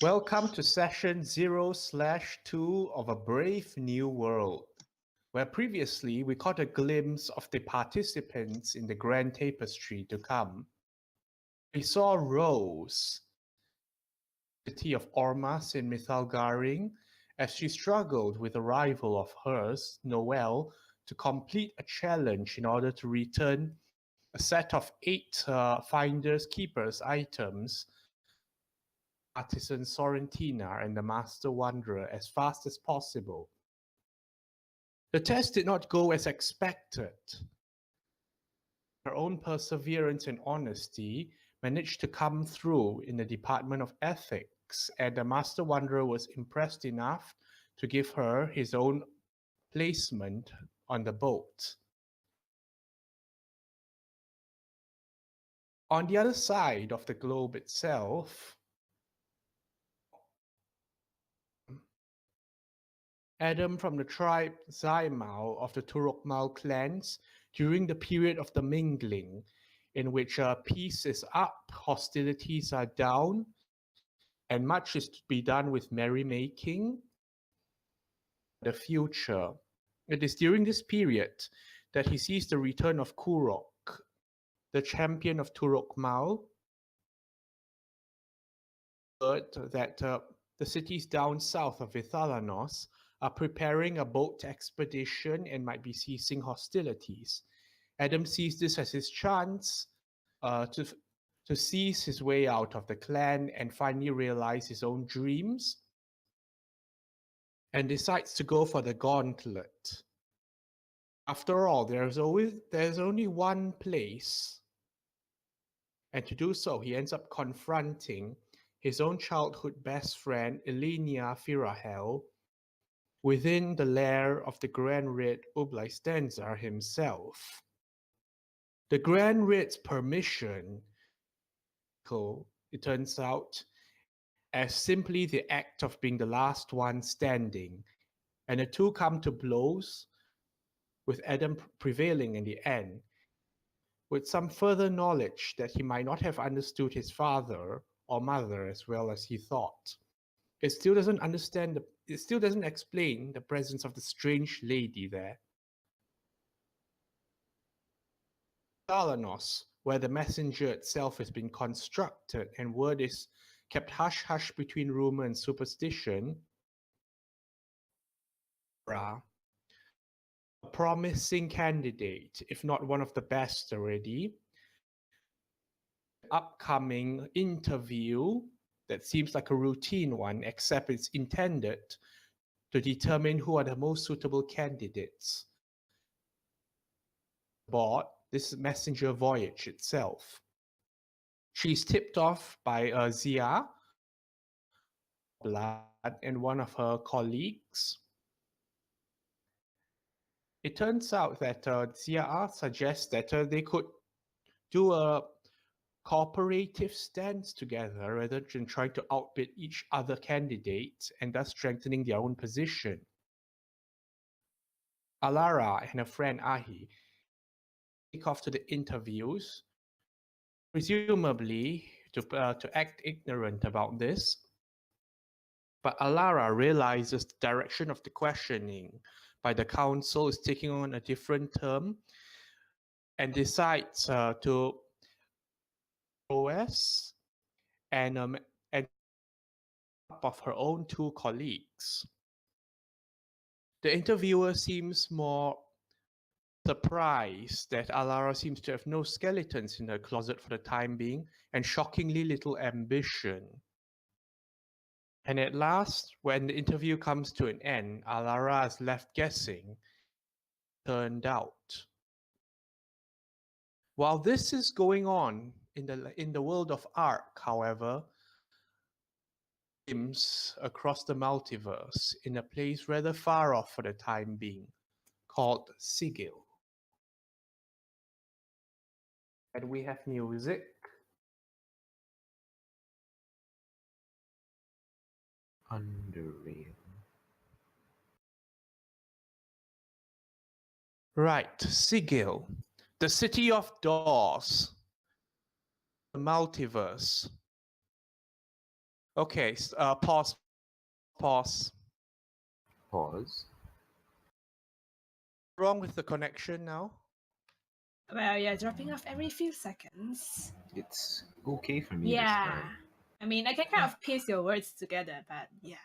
Welcome to session 0/2 of A Brave New World, where previously we caught a glimpse of the participants in the grand tapestry to come. We saw Rose, the city of Ormas in Mithalgaring, as she struggled with a rival of hers, Noelle, to complete a challenge in order to return a set of 8 Finders Keepers items artisan Sorrentina and the Master Wanderer as fast as possible. The test did not go as expected. Her own perseverance and honesty managed to come through in the Department of Ethics, and the Master Wanderer was impressed enough to give her his own placement on the boat. On the other side of the globe itself, Adam from the tribe Zaimao of the Turokmal clans during the period of the mingling, in which peace is up, hostilities are down, and much is to be done with merrymaking. The future. It is during this period that he sees the return of Kurok, the champion of Turokmal, that the cities down south of Vithalanos are preparing a boat expedition and might be ceasing hostilities. Adam sees this as his chance to seize his way out of the clan and finally realize his own dreams, and decides to go for the gauntlet. After all, there's only one place, and to do so, he ends up confronting his own childhood best friend, Elenia Firahel, within the lair of the Grand Red Ublaistanzar himself. The Grand Red's permission, it turns out, as simply the act of being the last one standing, and the two come to blows, with Adam prevailing in the end, with some further knowledge that he might not have understood his father or mother as well as he thought. It still doesn't explain the presence of the strange lady there. Thalanos, where the messenger itself has been constructed and word is kept hush-hush between rumor and superstition, a promising candidate, if not one of the best already. Upcoming interview that seems like a routine one, except it's intended to determine who are the most suitable candidates aboard this messenger voyage itself. She's tipped off by Zia Blood and one of her colleagues. It turns out that Zia suggests that they could do a cooperative stance together rather than trying to outbid each other candidate and thus strengthening their own position. Alara and her friend Ahi take off to the interviews, presumably to act ignorant about this. But Alara realizes the direction of the questioning by the council is taking on a different term and decides to OS and of her own two colleagues. The interviewer seems more surprised that Alara seems to have no skeletons in her closet for the time being and shockingly little ambition. And at last, when the interview comes to an end, Alara is left guessing, turned out. While this is going on in the world of Ark, however, across the multiverse in a place rather far off for the time being, called Sigil. And we have music. Underrail. Right, Sigil, the city of doors, the multiverse. Okay, pause. Pause. Wrong with the connection now? Well, you're dropping off every few seconds. It's okay for me this Yeah. time. I mean, I can kind of piece your words together, but yeah.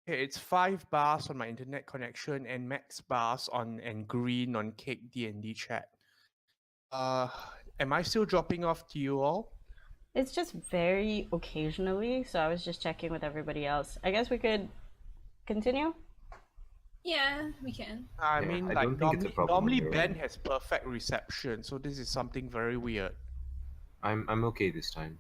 Okay, it's 5 bars on my internet connection and max bars on and green on Cake D&D chat. Uh, am I still dropping off to you all? It's just very occasionally, so I was just checking with everybody else. I guess we could continue? Yeah, we can. I Yeah, mean, I like don't think it's a problem on normally your Ben end. has perfect reception, so this is something very weird. I'm okay this time.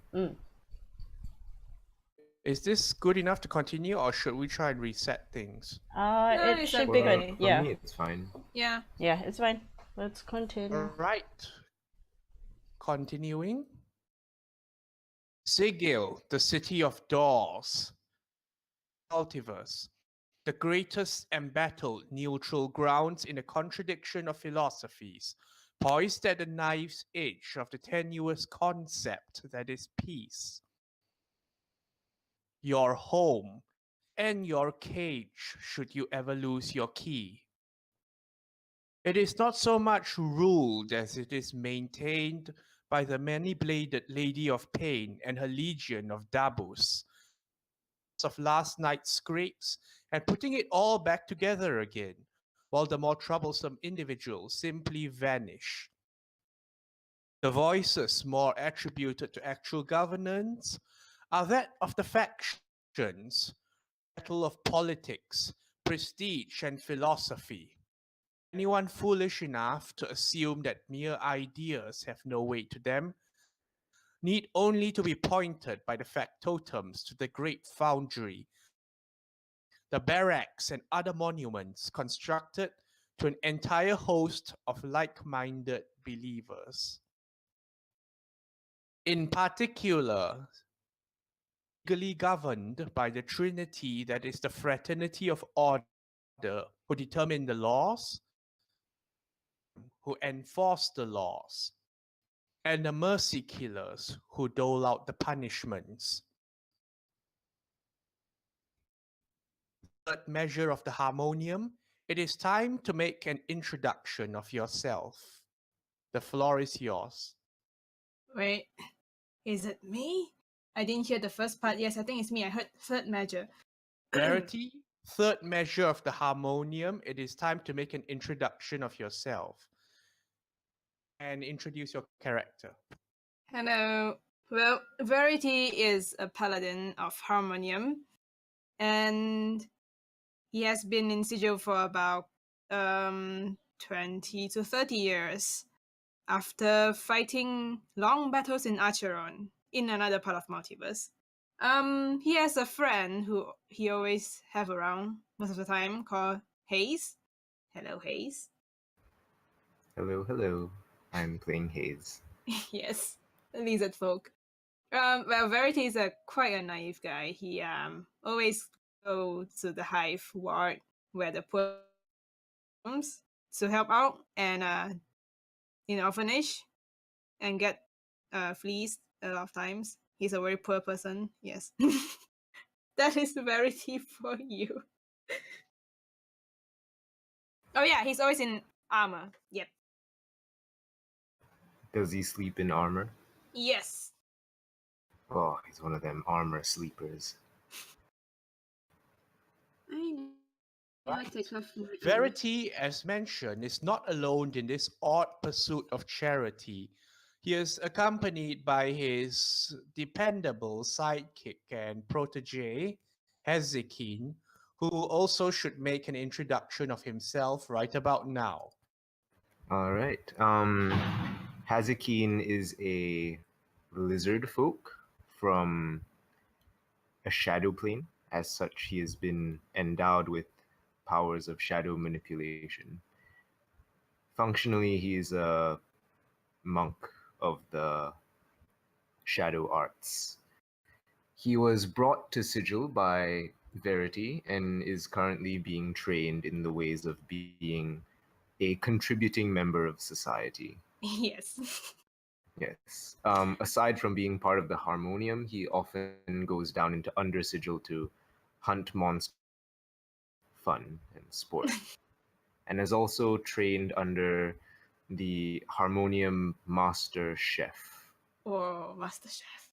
Is this good enough to continue, or should we try and reset things? It it's should be okay. good. For Yeah. me, it's fine. Yeah. Yeah, it's fine. Let's continue. All right. Continuing. Sigil, the city of doors. Multiverse. The greatest embattled neutral grounds in the contradiction of philosophies, poised at the knife's edge of the tenuous concept that is peace. Your home and your cage should you ever lose your key. It is not so much ruled as it is maintained by the many-bladed Lady of Pain and her legion of Dabus, of last night's scrapes and putting it all back together again, while the more troublesome individuals simply vanish. The voices more attributed to actual governance are that of the factions, battle of politics, prestige, and philosophy. Anyone foolish enough to assume that mere ideas have no weight to them need only to be pointed by the factotums to the great foundry, the barracks, and other monuments constructed to an entire host of like-minded believers. In particular, legally governed by the trinity that is the fraternity of order, who determine the laws, who enforce the laws, and the mercy killers who dole out the punishments. Third measure of the harmonium, it is time to make an introduction of yourself. The floor is yours. Wait, is it me? I didn't hear the first part. Yes, I think it's me. I heard third measure. Verity, third measure of the harmonium, it is time to make an introduction of yourself and introduce your character. Hello. Well, Verity is a paladin of Harmonium, and he has been in Sigil for about 20 to 30 years after fighting long battles in Acheron, in another part of Multiverse. He has a friend who he always have around most of the time called Hayes. Hello, Hayes. Hello, hello. I'm playing Haze. Yes, lizard folk. Well, Verity is quite a naive guy. He always go to the hive ward where the poor comes to help out and in orphanage and get fleeced a lot of times. He's a very poor person. Yes, that is Verity for you. Oh yeah, he's always in armor. Yep. Does he sleep in armor? Yes. Oh, he's one of them armor sleepers. I like to tough Verity, as mentioned, is not alone in this odd pursuit of charity. He is accompanied by his dependable sidekick and protege, Hezekiah, who also should make an introduction of himself right about now. All right. Hazakeen is a lizard folk from a shadow plane. As such, he has been endowed with powers of shadow manipulation. Functionally, he is a monk of the shadow arts. He was brought to Sigil by Verity and is currently being trained in the ways of being a contributing member of society. Yes. Yes. Aside from being part of the Harmonium, he often goes down into Under Sigil to hunt monsters for fun and sport, and has also trained under the Harmonium Master Chef. Or Master Chef.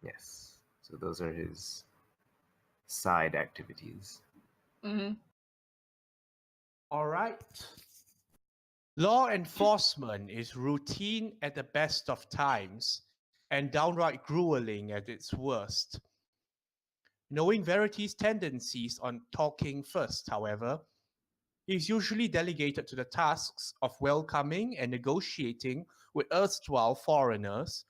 Yes. So those are his side activities. Mm-hmm. All right. Law enforcement is routine at the best of times and downright grueling at its worst. Knowing Verity's tendencies on talking first, however, he is usually delegated to the tasks of welcoming and negotiating with erstwhile foreigners,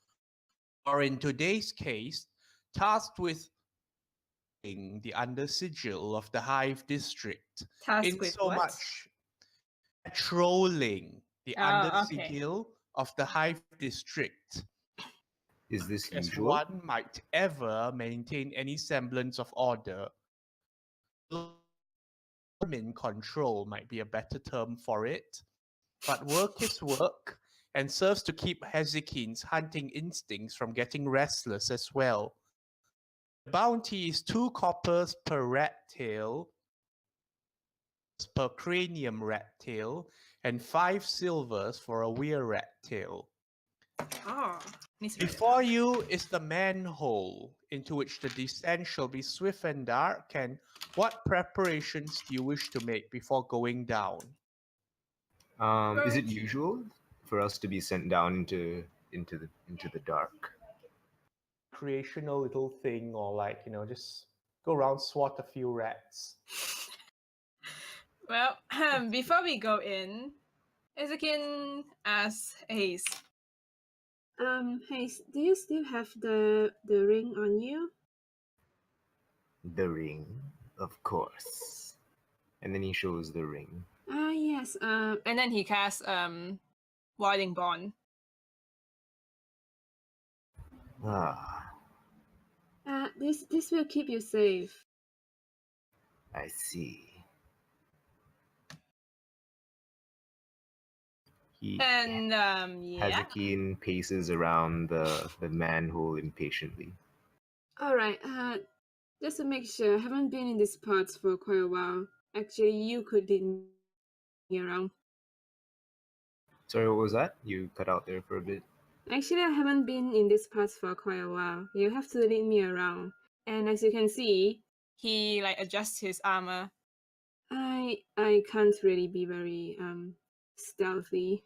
or in today's case, tasked with the under sigil of the Hive District, Tasked in with so what? much patrolling the under Oh, okay. sigil of the Hive District, Is this as usual? one might ever maintain any semblance of order. Admin control might be a better term for it, but work is work and serves to keep Hezekiah's hunting instincts from getting restless as well. The bounty is 2 coppers per rat tail, per cranium rat tail, and 5 silvers for a weir rat tail. Oh, needs to write it Before down. you is the manhole, into which the descent shall be swift and dark, and what preparations do you wish to make before going down? Is it Okay. usual for us to be sent down into the dark? Creational little thing, or like, just go around, swat a few rats. Well, before we go in, Ezekiel asks Hayes. Hayes, do you still have the ring on you? The ring, of course. And then he shows the ring. Yes. And then he casts Warding Bond. Ah, This will keep you safe. I see. And yeah. Hezekiah paces around the manhole impatiently. All right. Just to make sure, I haven't been in these parts for quite a while. Actually, you could lead me around. Sorry, what was that? You cut out there for a bit. Actually, I haven't been in these parts for quite a while. You have to lead me around. And as you can see, He like adjusts his armor. I can't really be very stealthy.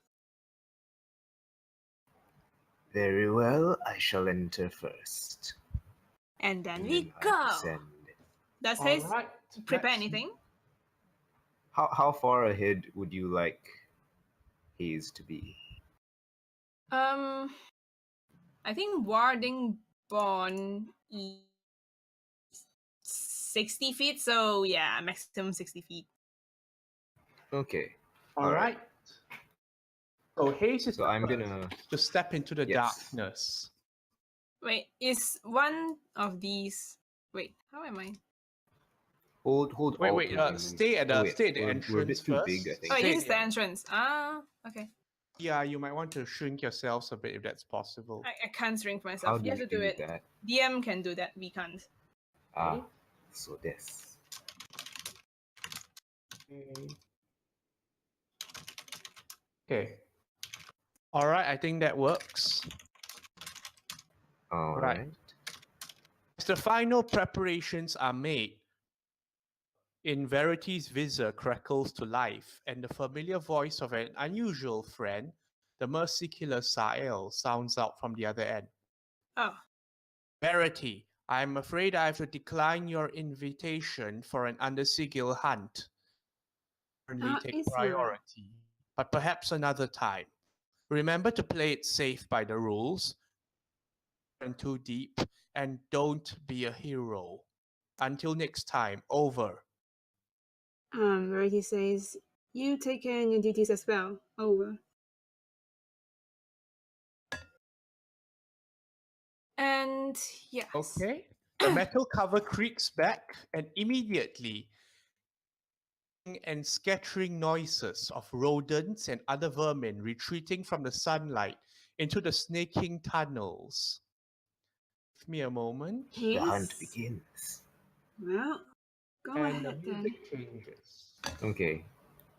Very well, I shall enter first. And then And we then I go. descend. Does All Hayes right, prepare let's- anything? How far ahead would you like Hayes to be? I think Warding Bond is 60 feet, so yeah, maximum 60 feet. Okay. All right. So Hayes is So the I'm first gonna to step into the Yes. darkness. Wait, is one of these? Wait, how am I? hold Wait, Alt wait. when you- Stay at the Oh, wait, stay at the we're a entrance bit too first. big, I think. Oh, Stay this is at the entrance. Ah, okay. Yeah, you might want to shrink yourselves a bit if that's possible. I can't shrink How myself. do You have you to do it. that? DM can do that. We can't. Ah, so this. Okay. All right, I think that works. All Right. right. As the final preparations are made, in Verity's visor crackles to life, and the familiar voice of an unusual friend, the merciless Sigil, sounds out from the other end. Oh, Verity, I am afraid I have to decline your invitation for an under sigil hunt. Currently take It's alright. priority, but perhaps another time. Remember to play it safe by the rules, and too deep, and don't be a hero. Until next time, over. Rarity says, you take care in your duties as well. Over. and yes. Okay. The metal cover creaks back, and immediately, and scattering noises of rodents and other vermin retreating from the sunlight into the snaking tunnels. Give me a moment. The hunt Haze? begins. Well, go And the ahead then. music changes. Okay.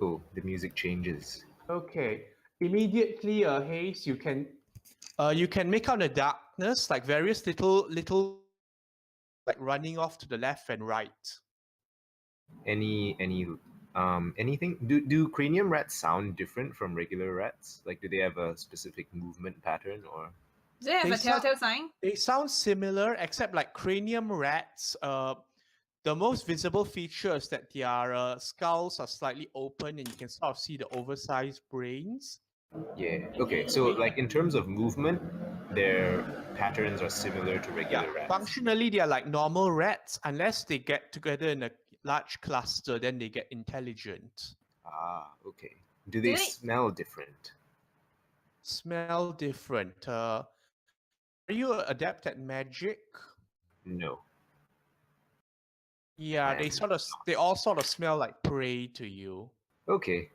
Oh, the music changes. Okay. Immediately, Haze, you can make out the darkness, like various little like running off to the left and right. Anything? Do cranium rats sound different from regular rats? Like, do they have a specific movement pattern or? Do they have They a telltale sign? They sound similar, except like cranium rats. The most visible feature is that their skulls are slightly open, and you can sort of see the oversized brains. Yeah. Okay. So, like, in terms of movement, their patterns are similar to regular rats. Functionally, they are like normal rats, unless they get together in a large cluster, then they get intelligent. Ah, okay. Do they smell different? Smell different. Are you adept at magic? No. Yeah, I am they all sort of smell like prey to you. Okay.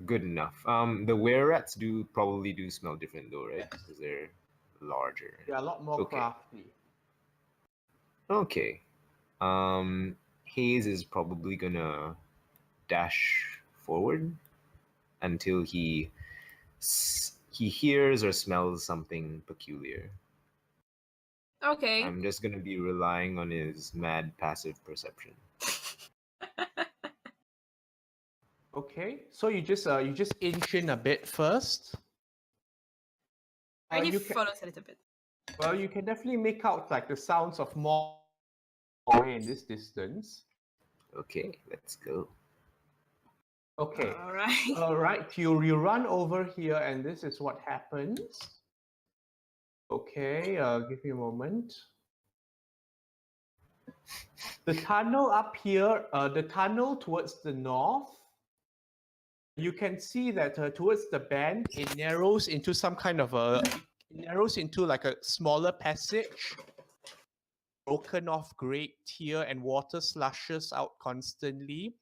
Good enough. The were rats probably do smell different though, right? Yes. Because they're larger. They're a lot more Okay. crafty. Okay. Hayes is probably gonna dash forward until he hears or smells something peculiar. Okay. I'm just gonna be relying on his mad passive perception. Okay, so you just inch in a bit first. Already You can, follows a little bit. well, you can definitely make out like the sounds of more away in this distance. Okay, let's go. Okay. All right. All right. You run over here, and this is what happens. Okay. Give me a moment. The tunnel up here, the tunnel towards the north, you can see that towards the bend, it narrows into some kind of like a smaller passage, broken off grate here, and water slushes out constantly.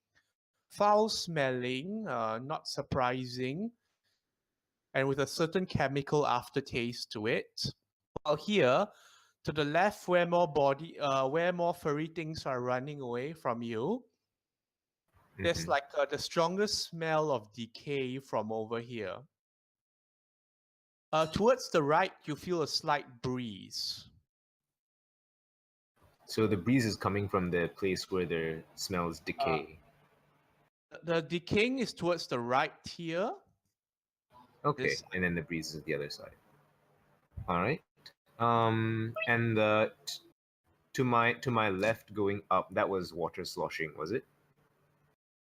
Foul smelling, not surprising, and with a certain chemical aftertaste to it. While here, to the left, where more furry things are running away from you, there's like the strongest smell of decay from over here. Towards the right, you feel a slight breeze. So the breeze is coming from the place where there smells decay. The decaying is towards the right here. Okay, and then the breeze is the other side. All right. And to my left going up, that was water sloshing, was it?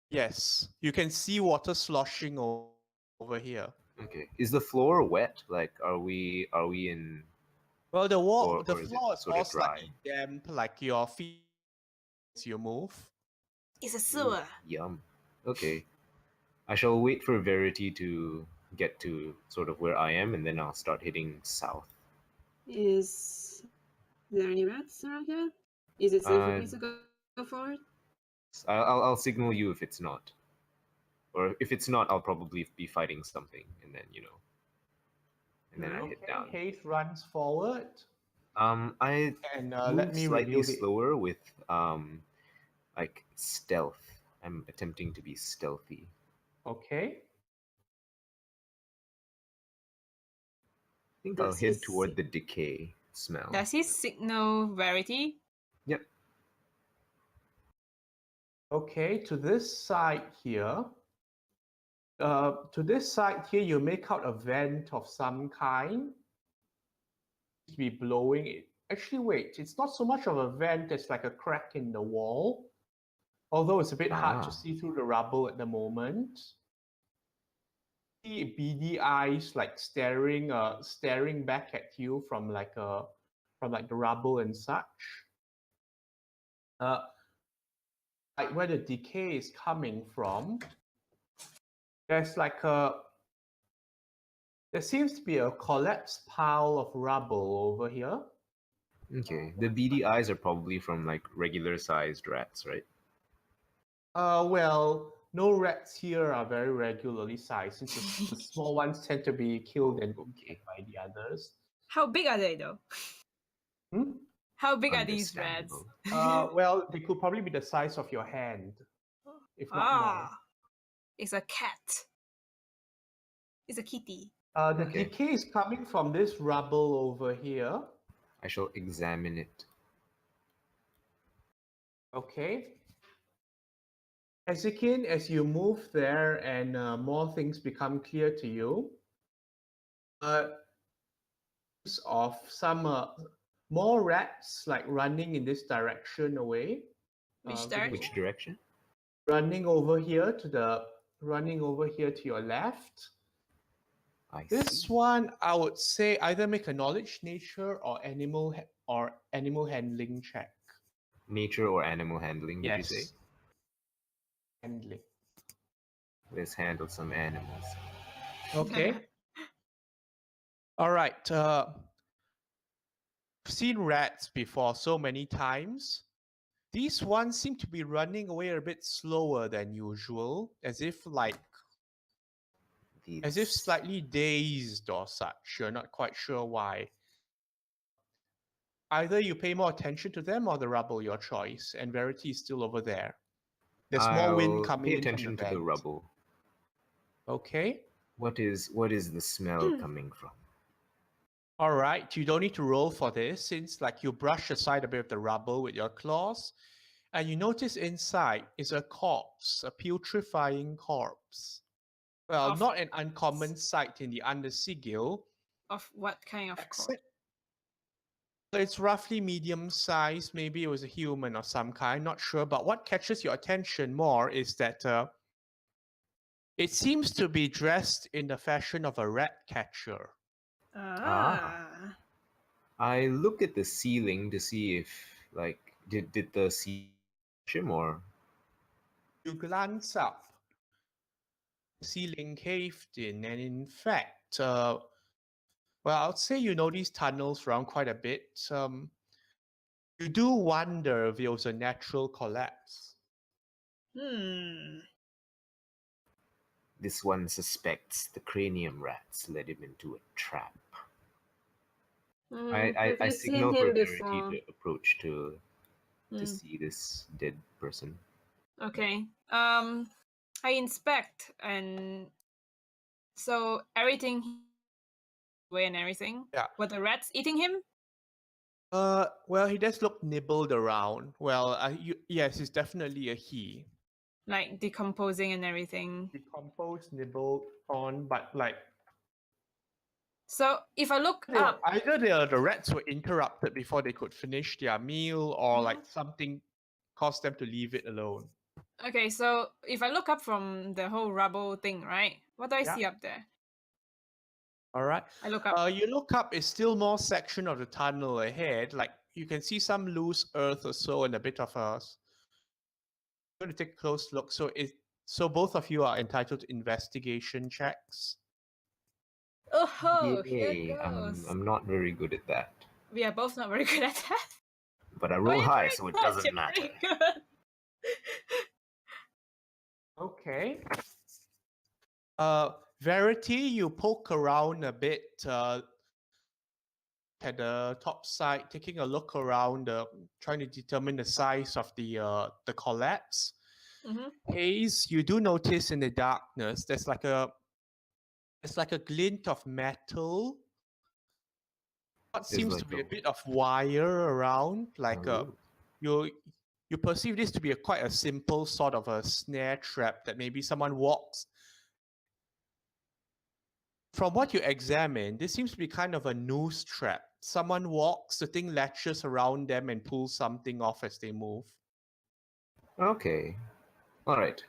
Yes, you can see water sloshing over here. Okay. Is the floor wet? Like, are we in? Well, the or floor is sort of all slightly damp, like your feet as you move. It's a sewer. Yum. Okay. I shall wait for Verity to get to sort of where I am, and then I'll start heading south. Is there any rats around here? Is it safe for me to go forward? I'll signal you if it's not. Or if it's not, I'll probably be fighting something, and then and then I head down. Hayes runs forward. I let move me slightly reveal slower with like stealth. I'm attempting to be stealthy. Okay. I think I'll head toward the decay smell. Does he signal Verity? Yep. Okay, to this side here. You make out a vent of some kind. To be blowing it. Actually, wait, it's not so much of a vent, it's like a crack in the wall. Although it's a bit hard to see through the rubble at the moment. See beady eyes like staring back at you from the rubble and such. Like where the decay is coming from, there seems to be a collapsed pile of rubble over here. Okay. The beady eyes are probably from like regular sized rats, right? Well, no rats here are very regularly sized, since the small ones tend to be killed and eaten by the others. How big are they though? Hmm? How big are these rats? Understandable. Well, they could probably be the size of your hand, if not more. It's a cat. It's a kitty. The Okay. decay is coming from this rubble over here. I shall examine it. Okay. Ezekin, as you move there and more things become clear to you, of some more rats like running in this direction away. Which give me direction? Which direction? running over here to your left. I This see. one, I would say, either make a knowledge nature or animal handling check. Nature or animal handling, did you say? Yes. Handling. Let's handle some animals. Okay. All right. I've seen rats before so many times. These ones seem to be running away a bit slower than usual, as if slightly dazed or such. You're not quite sure why. Either you pay more attention to them or the rubble, your choice, and Verity is still over there. There's more wind I'll coming pay in from attention the to the vent. rubble. Okay. What is the smell coming from? All right. You don't need to roll for this, since you brush aside a bit of the rubble with your claws, and you notice inside is a corpse, a putrefying corpse. Well, Of not an uncommon sight in the under Sigil. Of what kind of corpse? Except it's roughly medium sized. Maybe it was a human or some kind, not sure. But what catches your attention more is that it seems to be dressed in the fashion of a rat catcher. I look at the ceiling to see if, did the ceiling touch him or? You glance up. The ceiling caved in, and in fact, well, I'd say you know these tunnels around quite a bit. You do wonder if it was a natural collapse. This one suspects the cranium rats led him into a trap. Have I you signal seen for him Verity before? to approach to see this dead person. Okay. I inspect, and so everything away and everything. Yeah. Were the rats eating him? Well, he does look nibbled around. Well, yes, it's definitely a he. Like decomposing and everything. Decomposed, nibbled on, but So if I look up, either the rats were interrupted before they could finish their meal, or something caused them to leave it alone. okay, so if I look up from the whole rubble thing, right? What do I see up there? All right. I look up. You look up, it's still more section of the tunnel ahead. You can see some loose earth or so and a bit of a. I'm going to take a close look. So both of you are entitled to investigation checks. Oh, here Yay, goes. I'm not very good at that. We are both not very good at that. But I roll you're high, very so it good, doesn't you're matter. very good. Okay. Verity, you poke around a bit at the top side, taking a look around, trying to determine the size of the collapse. Haze, you do notice in the darkness there's like a glint of metal. What seems to be a bit of wire around, you perceive this to be quite a simple sort of a snare trap that maybe someone walks. From what you examine, this seems to be kind of a noose trap. Someone walks, the thing latches around them and pulls something off as they move. Okay. All right.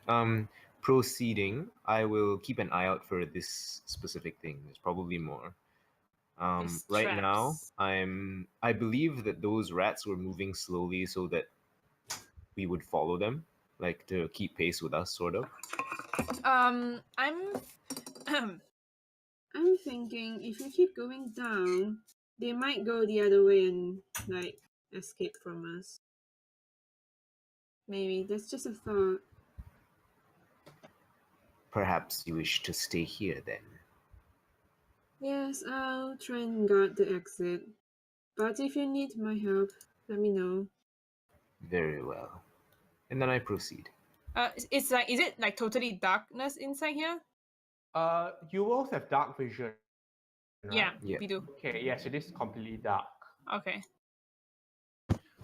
Proceeding, I will keep an eye out for this specific thing. There's probably more. Right now, I believe that those rats were moving slowly so that we would follow them, to keep pace with us, sort of. I'm I'm thinking if we keep going down, they might go the other way and escape from us. Maybe that's just a thought. Perhaps you wish to stay here then. Yes, I'll try and guard the exit. But if you need my help, let me know. Very well. And then I proceed. It's like, is it like totally darkness inside here? You both have dark vision, right? Yeah, Yeah. we do. Okay, yes, it is completely dark. Okay.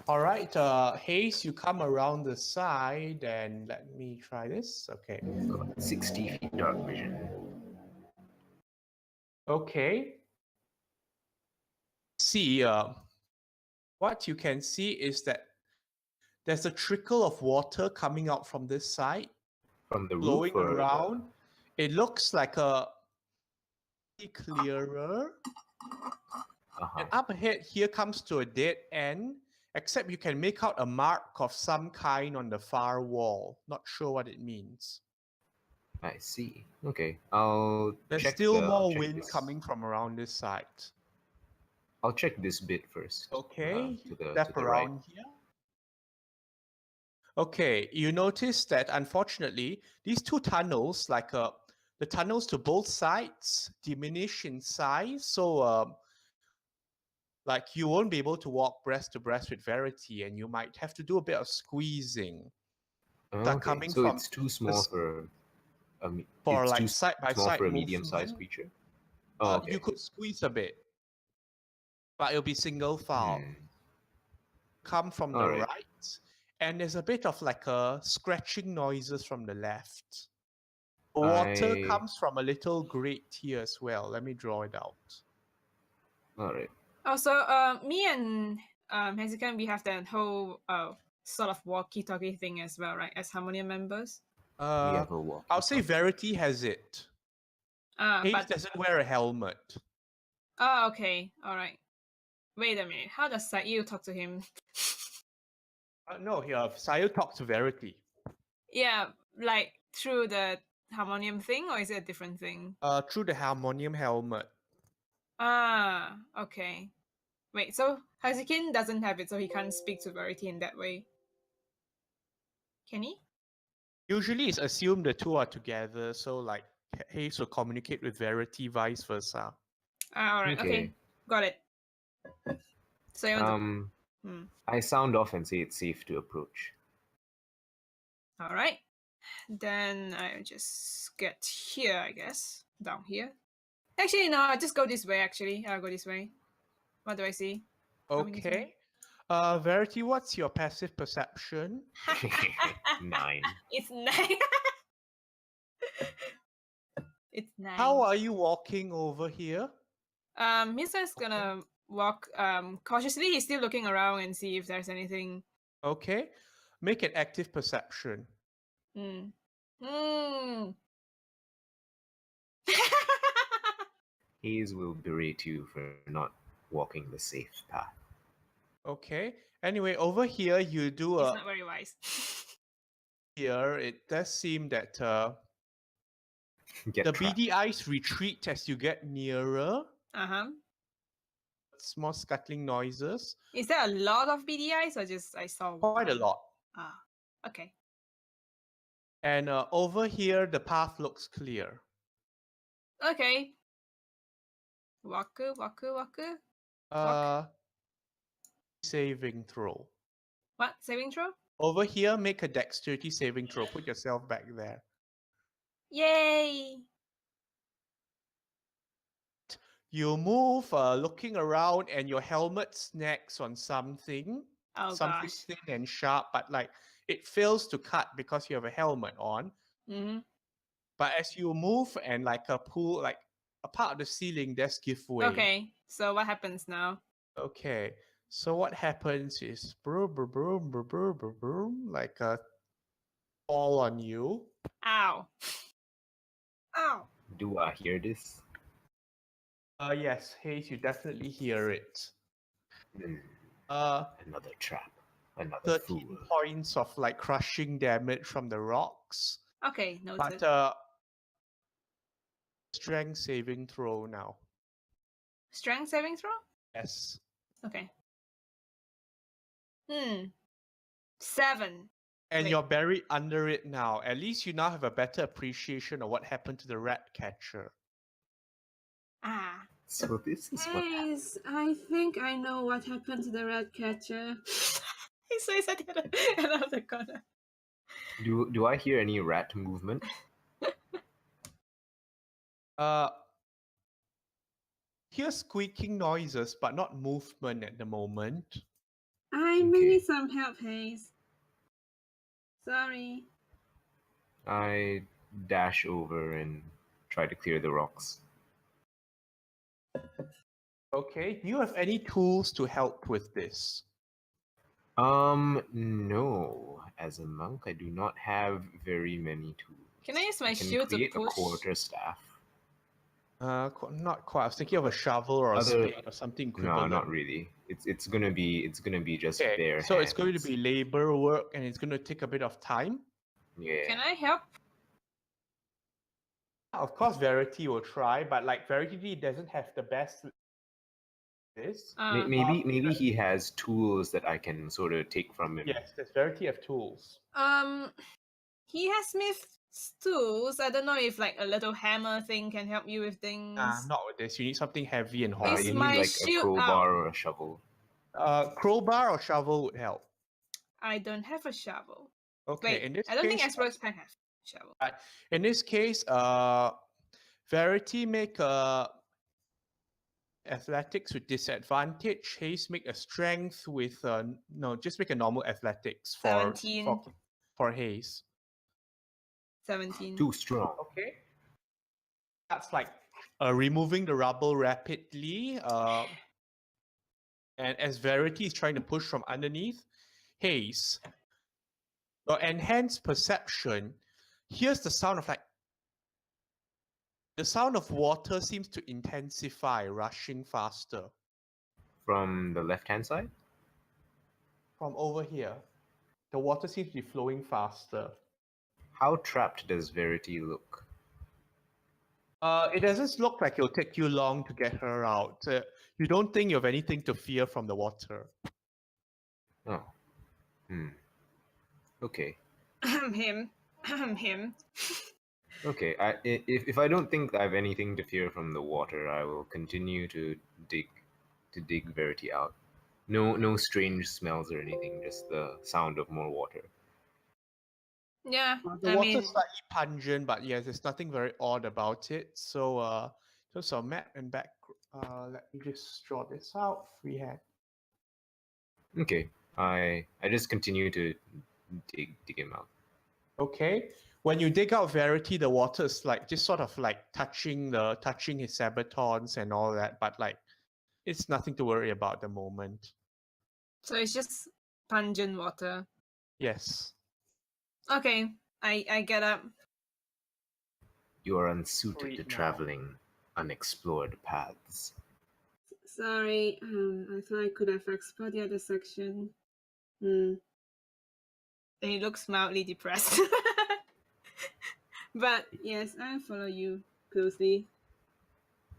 All right, Hayes, you come around the side and let me try this. Okay. Got 60 feet dark vision. Okay. See, what you can see is that there's a trickle of water coming out from this side, From the roof flowing or around. It looks like a clearer. And up ahead, here comes to a dead end, except you can make out a mark of some kind on the far wall. Not sure what it means. I see. Okay. I'll There's check still the- I'll more check wind this. coming from around this side. I'll check this bit first. Okay, To the step right. around here. Okay, you notice that unfortunately, these two tunnels, like the tunnels to both sides, diminish in size. So, like you won't be able to walk breast to breast with Verity, and you might have to do a bit of squeezing. Okay. Coming So from it's too small for it's like too side by small side for a medium-sized movement. creature. Oh, okay. You could squeeze a bit, but it'll be single file. Come from the All right. right, and there's a bit of like a scratching noises from the left. Water comes from a little grate here as well. Let me draw it out. All right. Also, me and Hezekiah, we have that whole sort of walkie-talkie thing as well, right? As Harmonium members. We have a walkie. I'll say Verity has it. Hayes But doesn't wear a helmet. oh, okay, all right. Wait a minute. How does Sigil talk to him? No, here Sayo talks to Verity. Yeah, like through the Harmonium thing, or is it a different thing? Through the harmonium helmet. Ah, okay. Wait, so Hazikin doesn't have it, so he can't speak to Verity in that way. Can he? Usually it's assumed the two are together, so like Hayes will communicate with Verity, vice versa. All right, okay. Got it. So you want to... I sound off and say it's safe to approach. All right. Then I just get here, I guess. Down here. Actually, no, I'll just go this way, actually. I'll go this way. What do I see? Okay. Verity, what's your passive perception? 9. It's 9. It's 9. How are you walking over here? He's just gonna walk cautiously. He's still looking around and see if there's anything. Okay. Make an active perception. Hayes will berate you for not walking the safe path. Okay. Anyway, over here you do It's not very wise. here it does seem that the trapped. BDIs retreat as you get nearer. It's more scuttling noises. Is there a lot of BDIs or just I saw Quite a lot. Ah, okay. And over here the path looks clear. Okay. Waku. Saving throw. What? Saving throw? Over here, make a dexterity saving throw. Put yourself back there. Yay! You move, looking around, and your helmet snags on something. Oh, something gosh. thin and sharp, but like it fails to cut because you have a helmet on. But as you move and like a part of the ceiling does give way. Okay, so what happens now? Okay, so what happens is broom, like a fall on you. Ow. Ow. Do I hear this? Yes, Hayes, you definitely hear it. Another trap. Another 13 fool. points of like crushing damage from the rocks. Okay, noted. But strength saving throw now. Strength saving throw? Yes. Okay. 7. And Wait. you're buried under it now. At least you now have a better appreciation of what happened to the rat catcher. Ah. So this is what happened. Guys, I think I know what happened to the rat catcher. He says at the other end of the corner. Do I hear any rat movement? Hear squeaking noises, but not movement at the moment. I may Okay. need some help, Hayes. Sorry. I dash over and try to clear the rocks. Okay, do you have any tools to help with this? No. As a monk, I do not have very many tools. Can I use my I can shield to create a push? quarterstaff. Not quite. I was thinking of a shovel or a Other- spade or something No, equivalent. not really. It's gonna be just Okay, bare so it's going to hands. be labor work and it's going to take a bit of time. Yeah. Can I help? Of course, Verity will try, but like Verity doesn't have the best. This. Maybe he has tools that I can sort of take from him. Yes, there's Verity of tools. He has smith's tools. I don't know if like a little hammer thing can help you with things. Not with this. You need something heavy and Is You hard. my need like a shield crowbar out? or a shovel. Crowbar or shovel would help. I don't have a shovel. Okay, Wait, in this I don't think case, experts can have shovel. in this case, Verity make a athletics with disadvantage. Haste make a strength with no, just make a normal athletics for 17. for Haze. 17. Too strong. Okay, that's like removing the rubble rapidly. And as Verity is trying to push from underneath, Haze, your enhanced perception hears the sound of like. The sound of water seems to intensify, rushing faster. From the left-hand side? From over here, the water seems to be flowing faster. How trapped does Verity look? It doesn't look like it'll take you long to get her out. You don't think you have anything to fear from the water. Oh. Okay. Him. Him. Okay. If I don't think I have anything to fear from the water, I will continue to dig Verity out. No strange smells or anything, just the sound of more water. Yeah, The I water's mean, slightly pungent, but yes, there's nothing very odd about it. So, just our map and back. Let me just draw this out freehand. Okay. I just continue to dig him out. Okay. When you dig out Verity, the water is like just sort of like touching his sabatons and all that, but like it's nothing to worry about at the moment. so it's just pungent water. Yes. Okay, I get up. You are unsuited Sweet to now. traveling unexplored paths. Sorry, I thought I could have explored the other section. He looks mildly depressed. But yes, I follow you closely.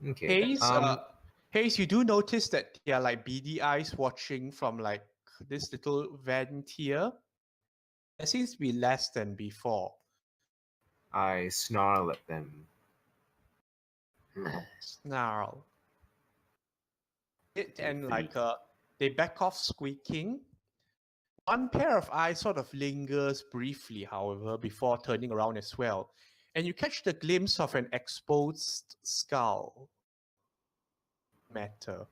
Okay. Hayes, you do notice that there are like beady eyes watching from like this little vent here. There seems to be less than before. I snarl at them. Snarl. And Feel like free. they back off squeaking. One pair of eyes sort of lingers briefly, however, before turning around as well. And you catch the glimpse of an exposed skull. Matter.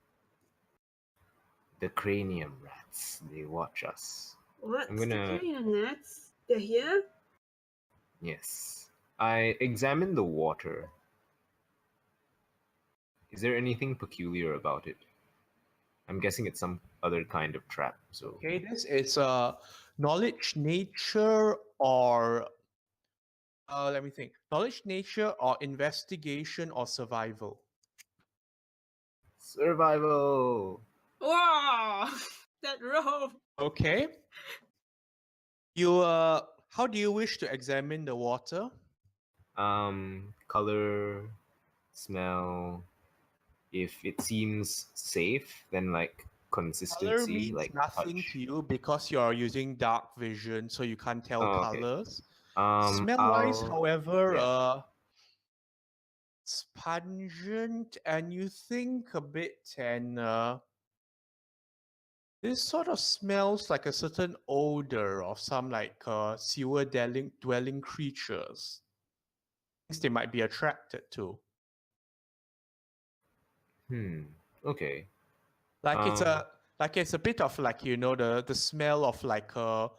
The cranium rats, they watch us. What's I'm gonna- the cranium nets? They're here? Yes. I examine the water. Is there anything peculiar about it? I'm guessing it's some other kind of trap, so... Okay, this is knowledge nature or let me think. Knowledge nature or investigation or survival. Survival! Wow, that roll. Okay. You how do you wish to examine the water? Color, smell. If it seems safe, then like Color consistency, means like nothing touch? to you because you're using dark vision, so you can't tell Oh, okay. colors. Um, Smell-wise, I'll however, yeah. it's pungent, and you think a bit, and this sort of smells like a certain odor of some like sewer dwelling creatures. Things they might be attracted to. Okay. Like it's Um, a bit of like the smell of like a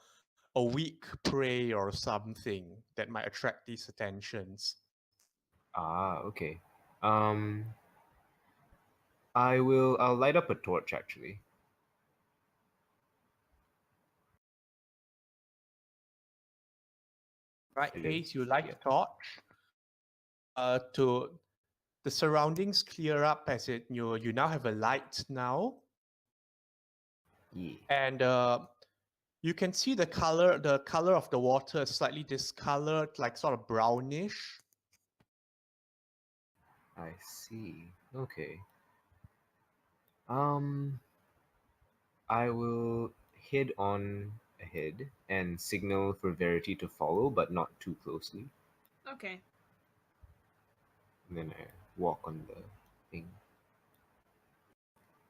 weak prey or something that might attract these attentions. okay. Um, I'll light up a torch actually. Right, It Hayes, is. you light Yeah. a torch. To the surroundings clear up as you now have a light now, Yeah. and you can see the color of the water is slightly discolored, like sort of brownish. I see. Okay. Um, I will head on ahead and signal for Verity to follow, but not too closely. Okay. And then I walk on the thing.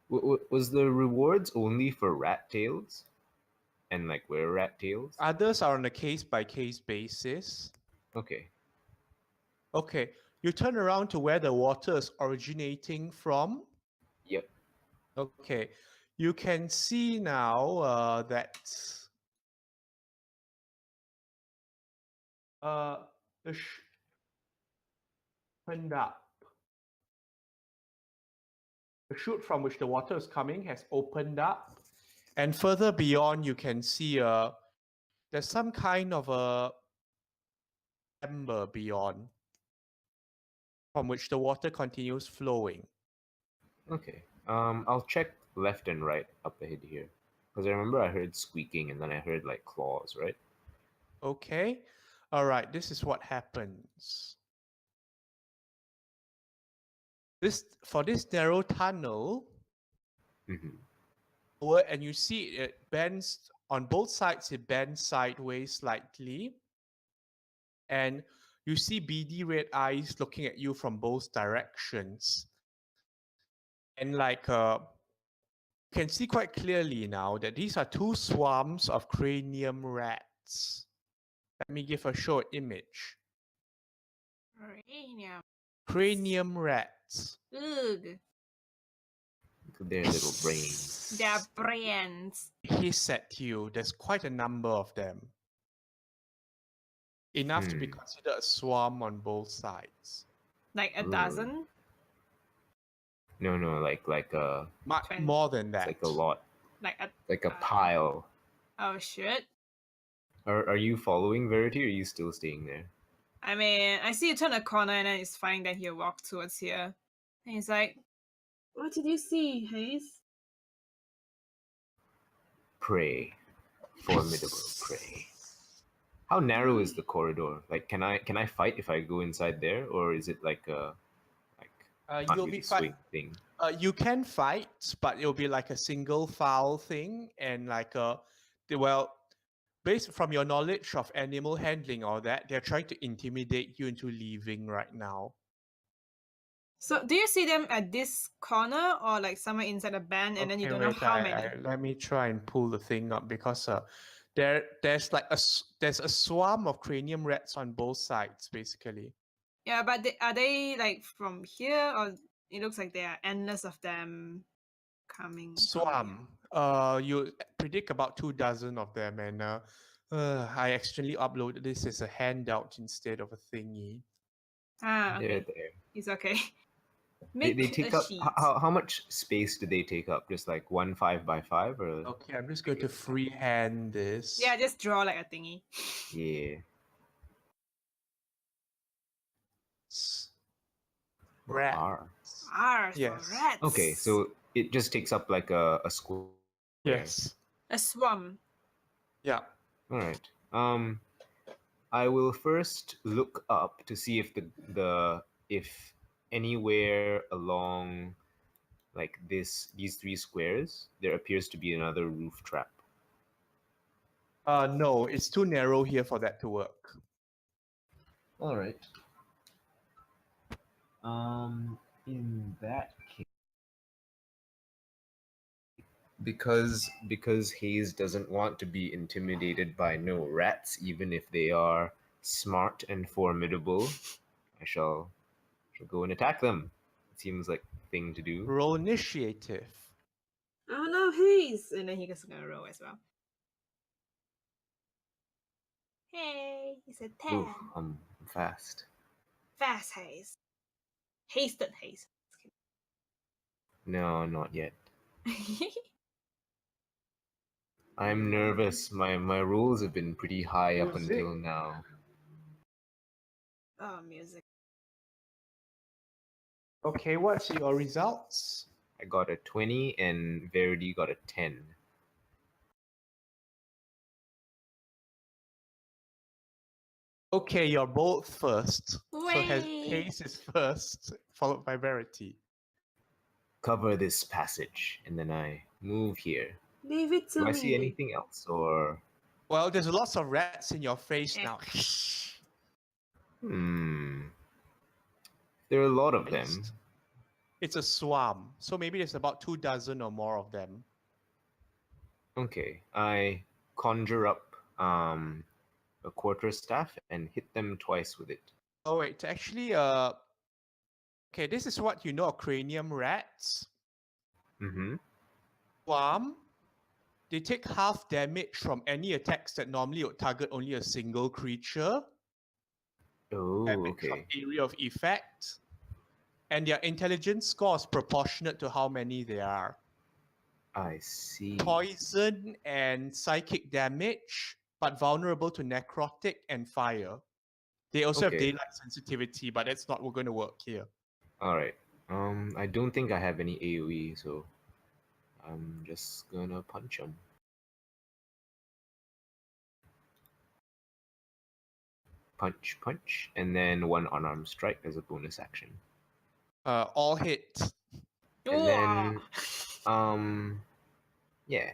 Was the rewards only for rat tails? And like where rat tails? Others are on a case-by-case basis. Okay. Okay, you turn around to where the water is originating from. Yep. Okay, you can see now that the opened up. The chute from which the water is coming has opened up, and further beyond, you can see there's some kind of a chamber beyond, from which the water continues flowing. Okay. I'll check left and right up ahead here. Because I remember I heard squeaking and then I heard like claws, right? Okay, all right. This is what happens. For this narrow tunnel, and you see it bends on both sides. It bends sideways slightly, and you see beady red eyes looking at you from both directions. And like you can see quite clearly now that these are two swarms of cranium rats. Let me give a short image. Cranium. Cranium rats. Ugh. Their little brains. Their brains. Hiss at you. There's quite a number of them. Enough to be considered a swarm on both sides. Like a dozen? No, like more than it's that. like a lot. Like a pile. Oh shit. Are you following Verity or are you still staying there? I mean, I see you turn a corner and then it's fine that he walked towards here. And he's like, What did you see, Hayes? Prey. Formidable prey. How narrow is the corridor? Like can I fight if I go inside there, or is it like a can't You'll really be swing thing? You can fight, but it'll be like a single file thing, and like based from your knowledge of animal handling or that, they're trying to intimidate you into leaving right now. so do you see them at this corner or like somewhere inside a band and then you don't know how many? Let me try and pull the thing up because there's like there's a swarm of cranium rats on both sides basically. Yeah, but are they like from here or it looks like there are endless of them coming from Swarm. You predict about 24 of them, and I accidentally uploaded this as a handout instead of a thingy. Okay. There. It's okay. They Make take a up sheet. how much space do they take up? Just like 1 5x5 or? Okay, I'm just going to freehand this. Yeah, just draw like a thingy. Yeah. Rats. R Yes. for rats. Okay, so it just takes up like a square. Yes. A swarm. Yeah. All right. I will first look up to see if if anywhere along like these 3 squares, there appears to be another roof trap. No, it's too narrow here for that to work. All right. In that case, because Hayes doesn't want to be intimidated by no rats, even if they are smart and formidable, I shall go and attack them. It seems like the thing to do. Roll initiative. Oh no, Hayes! And then he gets gonna roll as well. Hey, it's a 10. Oof, I'm fast. Fast haze. Hasted haze. No, not yet. I'm nervous. My rolls have been pretty high up Music. until now. Oh, music. Okay, what's your results? I got a 20 and Verity got a 10. Okay, you're both first. So Way. Hayes is first, followed by Verity. Cover this passage, and then I move here. Leave it to Do I me. see anything else, or Well, there's lots of rats in your face Eh. now. there are a lot of them. Waste. It's a swarm, so maybe there's about 2 dozen or more of them. Okay, I conjure up a quarterstaff and hit them twice with it. Oh wait, actually, okay, this is what you know of cranium rats. Mm-hmm. Swarm. They take half damage from any attacks that normally would target only a single creature. Oh, Damage from okay. area of effect. And their intelligence score is proportionate to how many there are. I see. Poison and psychic damage, but vulnerable to necrotic and fire. They also have Okay. daylight sensitivity, but that's not going to work here. All right. I don't think I have any AoE, so I'm just gonna punch them. Punch, punch, and then 1 unarmed strike as a bonus action. All hit. And then, yeah.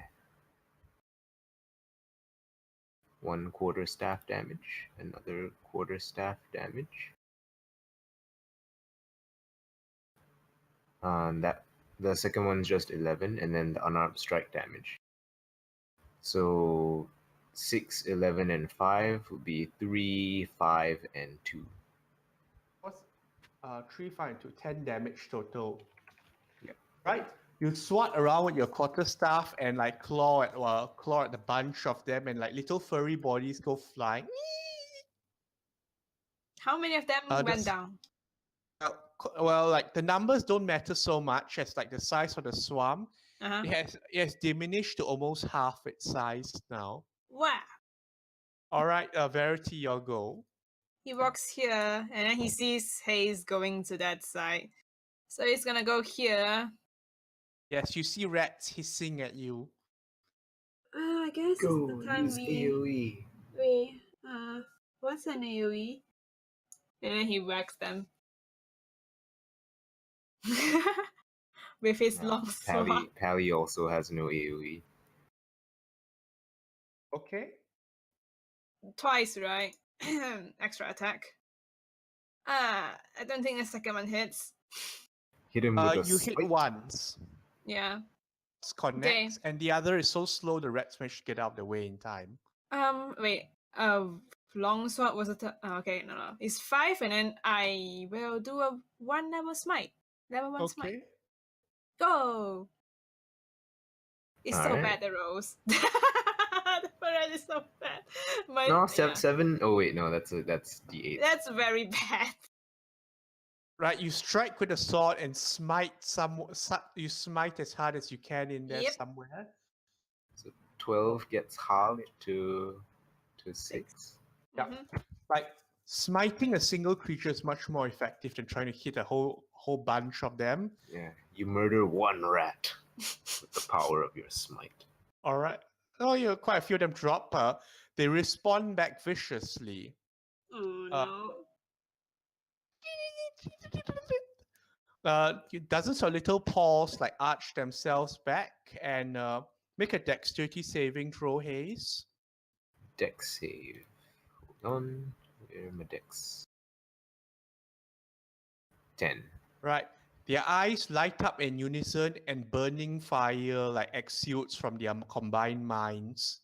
1 quarterstaff damage, another quarterstaff damage. That the second one's just 11, and then the unarmed strike damage. So 6, 11, and 5 would be 3, 5, and 2. What's 3, 5, 2, 10 damage total. Yep. Right? You swat around with your quarterstaff and like claw at the bunch of them, and like little furry bodies go flying. How many of them went that's- down? Well, like the numbers don't matter so much as like the size of the swarm. Uh-huh. It has diminished to almost half its size now. Wow. All right, Verity, your go. He walks here and then he sees Hayes going to that side. So he's gonna go here. Yes, you see rats hissing at you. I guess it's the time use AoE. what's an AoE? And then he whacks them. With his long sword. Pally also has no AoE. Okay. Twice, right? Extra attack. I don't think the second one hits. Hit him with a You hit smite. once. Yeah. Connects, and the other is so slow the rats managed to get out of the way in time. Wait. Longsword was okay, no. It's 5, and then I will do a 1 level smite. Level 1 smite. Okay. Go! It's so Alright. bad, the rolls. The red is so bad. No, 7. Oh wait, no, that's D8. That's very bad. Right, you strike with a sword and smite you smite as hard as you can in there Yep. somewhere. So 12 gets halved to 6. Yep. Mhm. Like smiting a single creature is much more effective than trying to hit a whole bunch of them. Yeah, you murder 1 rat with the power of your smite. All right. Oh, yeah, quite a few of them drop. They respond back viciously. Oh no. Doesn't your little paws like arch themselves back and make a dexterity saving throw, Haze? Dex save. Hold on. Where are my dex? 10. Right. Their eyes light up in unison and burning fire like exudes from their combined minds.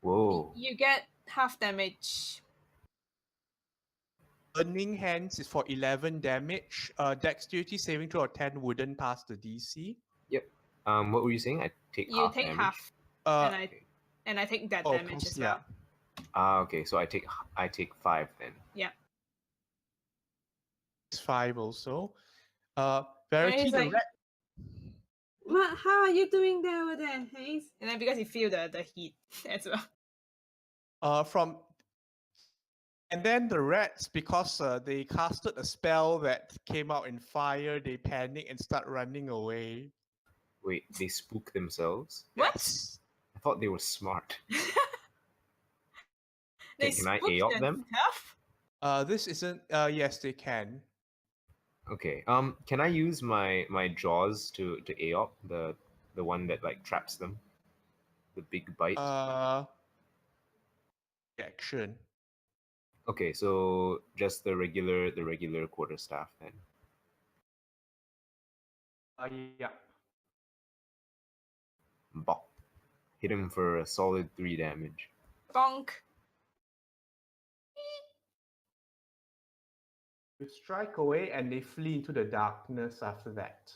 Whoa. You get half damage. Burning Hands is for 11 damage. Dexterity saving throw of 10 wouldn't pass the DC. Yep. What were you saying? I take You half take damage. half, Uh, and I take that oh, damage plus, as yeah. well. Ah, okay. So I take 5 then. Yeah. It's 5 also. And Verity, he's the like, red. What? How are you doing there over there, Haze? and then because you feel the heat as well. From and then the rats, because they casted a spell that came out in fire, they panic and start running away. Wait, they spook themselves? What? Yes. I thought they were smart. They Can I spook AOP them? themselves? This isn't. Yes, they can. Okay. Can I use my jaws to AOP the one that like traps them? The big bite. Action. Okay, so just the regular quarterstaff then. Yeah. Bop. Hit him for a solid 3 damage. Bonk. You strike away, and they flee into the darkness after that.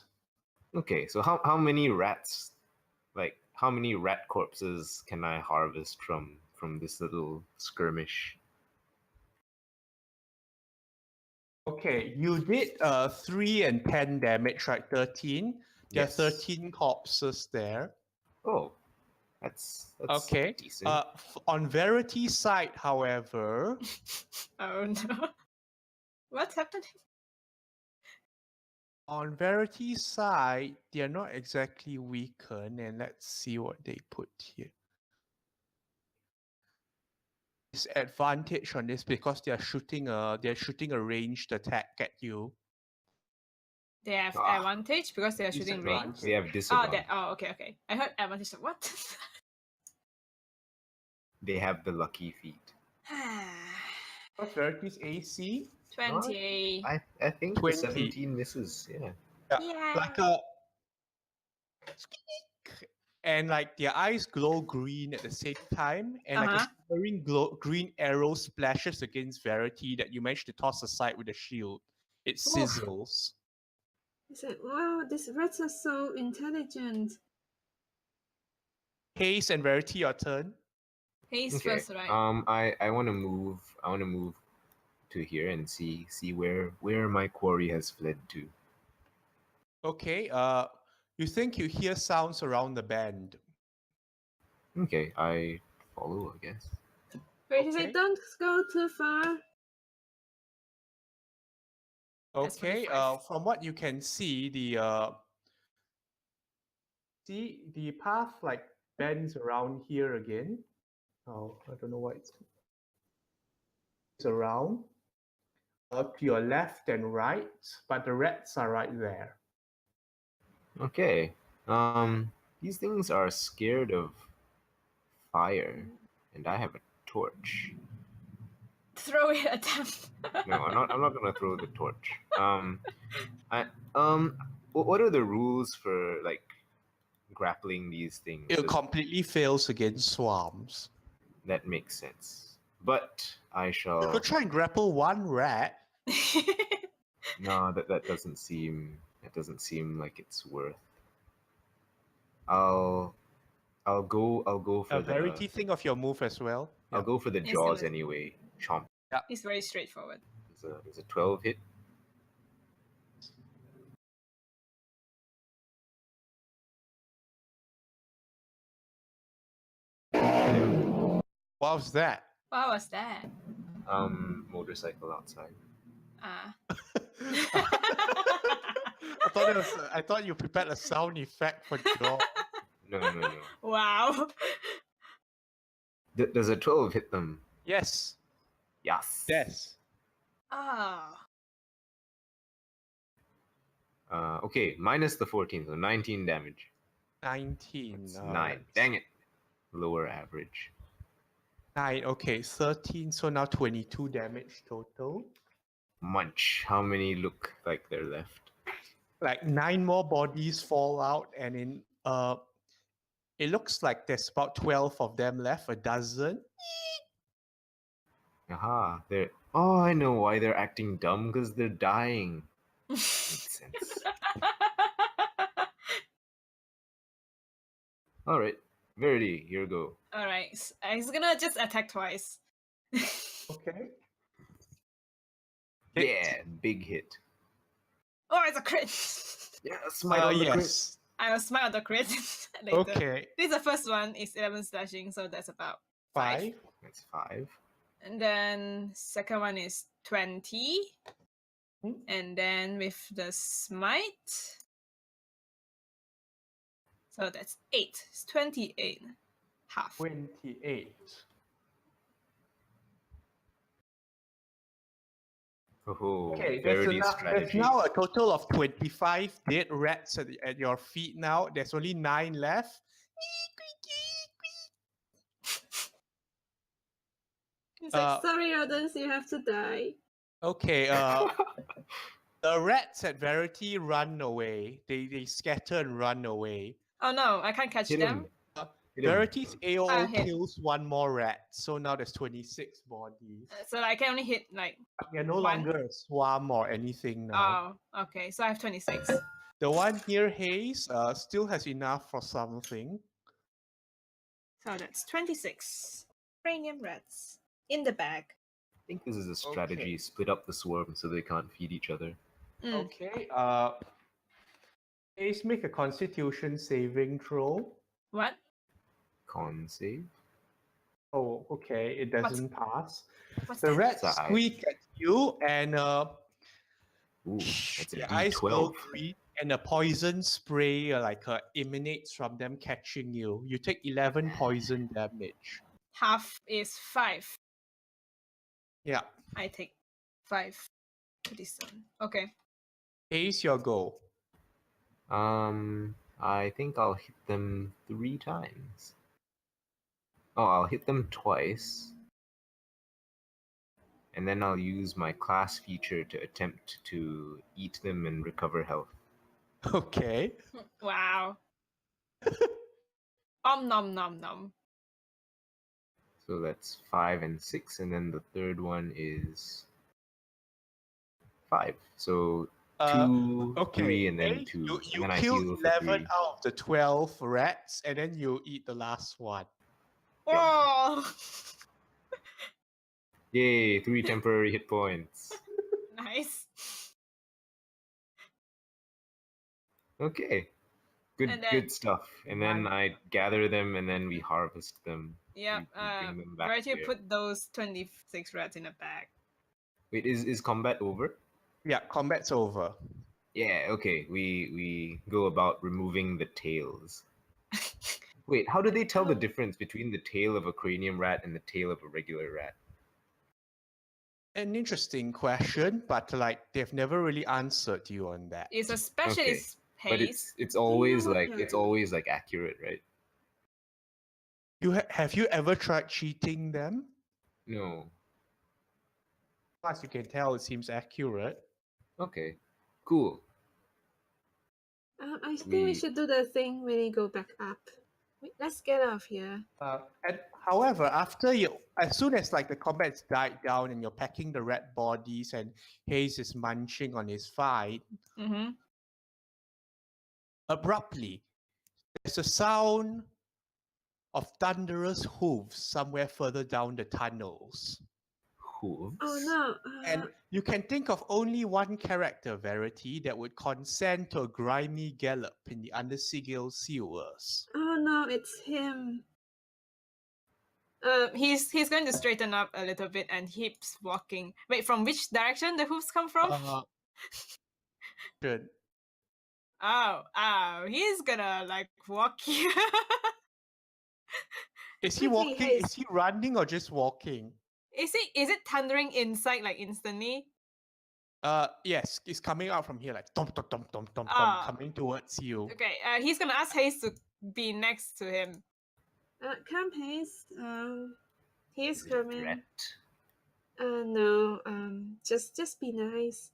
Okay, so how many rats, like how many rat corpses can I harvest from this little skirmish? Okay, you did 3 and 10 damage, right? 13. There Yes. are 13 corpses there. Oh, that's Okay. decent. On Verity's side, however, Oh no. What's happening? on Verity's side, they are not exactly weakened, and let's see what they put here. Disadvantage on this because they're shooting a ranged attack at you. They have Ah. advantage because they are shooting range. They have Oh, disadvantage. okay. I heard advantage. What? They have the lucky feat. What's Verity's AC? 20. I think 20. the 17 misses. Yeah. Yeah. Like a and like their eyes glow green at the same time, and like a shimmering green arrow splashes against Verity that you managed to toss aside with a shield. It sizzles. He said, wow, these rats are so intelligent. Haze and Verity, your turn. Haze Okay. first, right? I want to move. I want to move to here and see where my quarry has fled to. Okay. You think you hear sounds around the bend. Okay, I follow, I guess. But he said, don't go too far. That's Okay. 25. From what you can see, the path like bends around here again. Oh, I don't know why it's around. To your left and right, but the rats are right there. Okay. These things are scared of fire, and I have a torch. Throw it at them. No, I'm not gonna throw the torch. What are the rules for like grappling these things? It completely fails against swarms. That makes sense. But I shall. You could try and grapple one rat. No, that doesn't seem like it's worth. I'll go for Verity, the. think of your move as well. I'll go for the Yes, jaws do it. anyway. Chomp. It's very straightforward. Is a 12 hit. What was that? What was that? Motorcycle outside. I thought you prepared a sound effect for jaw. No. Wow. Does a 12 hit them? Yes. Yes. Yes. Ah. Okay, minus the 14, so 19 damage. 19. That's 9. Dang it. Lower average. 9. Okay, 13. So now 22 damage total. Munch. How many look like they're left? Like 9 more bodies fall out, and it looks like there's about 12 of them left, a dozen. Aha, they're. Oh, I know why they're acting dumb, because they're dying. Makes sense. Alright, Verity, here we go. Alright, he's gonna just attack twice. Okay. Yeah, big hit. Oh, it's a crit! Yeah, smite on the crit. Yes. I will smite on the crit later. Okay. This is the first one, is 11 slashing, so that's about 5. 5. That's 5. And then second one is 20. Hmm. And then with the smite. So that's 8. It's 28. Half. 28. Oh, Okay, Verity's there's strategy. now a total of 25 dead rats at your feet now. There's only 9 left. It's like, sorry, rodents, you have to die. Okay, the rats at Verity run away. They scatter and run away. Oh no, I can't catch Hit them. him. Hit him. Verity's AOO hit. kills 1 more rat, so now there's 26 bodies. So I can only hit like. You're no 1. longer a swarm or anything now. Oh, okay. So I have 26. The one near Haze still has enough for something. So that's 26. Cranium rats in the bag. I think this is a strategy. Okay. Split up the swarm so they can't feed each other. Mm. Okay, Haze, make a Constitution saving throw. What? Con save. Oh, okay, it doesn't pass. What's The that? rats Size. squeak at you, and Ooh, that's a their eyes glow D12. green, and a poison spray emanates from them catching you. You take 11 poison damage. Half is 5. Yeah, I take 5 to this one. Okay. Haze, your go. I think I'll hit them 3 times. Oh, I'll hit them twice. And then I'll use my class feature to attempt to eat them and recover health. Okay. Wow. Nom nom nom. So that's 5 and 6, and then the third one is 5. So 2, Okay. 3, and then Haze, 2. You and then I kill heal for 11 3. out of the 12 rats, and then you eat the last one. Oh, Yay, 3 temporary hit points. nice. Okay. Good And then good stuff. And then one- I gather them and then we harvest them. Yeah. We bring them back Right, you here. put those 26 rats in a bag. Wait, is combat over? Yeah, combat's over. Yeah, okay. We go about removing the tails. Wait, how do they tell the difference between the tail of a cranium rat and the tail of a regular rat? An interesting question, but they've never really answered you on that. It's a specialist But haze. it's always what like you're- it's always like accurate, right? Have you ever tried cheating them? No. As you can tell, it seems accurate. Okay. Cool. I think we We- should do the thing when we go back up. Wait, let's get off here. And however, as soon as the combat's died down and you're packing the rat bodies and Haze is munching on his fight, Mm-hmm. abruptly, there's a sound of thunderous hooves somewhere further down the tunnels. Hooves. Oh no. And you can think of only one character, Verity, that would consent to a grimy gallop in the under Sigil sewers. Oh no, it's him. He's going to straighten up a little bit and keeps walking. Wait, from which direction the hooves come from? Good. Oh, he's gonna walk here. Is he Quickly, walking? Haze. Is he running or just walking? Is it thundering inside instantly? Yes, it's coming out from here like dum dum dum dum dum dum, Ah. coming towards you. Okay, he's gonna ask Hayes to be next to him. Come, Hayes. He's Is it a coming. threat? No. Just be nice.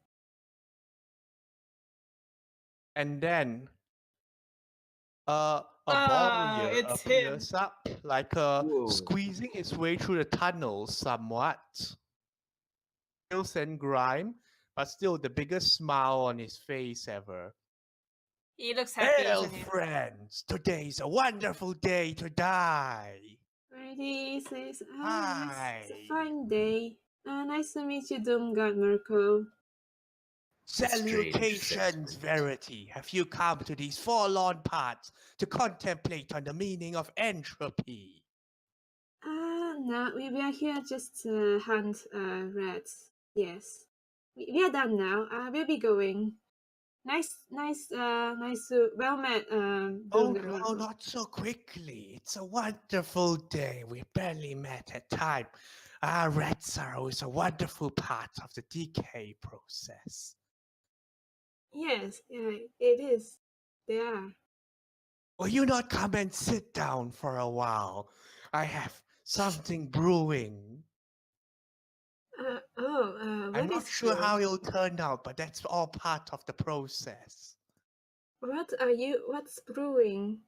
And then a warrior it's him. appears up, like Whoa. squeezing his way through the tunnels somewhat. Filth and grime, but still the biggest smile on his face ever. He looks happy, Hail, isn't he? friends! Today's a wonderful day to die. Righty says, it's a Hi. fine day. Nice to meet you, Doomguard Mirko. Strange Salutations, sentiment. Verity. Have you come to these forlorn parts to contemplate on the meaning of entropy? No, we are here just to hunt rats. Yes. We are done now. We'll be going. Nice to well met, Oh Doomguard no, Mirko. not so quickly. It's a wonderful day. We barely met at time. Rats are always a wonderful part of the decay process. Yes, yeah, it is. They are. Will you not come and sit down for a while? I have something brewing. What I'm not is sure brewing? how it'll turn out, but that's all part of the process. What's brewing?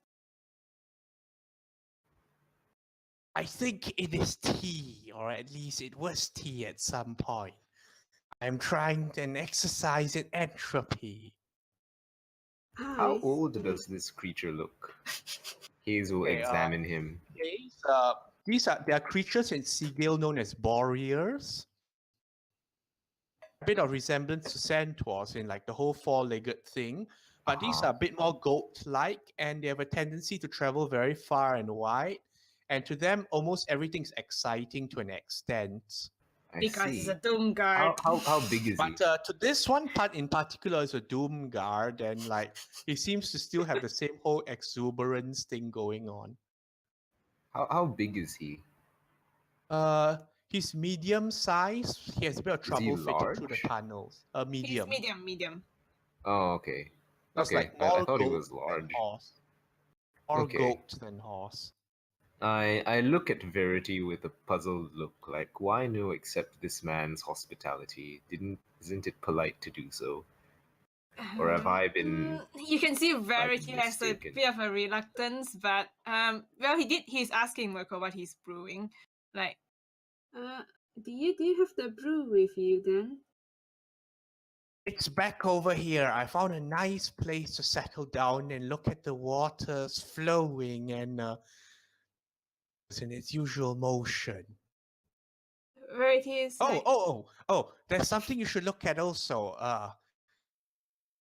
I think it is tea, or at least it was tea at some point. I'm trying an exercise in entropy. How I old see. does this creature look? Hayes will Okay, examine him. They are creatures in Sigil known as warriors. A bit of resemblance to centaurs in like the whole four-legged thing, but these are a bit more goat-like, and they have a tendency to travel very far and wide. And to them, almost everything's exciting to an extent. I Because see. he's a Doomguard. How big is he? But to this one part in particular is a Doom Guard, and like he seems to still have the same whole exuberance thing going on. How big is he? He's medium size. He has a bit of Is he trouble fitting through the large? tunnels. He's Medium. medium. Oh, okay. That's Okay, like I more thought he goat was than large. horse. More Okay. goat than horse. I look at Verity with a puzzled look, like why no accept this man's hospitality? Isn't it polite to do so? Or have I been You can see Verity has a mistaken? bit of a reluctance, but well, he's asking Mirko what he's brewing. Like, Do you have the brew with you then? It's back over here. I found a nice place to settle down and look at the waters flowing and it's in its usual motion. Verity is like, Oh, there's something you should look at also.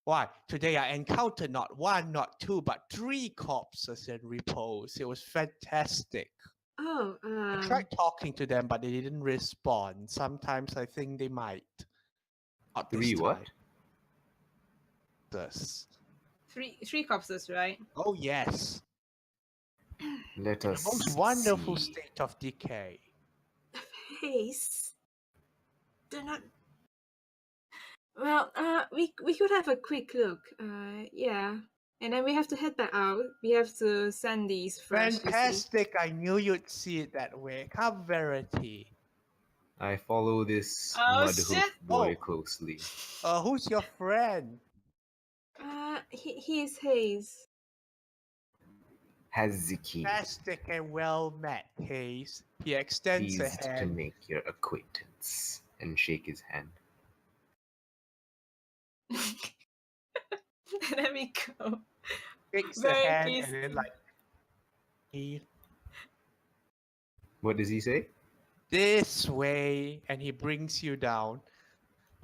Why? Today I encountered not one, not two, but 3 corpses in repose. It was fantastic. I tried talking to them, but they didn't respond. Sometimes I think they might. Not this 3 what? time. This. three corpses, right? Oh yes. Let The us most wonderful see. state of decay. Face. Do not. Well, we could have a quick look. Yeah, and then we have to head back out. We have to send these fresh. you see. Fantastic! I knew you'd see it that way. Come, Verity. I follow this Oh, mudhoof shit. boy Oh. closely. Who's your friend? He is Hayes. Haziki, Fantastic and well met, Hayes. He extends a pleased to hand. make your acquaintance and shake his hand. Let me go. Shakes the Very hand pleased. and then like he What does he say? this way, and he brings you down.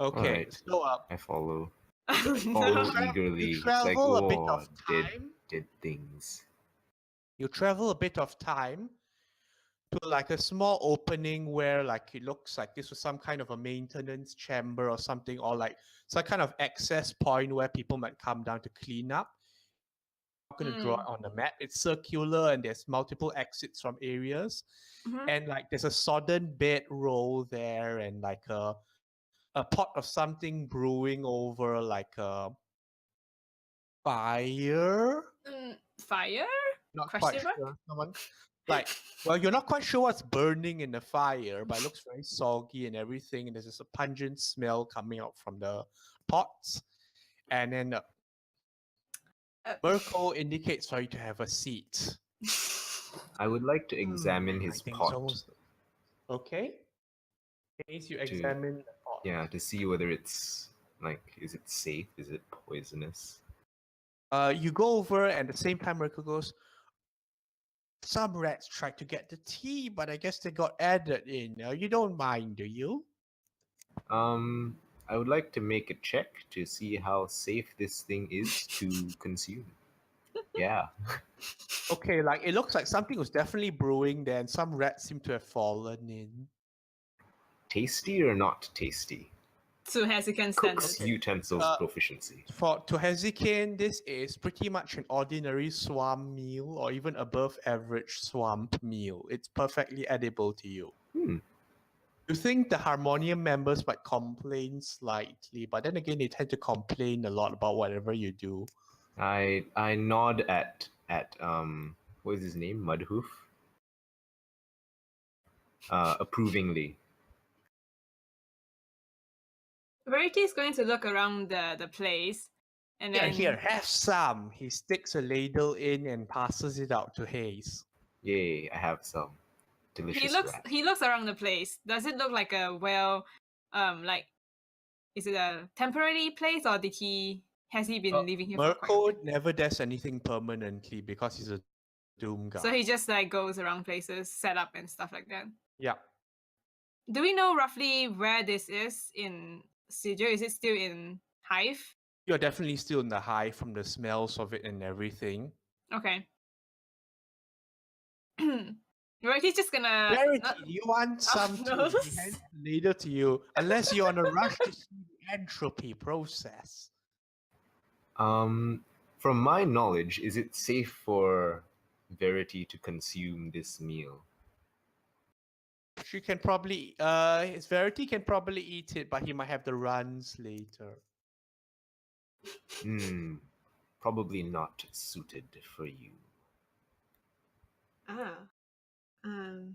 Okay, Alright. so I follow. Oh, Follow no. eagerly. you It's like, travel a bit oh, of time. dead things. You travel a bit of time to like a small opening where like it looks like this was some kind of a maintenance chamber or something, or like some kind of access point where people might come down to clean up. I'm not going to draw it on the map. It's circular and there's multiple exits from areas. Mhm. And like there's a sodden bedroll there and like a a pot of something brewing over like a fire. Fire? Not quite Question mark? sure. Someone like, well, you're not quite sure what's burning in the fire, but it looks very soggy and everything. And there's just a pungent smell coming out from the pots. And then Mirko indicates for you to have a seat. I would like to examine I his think pot. it's almost okay. Case you examine the pot. Yeah, to see whether it's like, is it safe? Is it poisonous? You go over, and at the same time, Mirko goes, some rats tried to get the tea, but I guess they got added in. You don't mind, do you? I would like to make a check to see how safe this thing is to consume. Yeah. Okay, like it looks like something was definitely brewing there, and some rats seem to have fallen in. Tasty or not tasty? To Hezekiah Cook's standards. utensils proficiency. To Hezekiah, this is pretty much an ordinary swamp meal, or even above average swamp meal. It's perfectly edible to you. You think the Harmonium members might complain slightly, but then again, they tend to complain a lot about whatever you do. I nod at what is his name? Mudhoof. Approvingly. Verity is going to look around the place, and then Here, have some. He sticks a ladle in and passes it out to Hayes. Yay! I have some delicious rat. he looks around the place. Does it look like a like, is it a temporary place, or has he been living here for quite a Mirko never does anything permanently because he's a doom guy. So he just like goes around places, set up and stuff like that. Yeah. Do we know roughly where this is in Sigil? Is it still in Hive? You're definitely still in the hive from the smells of it and everything. Okay. Right, he's just gonna. Verity, do you want some no. tea? He hands the ladle to you, unless you're on a rush to see the entropy process. From my knowledge, is it safe for Verity to consume this meal? She can probably, his Verity can probably eat it, but he might have the runs later. Probably not suited for you. I'm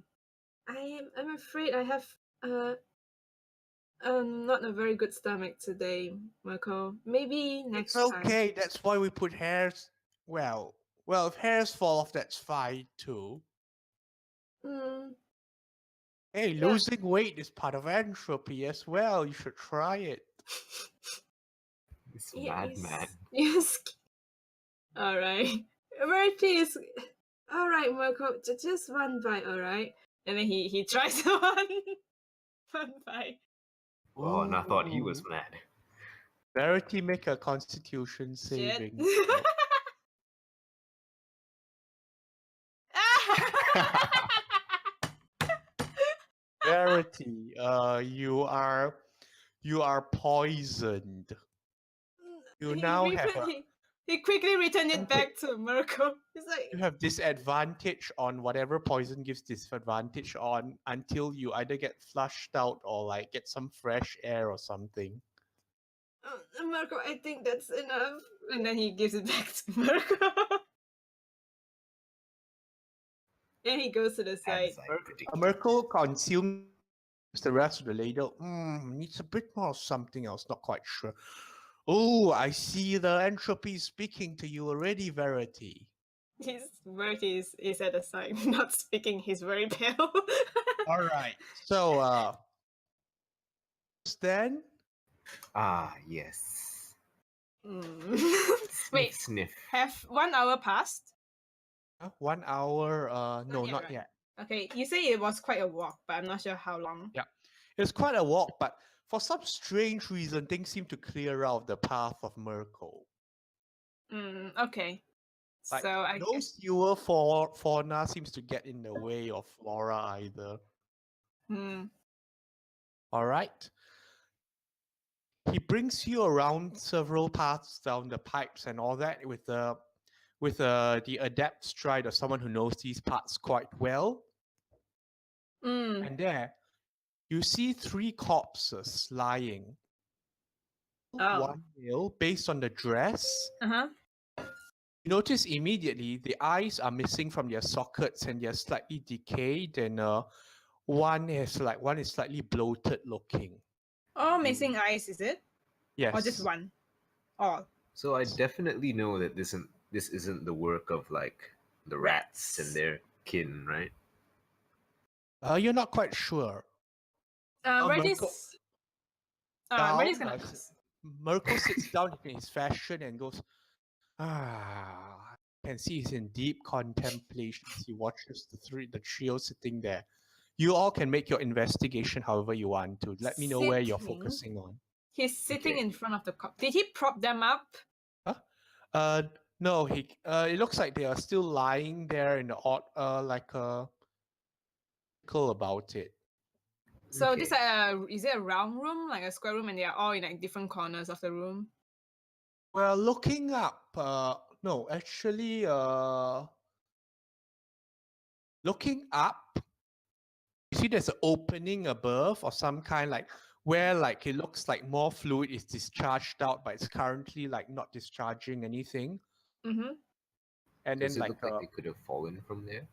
afraid I have not a very good stomach today, Mirko. Maybe next It's time. okay, that's why we put hairs. Well, if hairs fall off, that's fine too. Hey, Yeah. losing weight is part of entropy as well. You should try it. This madman. Yes. All right. Verity is. All right, Mirko. Just one bite. All right. And then he tries one bite. Oh, and I thought he was mad. Verity, make a Constitution saving. Verity, you are poisoned. You now have he quickly returned it back to Mirko. He's like, you have disadvantage on whatever poison gives disadvantage on until you either get flushed out or like get some fresh air or something. Mirko, I think that's enough. And then he gives it back to Mirko. And he goes to the side. Mirko consumes the rest of the ladle. Needs a bit more something else, not quite sure. Oh, I see the entropy speaking to you already, Verity. Verity is at the side, not speaking. He's very pale. All right. So, then? Yes. Wait, sniff. Have 1 hour passed? 1 hour? No, not yet. Okay, you say it was quite a walk, but I'm not sure how long. Yeah, it's quite a walk, but for some strange reason, things seem to clear out the path of Mirko. Okay. Like, So I no guess... sewer fauna seems to get in the way of flora either. All right. He brings you around several paths down the pipes and all that with the adept stride of someone who knows these parts quite well. And there, you see 3 corpses lying. Oh. One male, based on the dress. Uh-huh. You notice immediately the eyes are missing from their sockets and they're slightly decayed, and one is slightly bloated looking. Oh, missing eyes, is it? Yes. Or just one? Oh. So I definitely know that this isn't the work of like the rats and Rats. their kin, right? You're not quite sure. Reddy's gonna Down, ask. Mirko sits down in his fashion and goes, I can see he's in deep contemplation as he watches the trio sitting there. You all can make your investigation however you want to. Let me know where you're Sitting? focusing on. He's sitting Okay. in front of the cup. Did he prop them up? No, it looks like they are still lying there in the odd like a about it. So Okay. this is it a round room, like a square room, and they are all in like different corners of the room? Well, looking up, no, actually, looking up, you see there's an opening above or some kind, like where like it looks like more fluid is discharged out, but it's currently like not discharging anything. Mm-hmm. And Does then it like look like they could have fallen from there?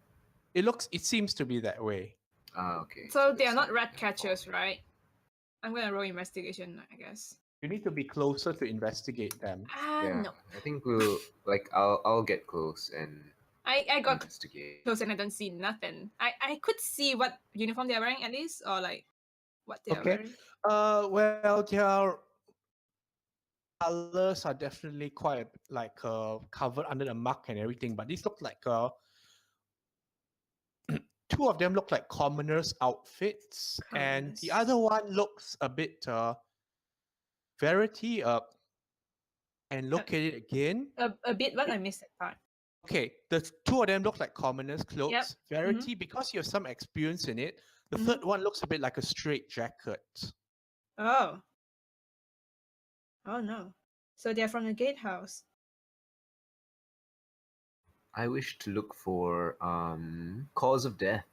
it seems to be that way. Ah, okay. So they are there's not something rat that fallen catchers, there. right? I'm gonna roll investigation, I guess. You need to be closer to investigate them. Yeah, No. I think I'll get close and I got investigate. close and I don't see nothing. I could see what uniform they're wearing at least, or like what they're Okay. wearing. Well, their colors are definitely quite like covered under the muck and everything, but these look like two of them look like commoners' outfits, and the other Commoners. one looks a bit Verity. And look at it again. A bit, but I missed that part. Okay, the two of them look like commoners' clothes. Yep. Verity, because you have some experience in it, the Mhm. third one looks a bit like a straight jacket. Oh. Oh no. So they're from the gatehouse. I wish to look for cause of death.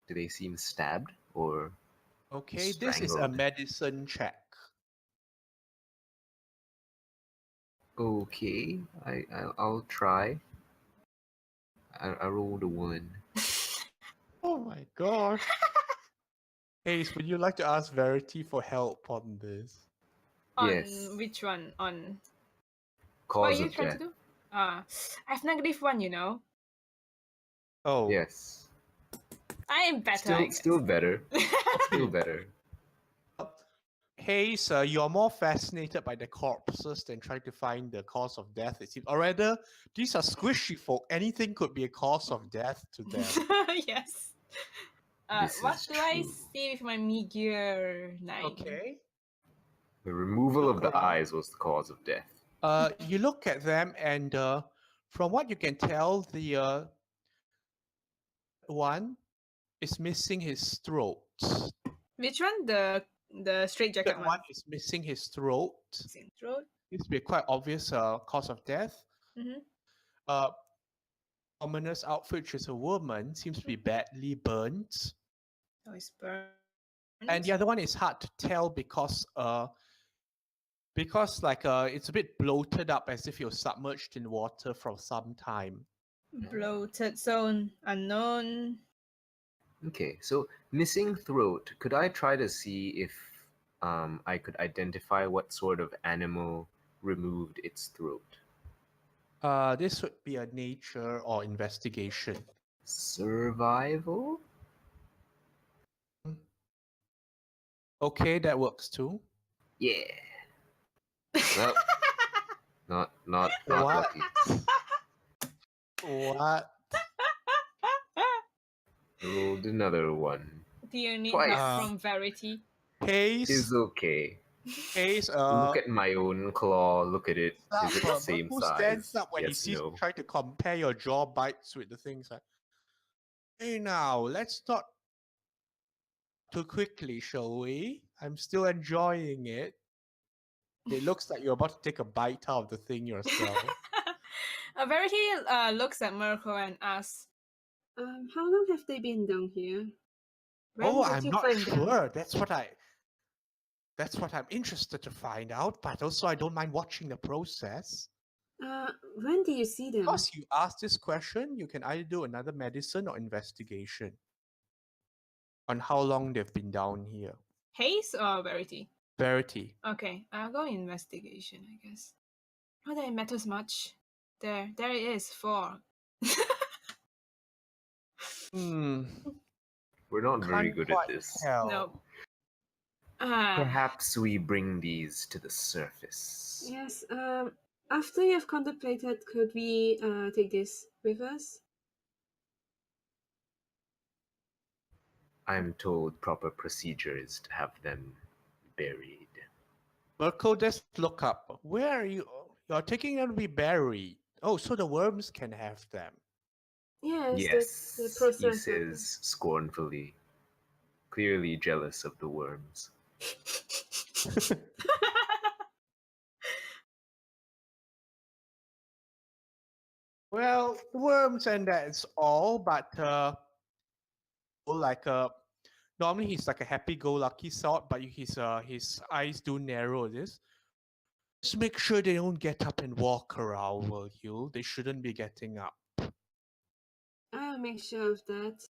Do they seem stabbed or Okay, this is a strangled? medicine check. Okay, I'll try. I rolled a 1. Oh my gosh. Ace, would you like to ask Verity for help on this? On Yes. which one? On what are Cause you of trying death. to do? I have -1, you know. Oh, Yes. I am better. I Still better. guess. Still better. Hayes, you're more fascinated by the corpses than trying to find the cause of death, it seems. Or rather, these are squishy folk. Anything could be a cause of death to them. Yes. This What is do I true. see with my meager 9? Okay. The removal Look of the around. eyes was the cause of death. You look at them, and from what you can tell, the one is missing his throat. Which one? The straight jacket That one. one is missing his throat. Missing throat. Seems to be a quite obvious cause of death. Mm-hmm. Commoner's outfit, which is a woman, seems to be badly burnt. Oh, it's burned. And the other one is hard to tell because like it's a bit bloated up as if you're submerged in water for some time. Bloated, so unknown. Okay, so missing throat. Could I try to see if I could identify what sort of animal removed its throat? This would be a nature or investigation. Survival? Okay, that works too. Yeah. Well, not What? lucky. What? Rolled another 1. Do you need Twice. help from Verity? Hayes, Is okay. Hayes, Look at my own claw. Look at it. Is it the same who size? stands up when he Yes, sees no. try to compare your jaw bites with the things like, hey now, let's not too quickly, shall we? I'm still enjoying it. It looks like you're about to take a bite out of the thing yourself. Verity looks at Mirko and asks, How long have they been down here? When Oh, did I'm you not find them? sure. That's what I'm interested to find out, but also I don't mind watching the process. When did you see them? Because you asked this question, you can either do another medicine or investigation on how long they've been down here. Haze or Verity? Verity. Okay, I'll go investigation, I guess. Not that it matters much. There it is, 4. Hmm. We're not very Can't good quite at this. tell. Nope. Ah, Perhaps we bring these to the surface. Yes. After you have contemplated, could we take this with us? I'm told proper procedure is to have them buried. Mirko, just look up. Where are you? You're taking them to be buried. Oh, so the worms can have them. Yes. Yes, The he process. says scornfully, clearly jealous of the worms. Well, the worms and that's all, but like normally he's like a happy-go-lucky sort, but his eyes do narrow. Just make sure they don't get up and walk around, will you? They shouldn't be getting up. I'll make sure of that.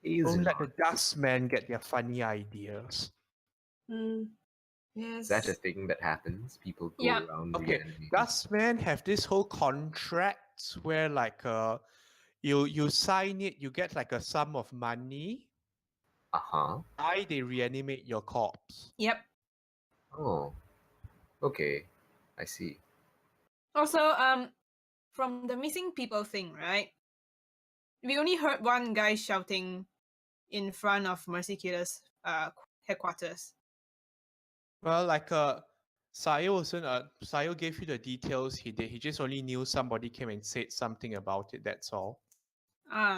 Don't let the Hazelnut. dust men get their funny ideas. Yes. Is that a thing that happens? People go Yeah. around Okay, reanimating? dust men have this whole contract where like you sign it, you get like a sum of money. Uh-huh. They reanimate your corpse. Yep. Oh. Okay. I see. Also, from the missing people thing, right? We only heard one guy shouting in front of Mercy Killer's headquarters. Well, like Sayo gave you the details he did. He just only knew somebody came and said something about it, that's all.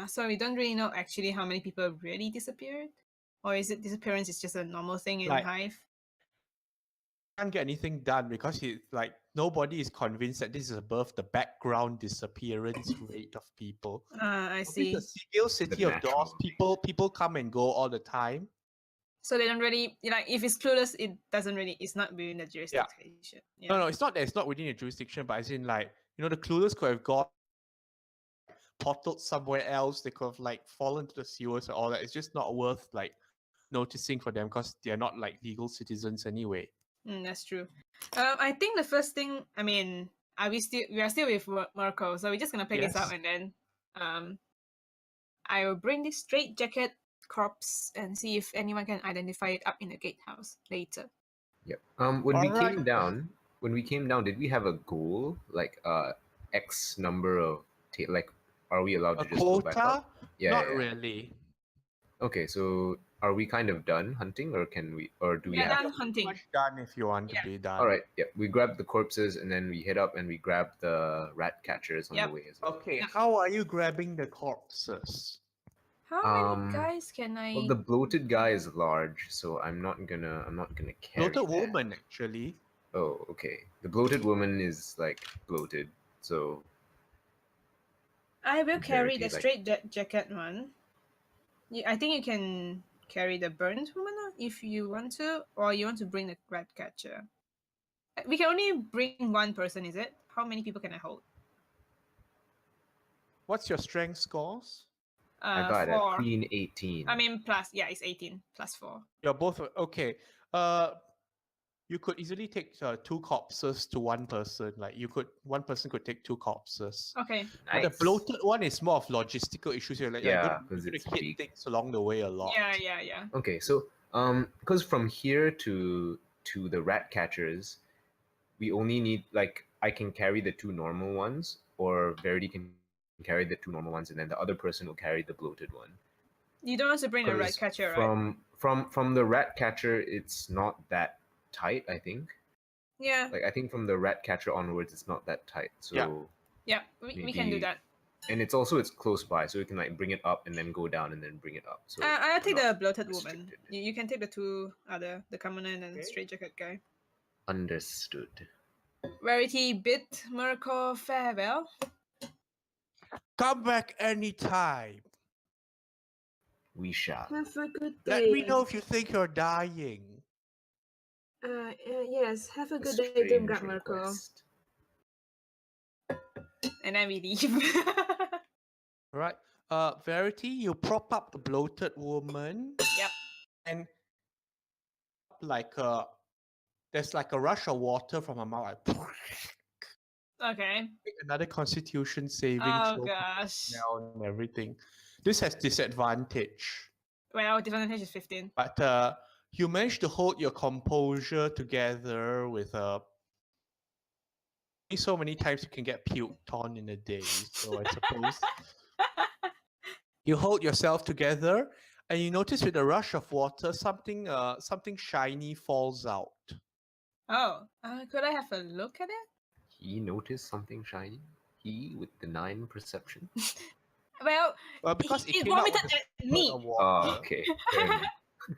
So we don't really know actually how many people really disappeared? Or is it disappearance is just a normal thing in Like- Hive? Can't get anything done because nobody is convinced that this is above the background disappearance rate of people. I It's see. a Sigil city of natural doors. People come and go all the time. So they don't really if it's clueless, it's not within the jurisdiction. Yeah. No, it's not that it's not within your jurisdiction, but as in the clueless could have gone portaled somewhere else. They could have fallen to the sewers and all that. It's just not worth noticing for them because they're not legal citizens anyway. That's true. I think the first thing, we are still with Marco, so we're just gonna pick this up Yes. and then I will bring this straight jacket corpse and see if anyone can identify it up in the gatehouse later. Yep. When we Alright. came down, did we have a goal? Like X number of are we allowed A to just go back quota? up? Yeah. Not yeah, yeah. really. Okay, so are we kind of done hunting, or do we We are have? done hunting. Much done if you want Yeah. to be done. All right. Yeah, we grab the corpses and then we head up and we grab the rat catchers on Yep. the way as well. Okay, Yeah. how are you grabbing the corpses? How many guys can I? Well, the bloated guy is large, so I'm not gonna carry Bloated that. woman, actually. Oh, okay. The bloated woman is bloated, so I will carry Verity, the straight jacket one. I think you can carry the burnt woman if you want to, or you want to bring the rat catcher. We can only bring one person, is it? How many people can I hold? What's your strength scores? I got 4. a clean 18. Plus, it's 18 plus 4. You're both okay. You could easily take 2 corpses to one person. One person could take 2 corpses. Okay. But the bloated one is more of logistical issues here. Yeah, you're 'cause gonna it's hit big. things along the way a lot. Yeah. Okay, so because from here to the rat catchers, we only need I can carry the 2 normal ones, or Verity can carry the 2 normal ones, and then the other person will carry the bloated one. You don't want to bring a rat 'Cause catcher, right? From the rat catcher, it's not that tight. I think. Yeah. I think from the rat catcher onwards, it's not that tight. So Yeah. We can do maybe- that. and it's close by, so we can bring it up and then go down and then bring it up. So I'll take we're the not bloated woman. restricted. You can take the 2 the commoner and then Okay. straight jacket guy. Understood. Verity bid Mirko farewell. Come back anytime. We shall. Have a good Let day. me know if you think you're dying. Yes, have a A good day, strange Doomgut Merkel. request. And then we leave. Right. Verity, you prop up the bloated woman Yep. and like there's like a rush of water from her mouth. Like, Okay. another constitution saving Oh throw gosh. smell and everything. This has disadvantage. Well, disadvantage is 15. But you managed to hold your composure together with so many times you can get puked on in a day. So I suppose you hold yourself together, and you notice with a rush of water, something shiny falls out. Oh, could I have a look at it? He noticed something shiny. He with the 9 perception. Well, Because it it came out vomited with a at spurt me. of water. Oh, okay. Fair enough.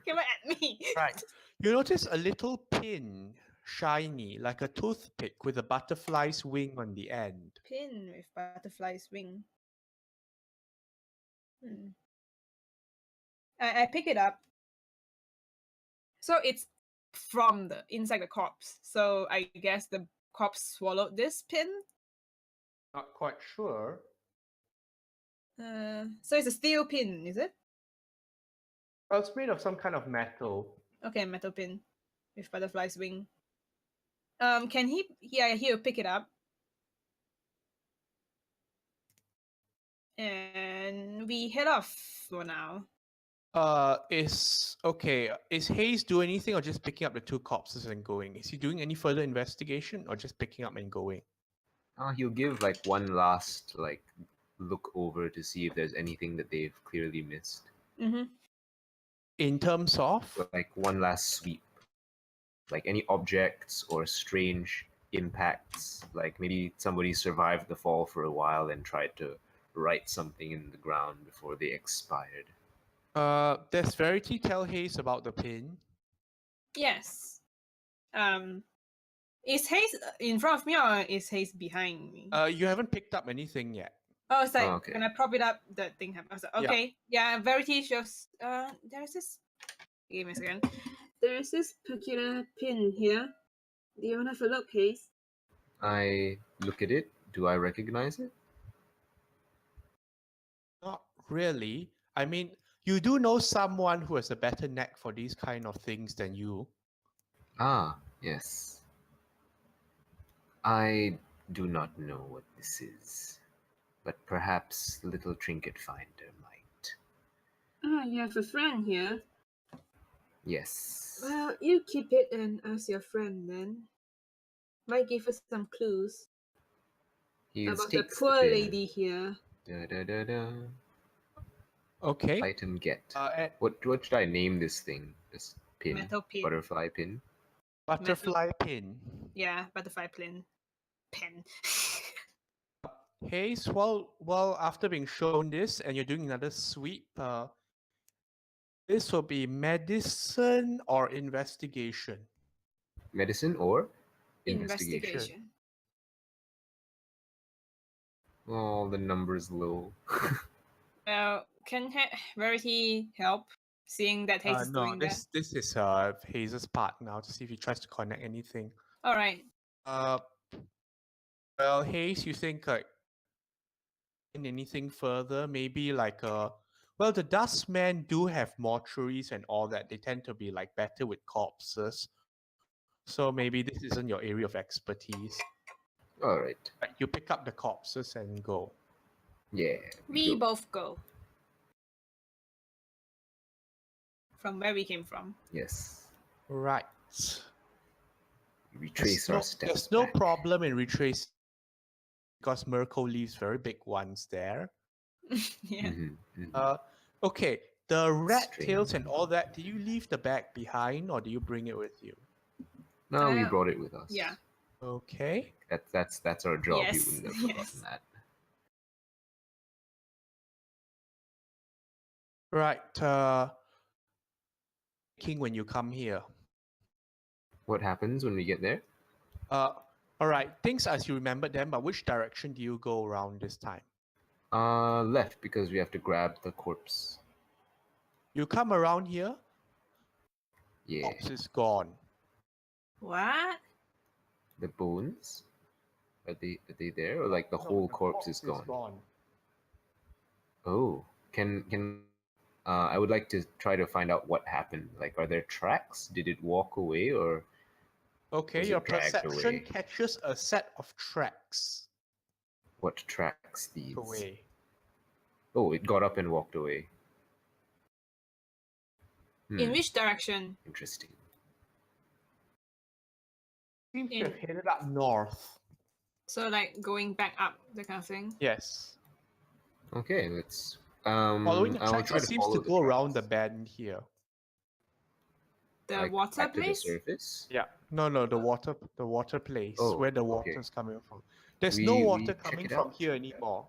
Came out at me. Right. You notice a little pin, shiny, like a toothpick with a butterfly's wing on the end. Pin with butterfly's wing. I pick it up. So it's from the inside the corpse. So I guess the corpse swallowed this pin. Not quite sure. So it's a steel pin, is it? Well, it's made of some kind of metal. Okay, metal pin with butterfly's wing. Can he? Yeah, he'll pick it up. And we head off for now. Is Hayes doing anything or just picking up the two corpses and going? Is he doing any further investigation or just picking up and going? He'll give like one last like look over to see if there's anything that they've clearly missed. Mm-hmm. In terms of? Like one last sweep. Like any objects or strange impacts. Like maybe somebody survived the fall for a while and tried to write something in the ground before they expired. Does Verity tell Hayes about the pin? Yes. Is Hayes in front of me or is Hayes behind me? You haven't picked up anything yet. Oh, it's like okay. when I prop it up, that thing happens. I was like, okay, yeah. Verity shows. There's this. Give me a second. There's this peculiar pin here. Do you want to have a look, Hayes? I look at it. Do I recognize it? Not really. I mean, you do know someone who has a better knack for these kind of things than you. Ah, yes. I do not know what this is, but perhaps the little trinket finder might. Ah, you have a friend here. Yes. Well, you keep it and ask your friend then. Might give us some clues He about the takes poor pin. lady here. Da, da, da, da. Okay. Item get. And What should I name this thing? This pin? Metal pin. Butterfly pin? butterfly pin. Yeah, butterfly pin. Pen. Hayes, well, after being shown this and you're doing another sweep, this will be medicine or investigation. Medicine or investigation? Investigation. Oh, the number's low. Well, can Verity help? Seeing that Hayes is No, doing this is Hayes' part now to see if he tries to connect anything. that. All right. Well, Hayes, you think like in anything further? Maybe like well, the Dustmen do have mortuaries and all that. They tend to be like better with corpses. So maybe this isn't your area of expertise. All right. But you pick up the corpses and go. Yeah. We go. both go. From where we came from. Yes. Right. Retrace our steps. There's no back. problem in retracing because Merkel leaves very big ones there. Yeah. Mhm, mhm. Okay. The rat Strange. tails and all that, do you leave the bag behind or do you bring it with you? No, we brought it with us. Yeah. Okay. That's our job. Yes, We wouldn't have forgotten yes. that. Right. King, when you come here. What happens when we get there? All right. Things as you remembered them, but which direction do you go around this time? Left, because we have to grab the corpse. You come around here, Yeah. corpse is gone. What? The bones? Are they there? Or like the No, whole the corpse is gone? gone. Oh. Can I would like to try to find out what happened. Like, are there tracks? Did it walk away or Okay, was your it dragged perception away? catches a set of tracks What tracks these? away. Oh, it got up and walked away. In which direction? Interesting. Seems to In- have headed up north. So like going back up, that kind of thing. Yes. Okay, let's Following the I'll tracks, try it to seems follow to the go around the tracks. bend here. The Like, water back to the place? surface. Yeah. No, the water place Oh, where the okay. water's coming from. There's no water we check coming it from out. here anymore.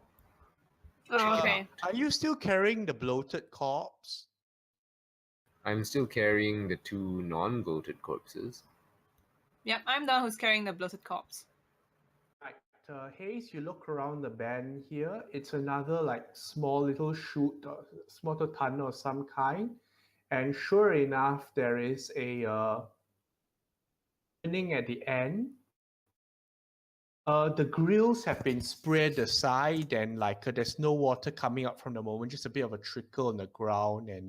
Oh, Check it okay. Are you still carrying the bloated corpse? I'm still carrying the 2 non-bloated corpses. Yep, I'm the one who's carrying the bloated corpse. Right, Hayes, you look around the bend here. It's another like small little chute, small little tunnel of some kind. And sure enough, there is a opening at the end. The grills have been spread aside, and like there's no water coming up from the moment, just a bit of a trickle on the ground, and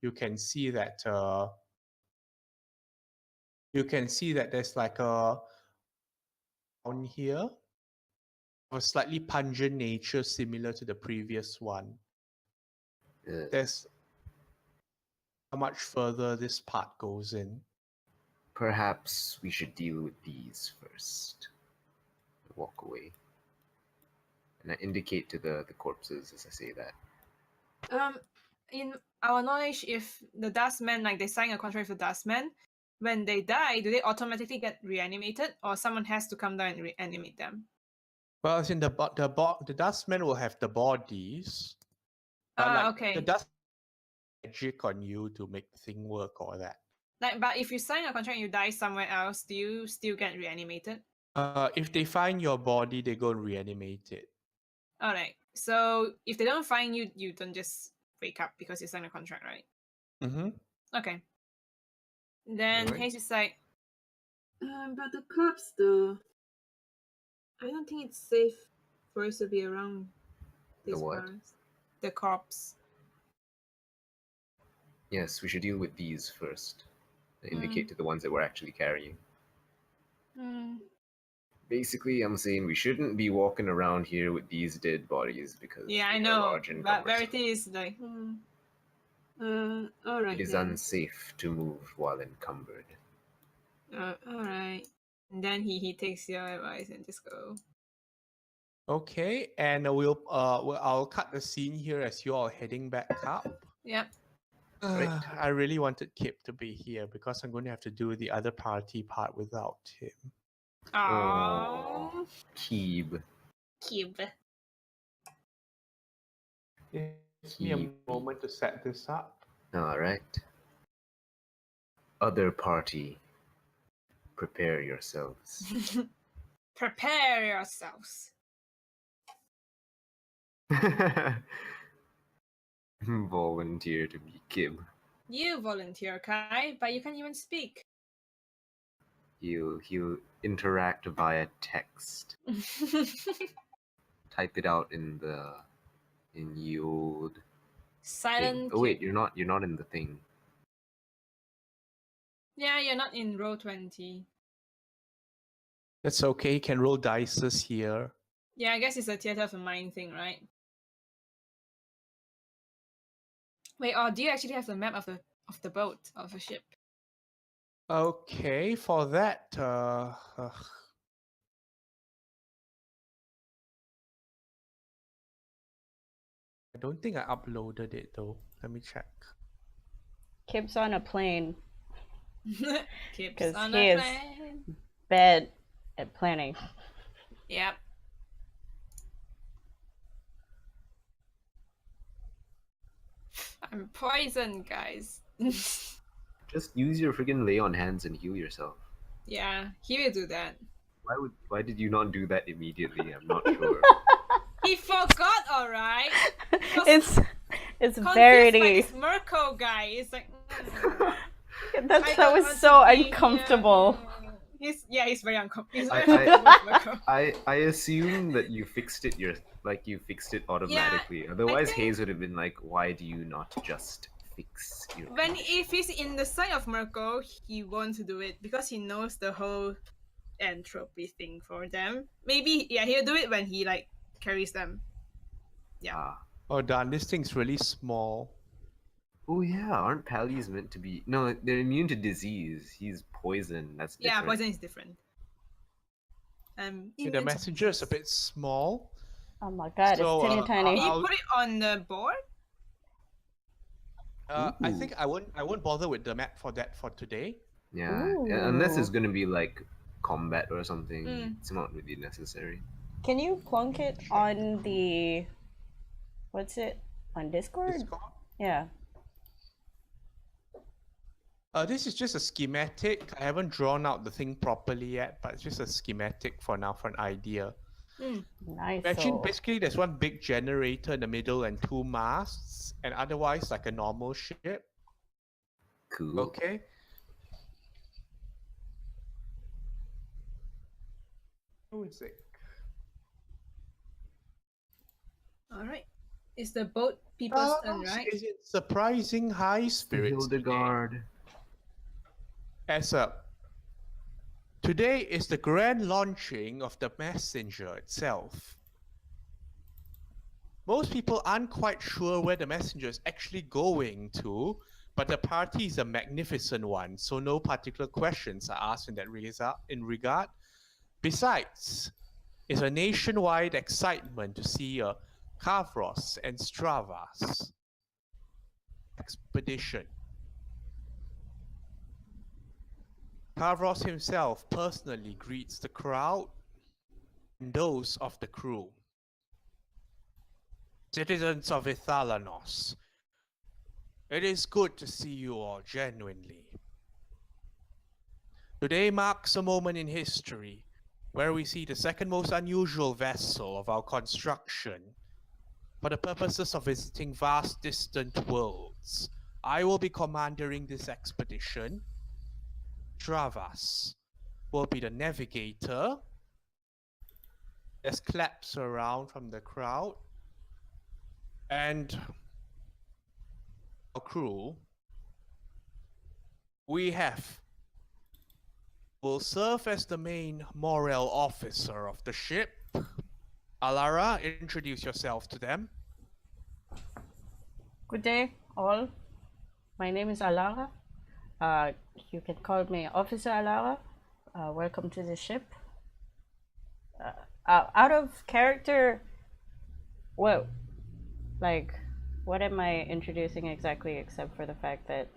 you can see that there's like a on here of a slightly pungent nature similar to the previous one. Ugh. There's how much further this part goes in. Perhaps we should deal with these first. Walk away. And I indicate to the corpses as I say that. In our knowledge, if the dustmen, like they sign a contract with the dustmen, when they die, do they automatically get reanimated, or someone has to come down and reanimate them? Well, as in the dustmen will have the bodies, but like Okay. the dust magic on you to make the thing work or that. Like, but if you sign a contract and you die somewhere else, do you still get reanimated? If they find your body, they go and reanimate it. Alright. So if they don't find you, you don't just wake up because you signed a contract, right? Mm-hmm. Okay. Then Alright. Hayes is like, But the corpse, though, I don't think it's safe for us to be around The this what? forest. the corpse. Yes, we should deal with these first. I indicate to the ones that we're actually carrying. Basically, I'm saying we shouldn't be walking around here with these dead bodies because Yeah, I they are know. large and But cumbersome. Verity is like, Alright It is then. unsafe to move while encumbered. alright. And then he takes your advice and just go. Okay, and I'll cut the scene here as you all heading back up. Yep. Right. I really wanted Kip to be here because I'm going to have to do the other party part without him. Aww. Keeb. Cube. Give me a Keep. moment to set this up. Alright. Other party. Prepare yourselves. Prepare yourselves. Volunteer to be Kib. You volunteer, Kai, but you can't even speak. He'll interact via text. Type it out in the old thing. Silent. Oh wait, Kip. you're not in the thing. Yeah, you're not in row 20. That's okay. You can roll dices here. Yeah, I guess it's a theater of the mind thing, right? Wait, or do you actually have the map of the boat, of the ship? Okay, for that, I don't think I uploaded it though. Let me check. Kip's on a plane. Kip's 'Cause on he a is- plane. Bad at planning. Yep. I'm poisoned, guys. Just use your friggin' lay on hands and heal yourself. Yeah, he will do that. Why did you not do that immediately? I'm not sure. He forgot, alright? It's Confused by very. this Mirko guy. It's like I That don't was want so to be here. uncomfortable. He's very uncomfortable. He's I- very uncomfortable with Mirko. I assume that you fixed it you fixed it automatically. Otherwise, think- Hayes would have been like, "Why do you not just fix your?" When condition?" if he's in the side of Mirko, he wants to do it because he knows the whole entropy thing for them. Maybe he'll do it when he like carries them. Ah. Oh darn, this thing's really small. Oh yeah, aren't Pallies meant to be? No, they're immune to disease. He's poison. That's Yeah, different. poison is different. Okay, Immune the to messenger is a disease. bit small. Oh my god, So, it's teeny tiny. Can you I'll- put it on the board? I think I won't bother with the map for that for today. Yeah, unless it's Ooh. gonna be like combat or something. Mm. It's not really necessary. Can you plunk it on the. What's it? On Discord? Discord? Yeah. This is just a schematic. I haven't drawn out the thing properly yet, but it's just a schematic for now for an idea. Nice. Imagine So, basically there's one big generator in the middle and two masts, and otherwise like a normal ship. Cool. Okay. Music. All right. It's the boat people's turn, right? Is it surprising high spirits? today? Hildegard. As a today is the grand launching of the messenger itself. Most people aren't quite sure where the messenger is actually going to, but the party is a magnificent one, so no particular questions are asked in that regard. Besides, it's a nationwide excitement to see a Kavros and Stravas expedition. Kavros himself personally greets the crowd and those of the crew. Citizens of Ithalanos, it is good to see you all genuinely. Today marks a moment in history where we see the second most unusual vessel of our construction. For the purposes of visiting vast distant worlds, I will be commanding this expedition. Travas will be the navigator. There's claps around from the crowd. And our crew, will serve as the main morale officer of the ship. Alara, introduce yourself to them. good day, all. My name is Alara. You can call me Officer Alara. Welcome to the ship. Out of character, well, like, what am I introducing exactly except for the fact that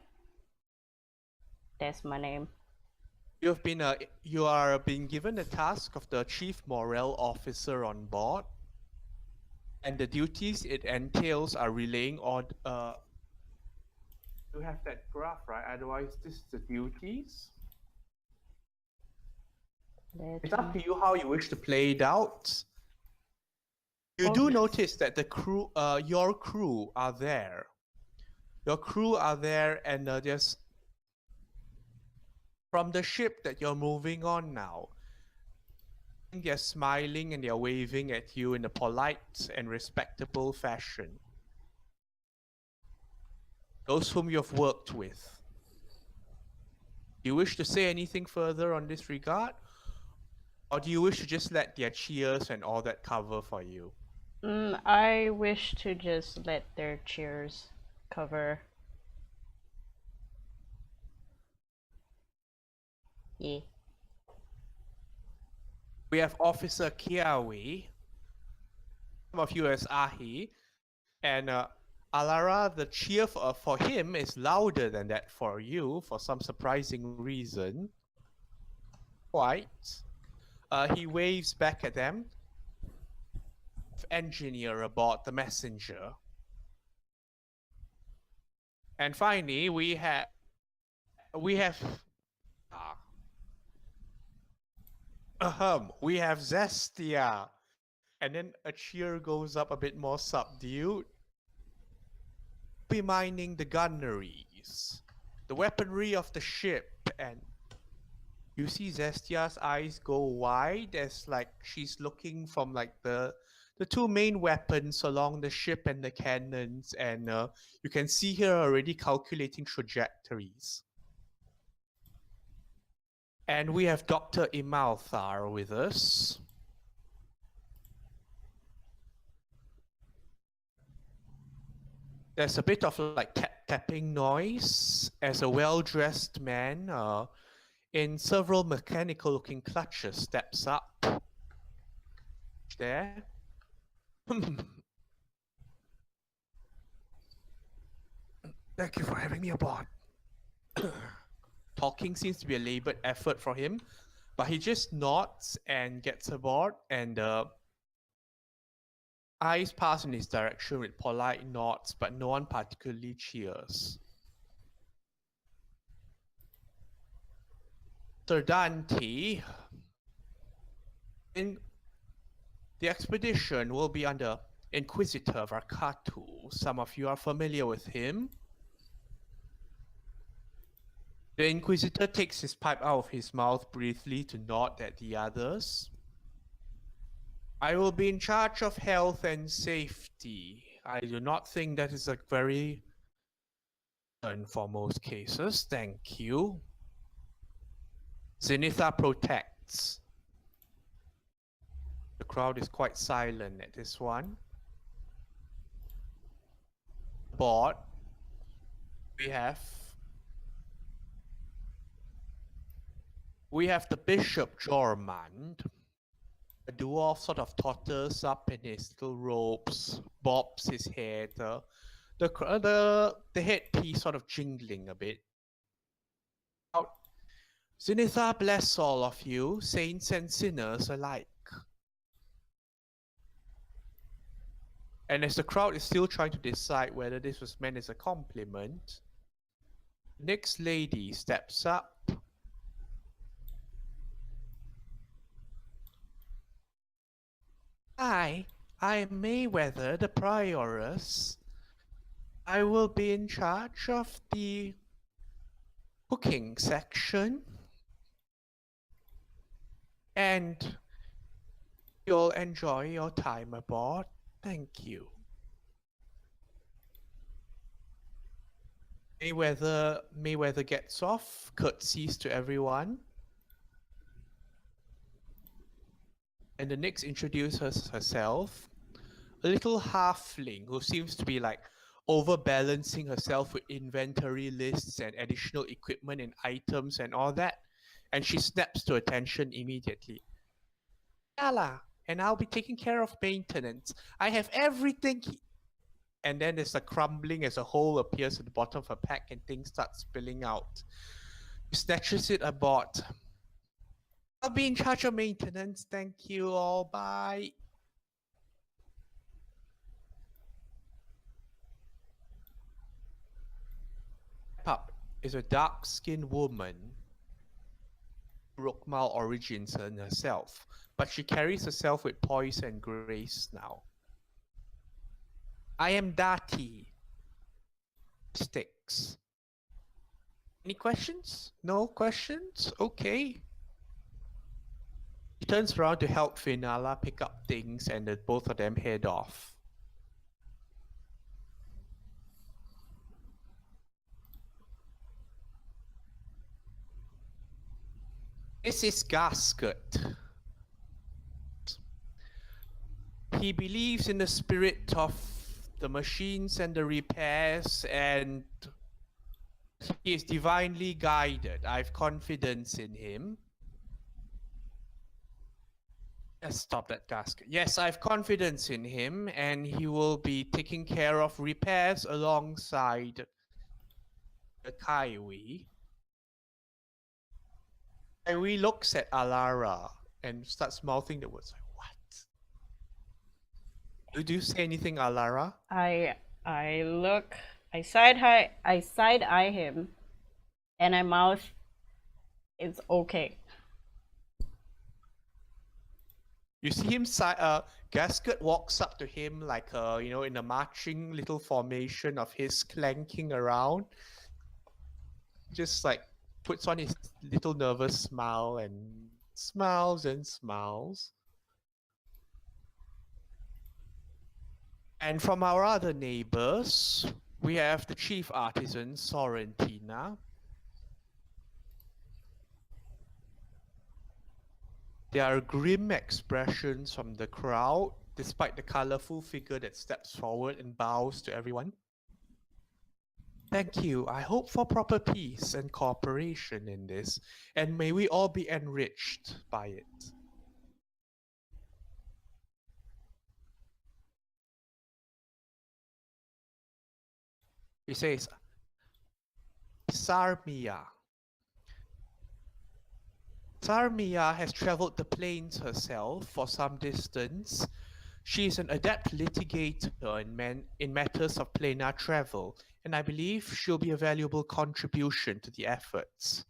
that's my name? You are being given the task of the chief morale officer on board, and the duties it entails are relaying on. You have that graph, right? Otherwise, this is the duties. It's up to you how you wish to play it out. You do notice that the crew, your crew are there. Your crew are there, and there's from the ship that you're moving on now. They're smiling and they're waving at you in a polite and respectable fashion. Those whom you've worked with. Do you wish to say anything further on this regard? Or do you wish to just let their cheers and all that cover for you? I wish to just let their cheers cover. Yeah. We have Officer Kiawi, some of you as Ahi, and Alara, the cheer for him is louder than that for you for some surprising reason. Quite. He waves back at them. Engineer aboard the messenger. And finally, we have Zestia. And then a cheer goes up a bit more subdued. be minding the gunneries, the weaponry of the ship, and you see Zestia's eyes go wide as like she's looking from like the two main weapons along the ship and the cannons, and you can see her already calculating trajectories. And we have Dr. Imalthar with us. There's a bit of like tapping noise as a well-dressed man in several mechanical-looking clutches steps up. There. Thank you for having me aboard. Talking seems to be a labored effort for him, but he just nods and gets aboard, and eyes pass in his direction with polite nods, but no one particularly cheers. Sir Dante, the expedition will be under Inquisitor Varkatu. Some of you are familiar with him. The Inquisitor takes his pipe out of his mouth briefly to nod at the others. I will be in charge of health and safety. I do not think that is a very for most cases. Thank you. Zenitha protects. The crowd is quite silent at this one. Board. We have the Bishop Jormand. A dwarf sort of totters up in his little robes, bobs his head, the headpiece sort of jingling a bit. Zenitha bless all of you, saints and sinners alike. And as the crowd is still trying to decide whether this was meant as a compliment, the next lady steps up. I am Mayweather, the Prioress. I will be in charge of the cooking section. And you'll enjoy your time aboard. Thank you. Mayweather gets off, curtsies to everyone. And the next introduces herself. A little halfling who seems to be like overbalancing herself with inventory lists and additional equipment and items and all that. And she snaps to attention immediately. Yala, and I'll be taking care of maintenance. I have everything. And then there's a crumbling as a hole appears at the bottom of her pack and things start spilling out. She snatches it aboard. I'll be in charge of maintenance. Thank you all. Bye. Pup is a dark-skinned woman. Rokmal origins in herself, but she carries herself with poise and grace now. I am Dati. Sticks. Any questions? No questions? Okay. He turns around to help Finala pick up things, and both of them head off. This is Gasket. He believes in the spirit of the machines and the repairs, and he is divinely guided. I have confidence in him. Let's stop that, Gasket. Yes, I have confidence in him, and he will be taking care of repairs alongside the Kaiwi. Kaiwi looks at Alara and starts mouthing the words like, what? Do you say anything, Alara? I look, I side eye him, and I mouth, it's okay. You see him Gasket walks up to him like in a marching little formation of his clanking around. Just like puts on his little nervous smile and smiles and smiles. And from our other neighbors, we have the chief artisan, Sorrentina. There are grim expressions from the crowd, despite the colorful figure that steps forward and bows to everyone. Thank you. I hope for proper peace and cooperation in this, and may we all be enriched by it. He says, Sarmia. Sarmia has traveled the plains herself for some distance. She is an adept litigator in matters of planar travel, and I believe she'll be a valuable contribution to the efforts.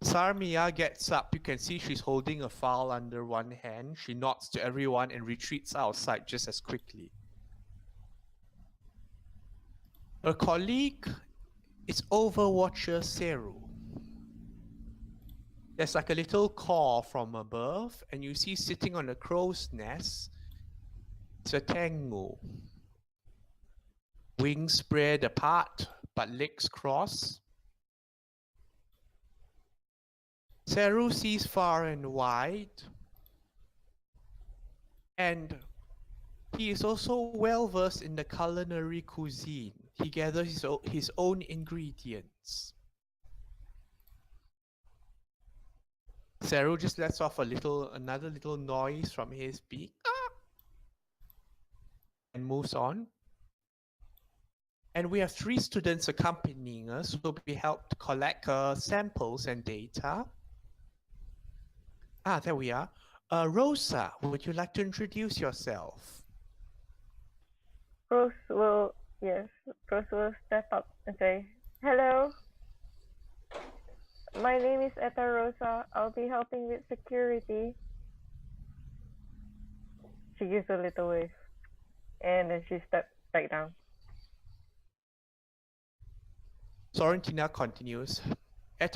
Sarmia gets up. You can see she's holding a file under one hand. She nods to everyone and retreats outside just as quickly. Her colleague is Overwatcher Seru. There's like a little call from above, and you see sitting on a crow's nest, it's a Tengu. Wings spread apart, but legs crossed. Seru sees far and wide, and he is also well versed in the culinary cuisine. He gathers his own ingredients. Seru just lets off another little noise from his beak and moves on. And we have 3 students accompanying us who will be helped collect samples and data. There we are. Rosa, would you like to introduce yourself? Rose will step up and say, "Hello. My name is Rosa. I'll be helping with security." She gives a little wave, and then she steps back down. Sorrentina continues.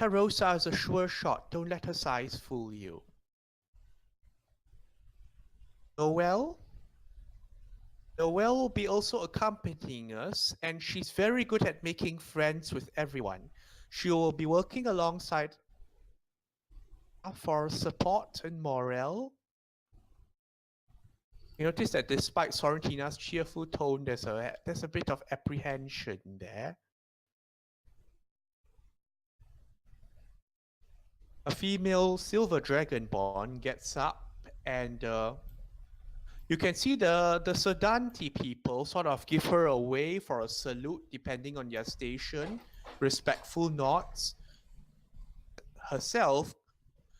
Rosa is a sure shot. Don't let her size fool you. Noelle will be also accompanying us, and she's very good at making friends with everyone. She will be working alongside for support and morale. You notice that despite Sorrentina's cheerful tone, there's a bit of apprehension there. A female silver dragonborn gets up, and you can see the Sedanti people sort of give her a wave for a salute depending on their station, respectful nods. Herself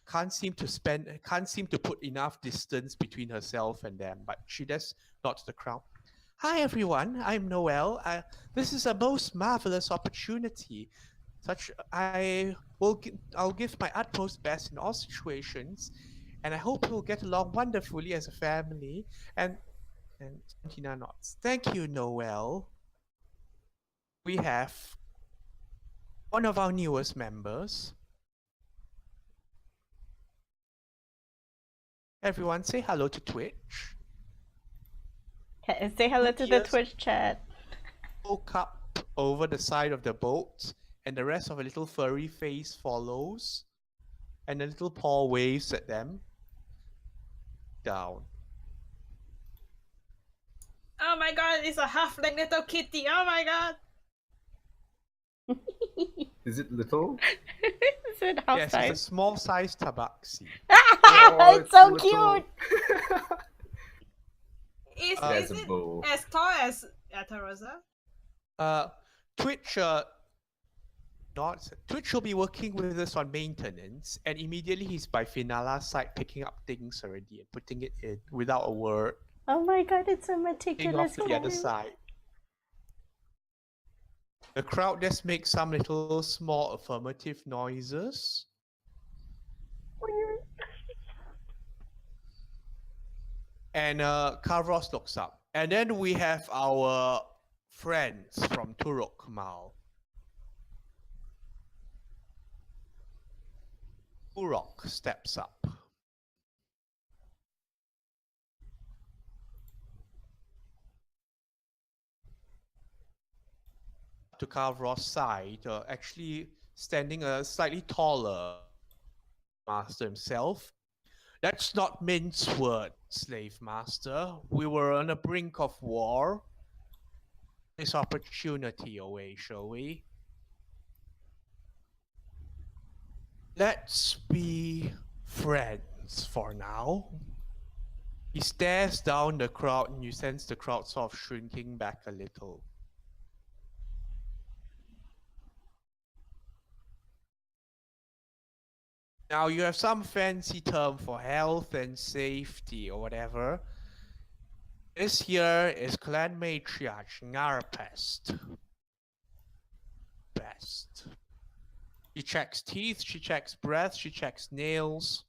can't seem to put enough distance between herself and them, but she does nod to the crowd. Hi everyone, I'm Noelle. This is a most marvelous opportunity. I'll give my utmost best in all situations, and I hope we'll get along wonderfully as a family. And Tina nods. Thank you, Noelle. We have one of our newest members. Everyone say hello to Twitch. Say hello to the Twitch chat. Woke up over the side of the boat, and the rest of a little furry face follows, and a little paw waves at them. Down. Oh my god, it's a half-like little kitty. Oh my god. Is it little? Is it half Yes, size? it's a small-sized tabaxi. Oh, It's so little. cute. Is There's it a bow. as tall as Rosa? Twitch Twitch will be working with us on maintenance, and immediately he's by Finala's side picking up things already and putting it in without a word. Oh my god, it's a Taking meticulous off to the other game. side. The crowd just makes some little small affirmative noises. And Kavros looks up. And then we have our friends from Turok Mal. Turok steps up. To Kavros' side, actually standing a slightly taller master himself. Let's not mince words, slave master. We were on the brink of war. This opportunity away, shall we? Let's be friends for now. He stares down the crowd and you sense the crowd sort of shrinking back a little. Now you have some fancy term for health and safety or whatever. This here is Clan Matriarch Ngarpest. Best. She checks teeth, she checks breath, she checks nails.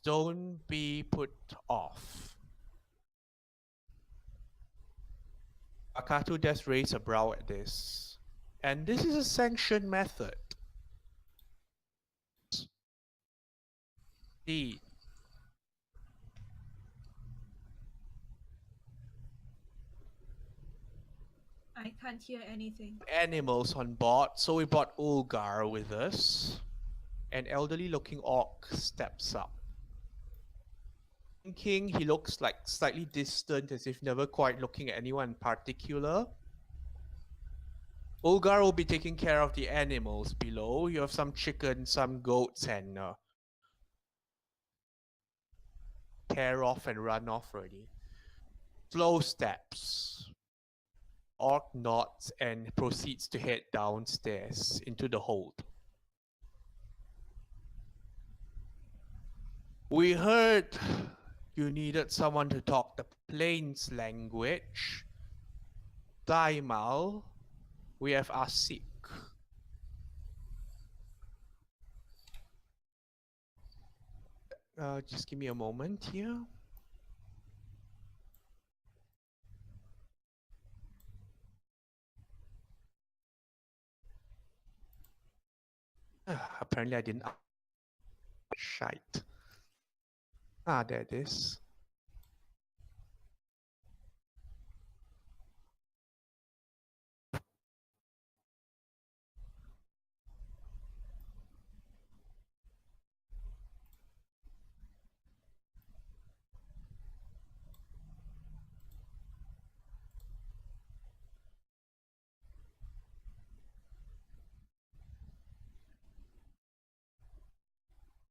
Don't be put off. Akatu just raised a brow at this. And this is a sanctioned method. Indeed. I can't hear anything. Animals on board, so we brought Ulgar with us. An elderly looking orc steps up. Thinking, he looks like slightly distant, as if never quite looking at anyone in particular. Ulgar will be taking care of the animals below. You have some chickens, some goats, and tear off and run off already. Slow steps. Orc nods and proceeds to head downstairs into the hold. We heard you needed someone to talk the plains language. Daimal, we have Asik. Just give me a moment here. Apparently I didn't. Shite. Ah, there it is.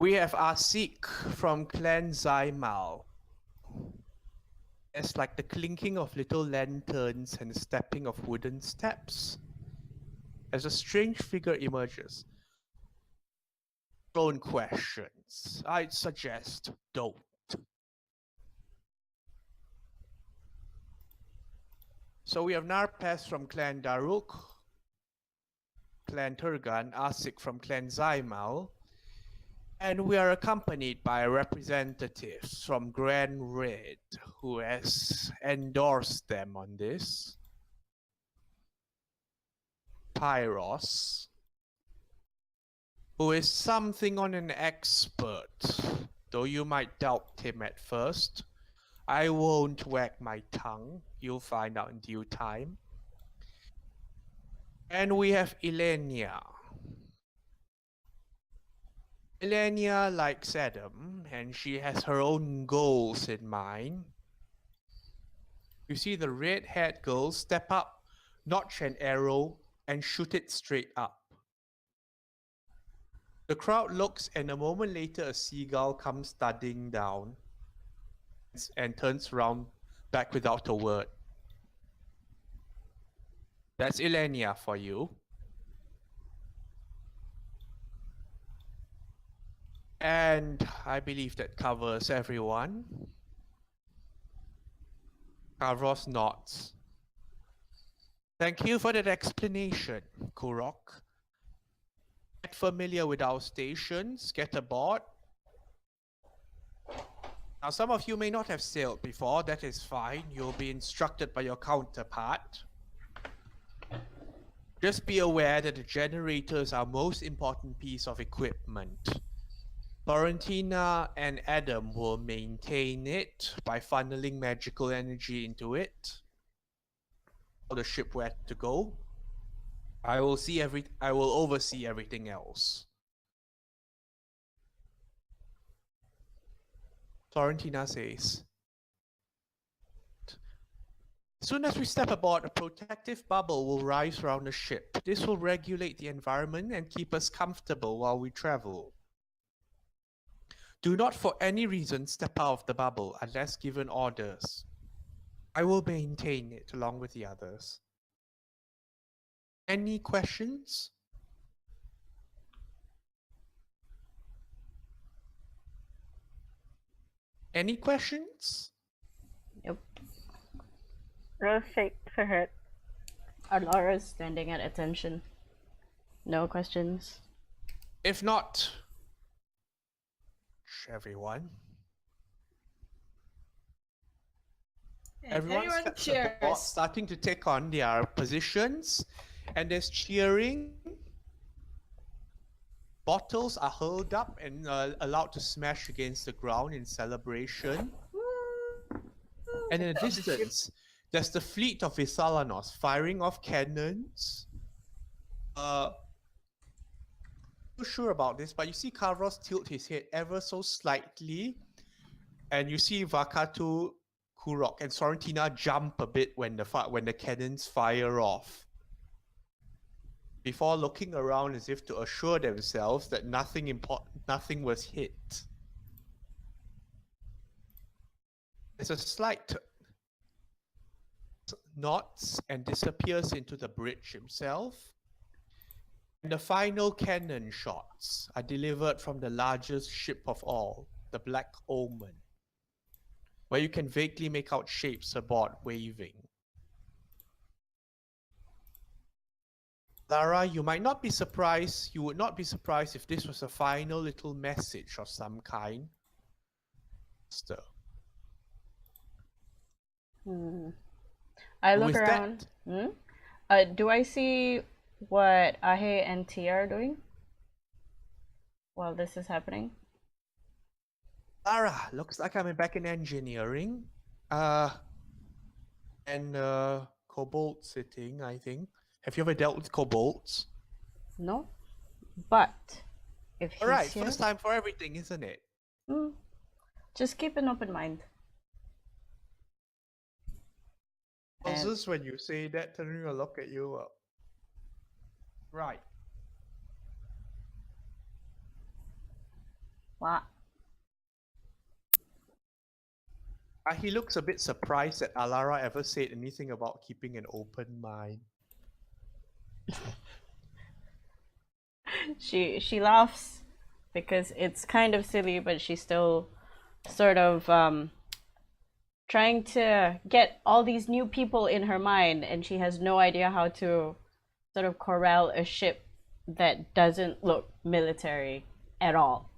We have Asik from Clan Zaimal. It's like the clinking of little lanterns and stepping of wooden steps. As a strange figure emerges. Own questions. I'd suggest don't. So we have Narpes from Clan Daruk, Clan Turgan, Asik from Clan Zaimal, and we are accompanied by representatives from Grand Red, who has endorsed them on this. Pyros, who is something on an expert, though you might doubt him at first. I won't wag my tongue, you'll find out in due time. And we have Ilenia. Ilenia likes Adam, and she has her own goals in mind. You see the red-haired girl step up, notch an arrow, and shoot it straight up. The crowd looks, and a moment later a seagull comes thudding down and turns around back without a word. That's Ilenia for you. And I believe that covers everyone. Kavros nods. Thank you for that explanation, Kurok. Get familiar with our stations, get aboard. Now, some of you may not have sailed before. That is fine. You'll be instructed by your counterpart. Just be aware that the generators are most important piece of equipment. Florentina and Adam will maintain it by funneling magical energy into it. Tell the ship where to go. I will oversee everything else. Florentina says, as soon as we step aboard, a protective bubble will rise around the ship. This will regulate the environment and keep us comfortable while we travel. Do not for any reason step out of the bubble unless given orders. I will maintain it along with the others. Any questions? Any questions? Yep. I'll shake her head. Alara's standing at attention. No questions. If not, everyone. Everyone steps aboard, starting to take on their positions, and there's cheering. Bottles are hurled up and allowed to smash against the ground in celebration. And in the distance, there's the fleet of Visalanos firing off cannons. Not sure about this, but you see Kavros tilt his head ever so slightly, and you see Vakatu, Kurok, and Sorrentina jump a bit when the cannons fire off, before looking around as if to assure themselves that nothing was hit. There's a slight nods and disappears into the bridge himself. And the final cannon shots are delivered from the largest ship of all, the Black Omen, where you can vaguely make out shapes aboard waving. Lara, you would not be surprised if this was a final little message of some kind. Still. I look around. Do I see what Ahe and Tia are doing while this is happening? Lara, looks like I'm back in engineering. And Cobalt sitting, I think. Have you ever dealt with kobolds? No, but if he's Alright, here, first time for everything, isn't it? just keep an open mind. Pauses when you say that, turning a look at you. Right. What? He looks a bit surprised that Alara ever said anything about keeping an open mind. She laughs because it's kind of silly, but she's still sort of trying to get all these new people in her mind, and she has no idea how to sort of corral a ship that doesn't look military at all.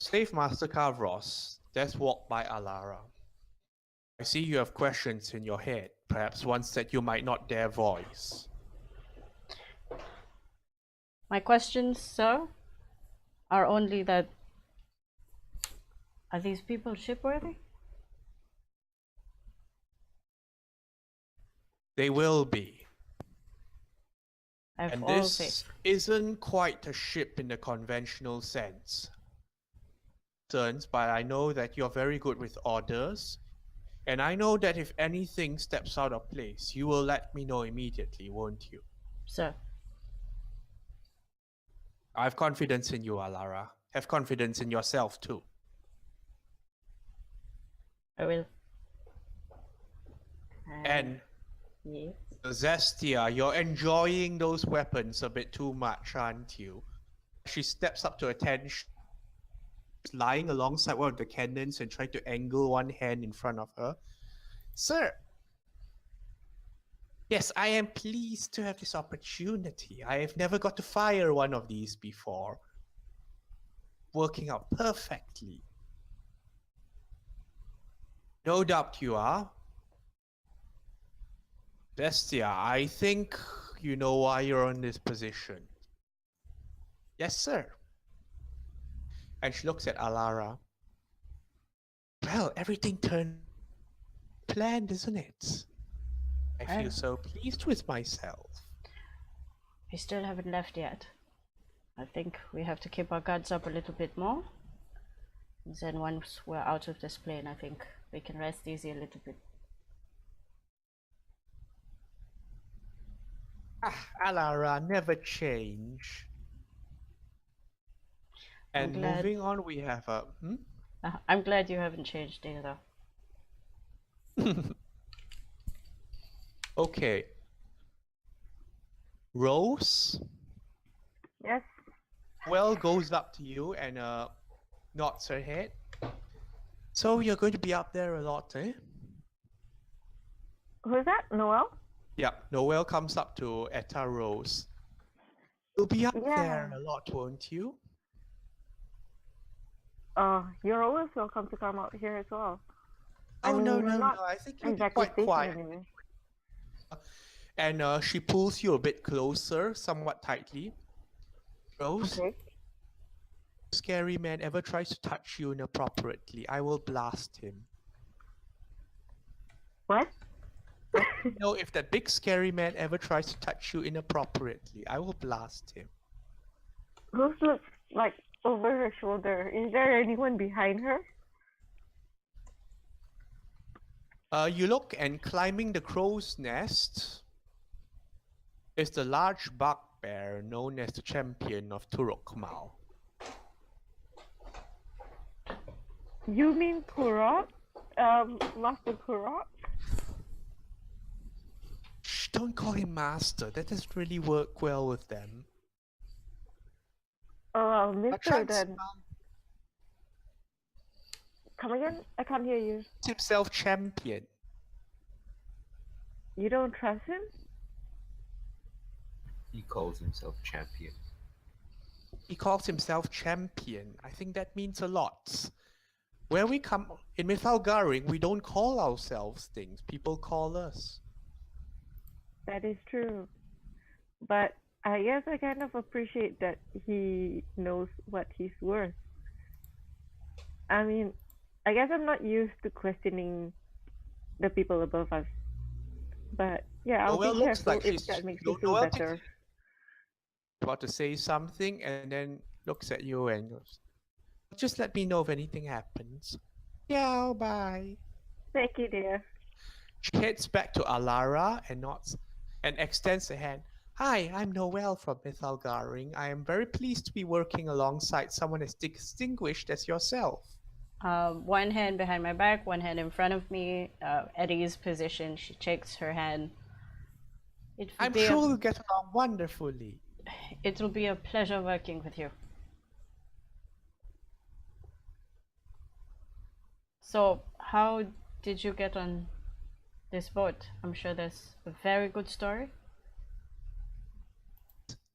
Slave Master Kavros, let's walk by Alara. I see you have questions in your head, perhaps ones that you might not dare voice. My questions, sir, are only that, are these people shipworthy? They will be. I've And all this faith. isn't quite a ship in the conventional sense. But I know that you're very good with orders. And I know that if anything steps out of place, you will let me know immediately, won't you? Sir. I have confidence in you, Alara. Have confidence in yourself, too. I will. And yes. Zestia, you're enjoying those weapons a bit too much, aren't you? She steps up to attention, lying alongside one of the cannons and trying to angle one hand in front of her. Sir, Yes, I am pleased to have this opportunity. I have never got to fire one of these before. Working out perfectly. No doubt you are. Bestia, I think you know why you're in this position. Yes, sir. And she looks at Alara. Well, everything turned planned, isn't it? I feel Well. so pleased with myself. We still haven't left yet. I think we have to keep our guards up a little bit more. And then once we're out of this plane, I think we can rest easy a little bit. Alara, never change. And glad. moving on, we have a... I'm glad you haven't changed either. Okay. Rose? Yes. Well, goes up to you and nods her head. So you're going to be up there a lot, eh? Who's that? Noel? Yeah, Noel comes up to Etta Rose. You'll be up Yeah. there a lot, won't you? You're always welcome to come out here as well. I Oh, mean, no, you're no, not no. I think you'll be exactly quite stationed quiet. anyway. And she pulls you a bit closer, somewhat tightly. Rose, Okay. scary man ever tries to touch you inappropriately, I will blast him. What? No, if that big scary man ever tries to touch you inappropriately, I will blast him. Rose looks like over her shoulder. Is there anyone behind her? You look, and climbing the crow's nest is the large bugbear known as the champion of Turokmal. You mean Kurok? Master Kurok? Shh, don't call him master. That doesn't really work well with them. Oh, Mister Chance then. Come again? I can't hear you. himself champion. You don't trust him? He calls himself champion. He calls himself champion. I think that means a lot. Where we come in Mythalgaring, we don't call ourselves things. People call us. That is true. But I guess I kind of appreciate that he knows what he's worth. I mean, I guess I'm not used to questioning the people above us. But yeah, I'll Noelle be looks careful like if she's that makes you feel Noelle takes- better. about to say something and then looks at you and goes, just let me know if anything happens. Yeah, bye. Thank you, dear. She heads back to Alara and nods and extends a hand. Hi, I'm Noelle from Mythalgaring. I am very pleased to be working alongside someone as distinguished as yourself. One hand behind my back, one hand in front of me. Eddie's position. She shakes her hand. I'm sure we'll get along wonderfully. It'll be a pleasure working with you. So, how did you get on this boat? I'm sure there's a very good story.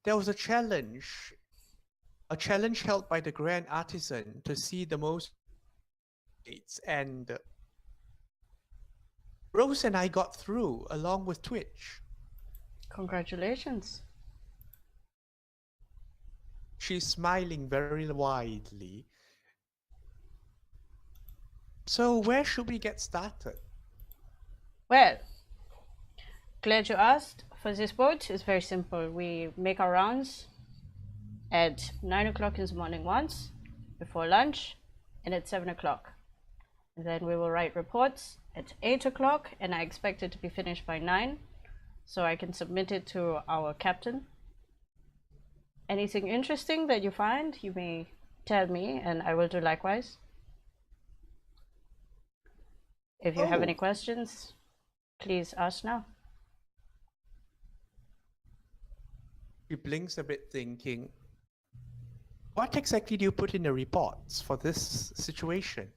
There was a challenge held by the Grand Artisan to see the most gates, and Rose and I got through along with Twitch. Congratulations. She's smiling very widely. So where should we get started? Well, glad you asked. For this boat, it's very simple. We make our rounds at 9 o'clock in the morning once, before lunch, and at 7 o'clock. And then we will write reports at 8 o'clock, and I expect it to be finished by 9, so I can submit it to our captain. Anything interesting that you find, you may tell me, and I will do likewise. If you have any questions, please ask now. She blinks a bit, thinking, what exactly do you put in the reports for this situation?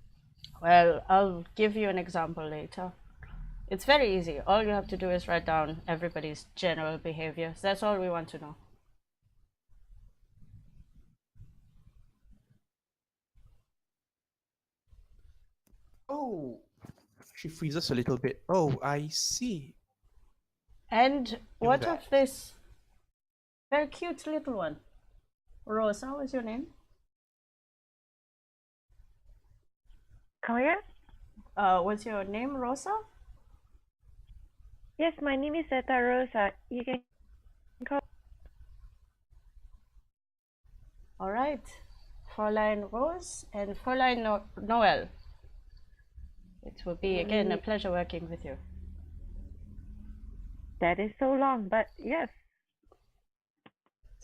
Well, I'll give you an example later. It's very easy. All you have to do is write down everybody's general behavior. So that's all we want to know. Oh, she freezes a little bit. Oh, I see. And what that. of this very cute little one? Rosa, what's your name? Come again? What's your name, Rosa? Yes, my name is Zeta Rosa. You can call. All right. Fräulein Rose and Fräulein Noel. It will be again a pleasure working with you. That is so long, but yes.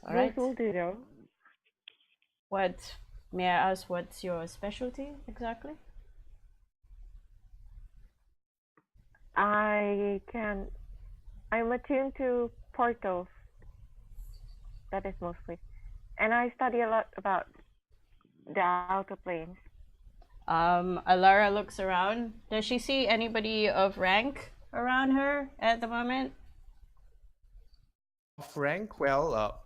All right. Those will do though. What, may I ask, what's your specialty exactly? I'm attuned to portals. That is mostly. And I study a lot about the outer planes. Alara looks around. Does she see anybody of rank around her at the moment? Of rank, well,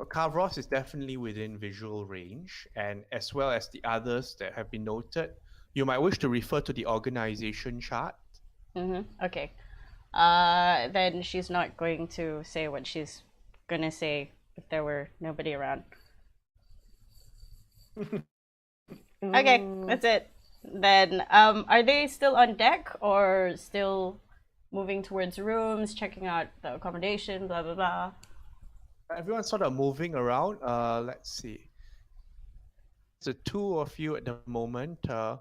Kavros is definitely within visual range, and as well as the others that have been noted, you might wish to refer to the organization chart. Okay. Then she's not going to say what she's gonna say if there were nobody around. Okay, that's it. Then, are they still on deck or still moving towards rooms, checking out the accommodation, blah blah blah? Everyone's sort of moving around. Let's see. The two of you at the moment. Yeah.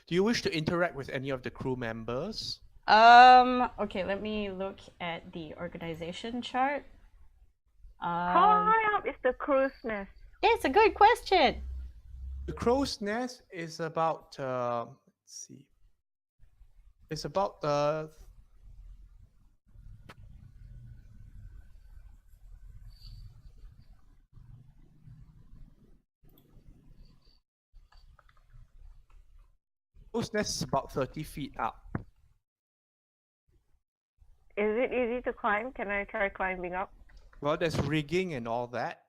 Do you wish to interact with any of the crew members? Okay, let me look at the organization chart. How high up is the crow's nest? It's a good question. The crow's nest is about, let's see. It's about crow's nest is about 30 feet up. Is it easy to climb? Can I try climbing up? Well, there's rigging and all that.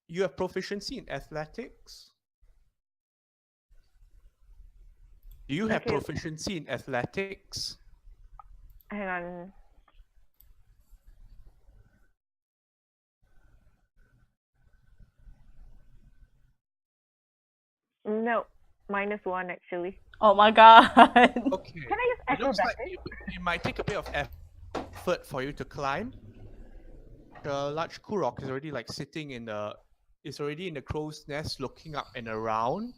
You have proficiency in athletics? Do you have Okay. proficiency in athletics? Hang on. No, -1 actually. Oh my god. Okay. Can I use It looks like acrobatics? it might take a bit of effort for you to climb. The large Kurok is already like sitting in the, is already in the crow's nest, looking up and around,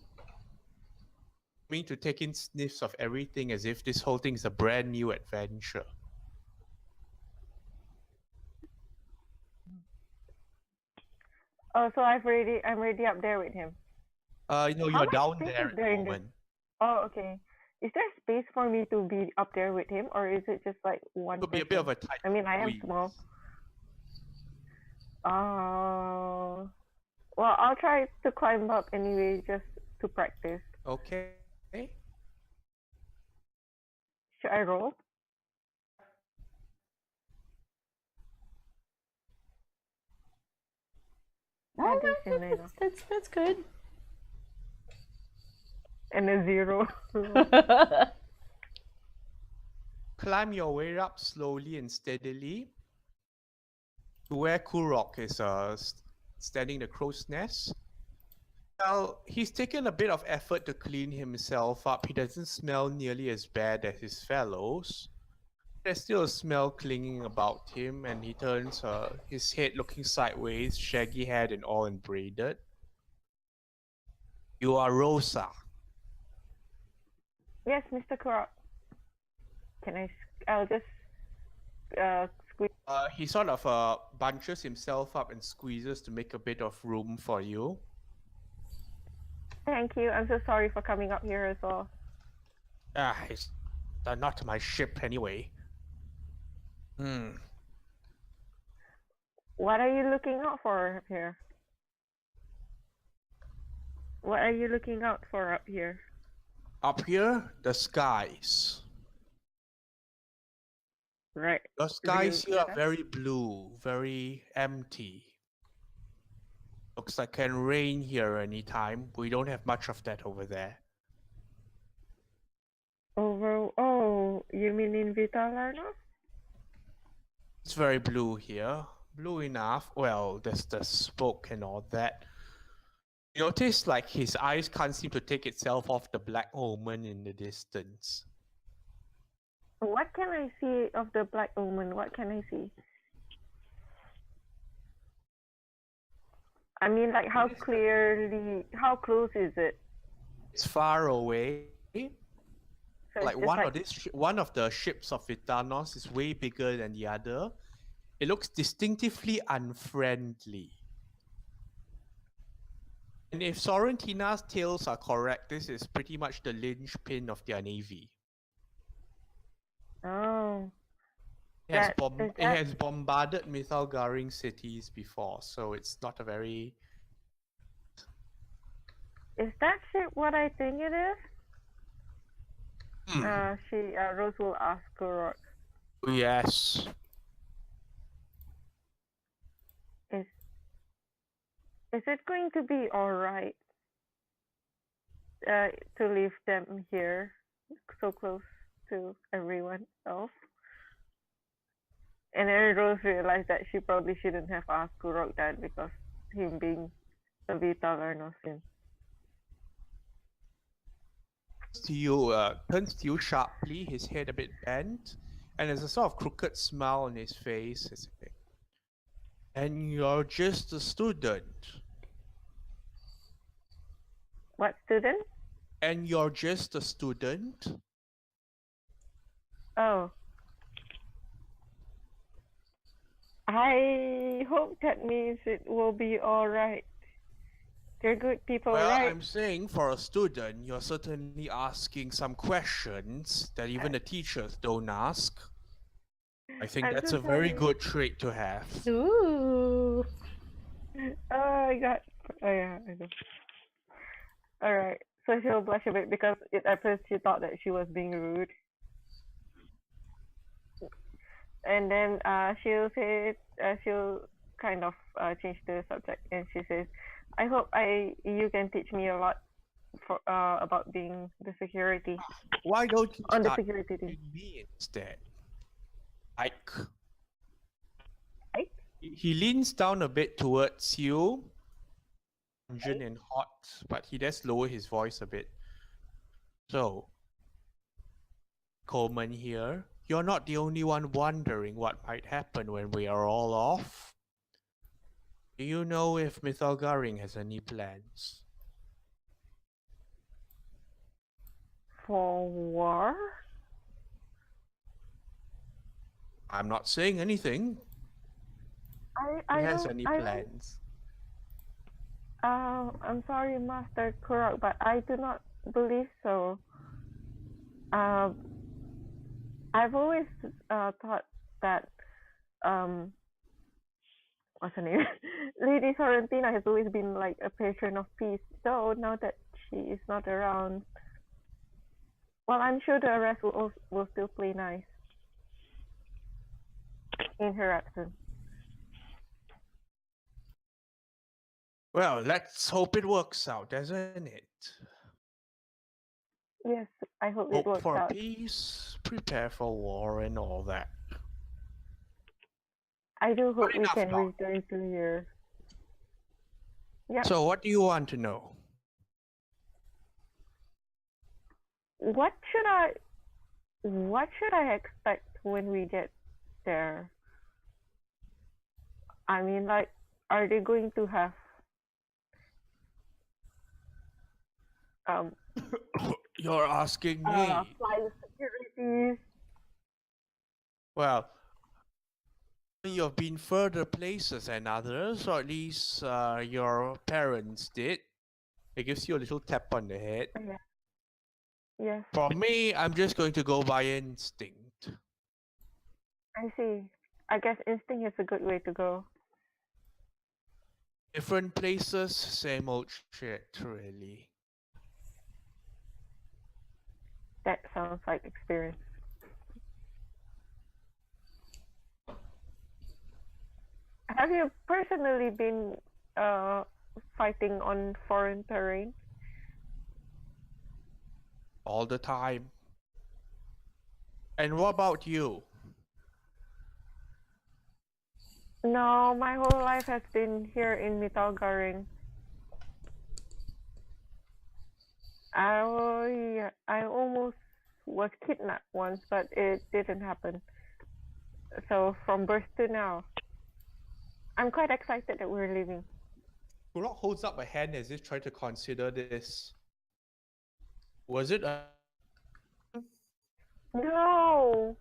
mean to take in sniffs of everything as if this whole thing is a brand new adventure. Oh, so I'm already up there with him. No, How you're much down space there is at there the in the- moment. Oh, okay. Is there space for me to be up there with him, or is it just like one Could be a bit of a tight I mean, I am squeeze. small. Oh. Well, I'll try to climb up anyway, just to practice. Okay. Should I roll? Oh, Decent enough. that's good. And a 0. Climb your way up slowly and steadily to where Kurok is standing the crow's nest. Well, he's taken a bit of effort to clean himself up. He doesn't smell nearly as bad as his fellows. There's still a smell clinging about him, and he turns his head looking sideways, shaggy head and all and braided. You are Rosa. Yes, Mr. Kurok. I'll just squeeze. He sort of bunches himself up and squeezes to make a bit of room for you. Thank you. I'm so sorry for coming up here as well. It's not my ship anyway. What are you looking out for up here? What are you looking out for up here? Up here, the skies. Right. The skies Blue here are sky? very blue, very empty. Looks like can rain here anytime. We don't have much of that over there. Oh, you mean in Vitalarno? It's very blue here. Blue enough. Well, there's the smoke and all that. You notice like his eyes can't seem to take itself off the black omen in the distance. What can I see of the Black Omen? What can I see? I mean, like, how close is it? It's far away. So Like it's one of the ships of Vitanos is way bigger than the other. It looks distinctively unfriendly. And if Sorrentina's tales are correct, this is pretty much the linchpin of their navy. Oh, It has, That- is it that- has bombarded Mithalgaring cities before, so it's not a very... is that ship what I think it is? Hmm. Rose will ask Gurok. Yes. Is it going to be alright to leave them here so close to everyone else? And then Rose realized that she probably shouldn't have asked Gurok that because him being a Vitalarno sin. Turns to you sharply, his head a bit bent, and there's a sort of crooked smile on his face. And you're just a student. What student? And you're just a student? Oh. I hope that means it will be alright. They're good people, Well, right? I'm saying for a student, you're certainly asking some questions that even the teachers don't ask. I think I'm that's so a very sorry. good trait to have. Ooh. Oh yeah, I know. Alright. So she'll blush a bit because at first she thought that she was being rude. And then she'll kind of change the subject and she says, I hope you can teach me a lot about being the security. Why don't you On the start security team. teaching me instead? Ike. Ike? He leans down a bit towards you. Pungent and hot, but he does lower his voice a bit. So, Coleman here, you're not the only one wondering what might happen when we are all off. Do you know if Mithalgaring has any plans? For war? I'm not saying anything. He has any plans? I'm sorry, Master Kurok, but I do not believe so. I've always thought that what's her name? Lady Sorrentina has always been like a patron of peace. So now that she is not around, well, I'm sure the rest will still play nice in her absence. Well, let's hope it works out, doesn't it? Yes, I hope it Hope works for out. peace, prepare for war, and all that. I do hope Good we enough can now. return to here. Yeah. So, what do you want to know? What should I expect when we get there? I mean, like, are they going to have You're asking me. flight securities? Well, you've been further places than others, or at least your parents did. It gives you a little tap on the head. Yeah. Yes, For me, I'm just going to go by instinct. I see. I guess instinct is a good way to go. Different places, same old shit, really. sounds like experience. Have you personally been fighting on foreign terrain? All the time. And what about you? No, my whole life has been here in Mitalgaring. I almost was kidnapped once, but it didn't happen. So from birth to now, I'm quite excited that we're leaving. Kurok holds up a hand as if trying to consider this. Was it a... No,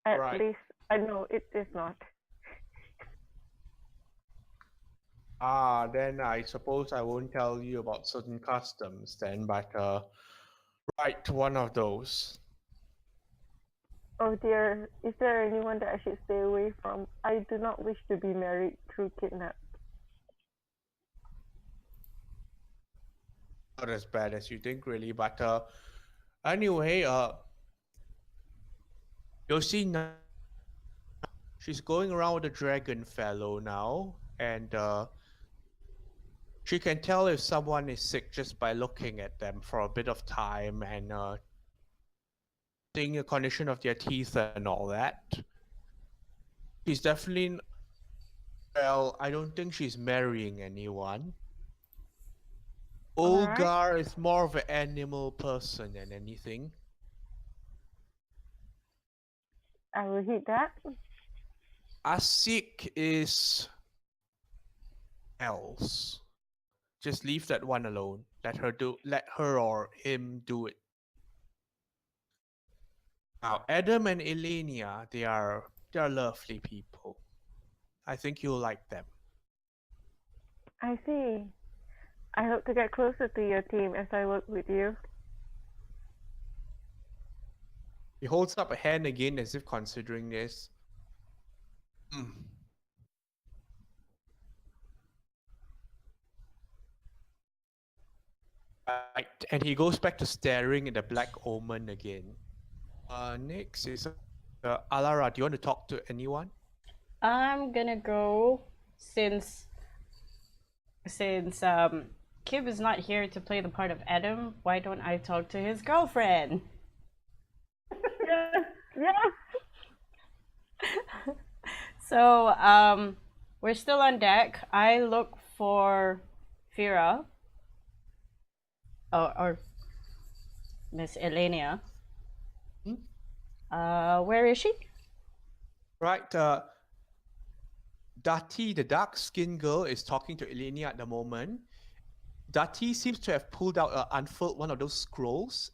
at Right. least I know it is not. Then I suppose I won't tell you about certain customs then, but right, one of those. Oh dear, is there anyone that I should stay away from? I do not wish to be married through kidnap. Not as bad as you think, really, but anyway, you'll see now. She's going around with a dragon fellow now, and she can tell if someone is sick just by looking at them for a bit of time and seeing the condition of their teeth and all that. She's definitely, well, I don't think she's marrying anyone. Alright. Olgar is more of an animal person than anything. I will hit that. Asik is else. Just leave that one alone. Let her or him do it. Now, Adam and Elenia, they are lovely people. I think you'll like them. I see. I hope to get closer to your team as I work with you. He holds up a hand again as if considering this. Right, and he goes back to staring at the black omen again. Next is Alara. Do you want to talk to anyone? I'm gonna go since Kib is not here to play the part of Adam. Why don't I talk to his girlfriend? Yes. So we're still on deck. I look for Fira or Miss Elenia. Where is she? Right, Dati, the dark-skinned girl, is talking to Elenia at the moment. Dati seems to have pulled out, unfurled one of those scrolls.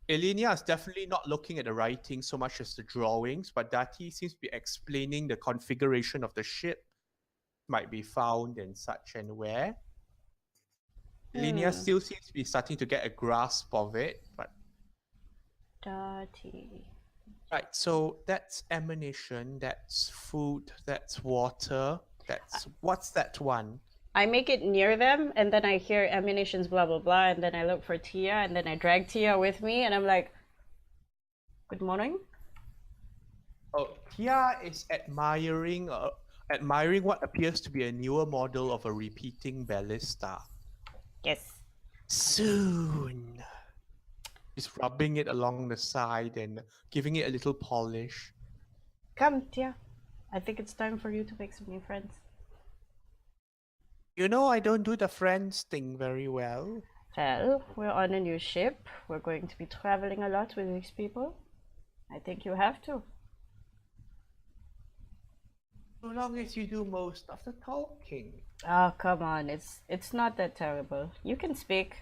Elenia is definitely not looking at the writing so much as the drawings, but Dati seems to be explaining the configuration of the ship, might be found and such and where. Elenia still seems to be starting to get a grasp of it, but... Dati. Right, so that's ammunition, that's food, that's water, that's... What's that one? I make it near them, and then I hear ammunitions, blah, blah, blah, and then I look for Tia, and then I drag Tia with me, and I'm like, good morning. Oh, Tia is admiring what appears to be a newer model of a repeating ballista. Yes. Soon. She's rubbing it along the side and giving it a little polish. Come, Tia. I think it's time for you to make some new friends. You know, I don't do the friends thing very well. Well, we're on a new ship. We're going to be traveling a lot with these people. I think you have to. So long as you do most of the talking. Oh, come on. It's not that terrible. You can speak.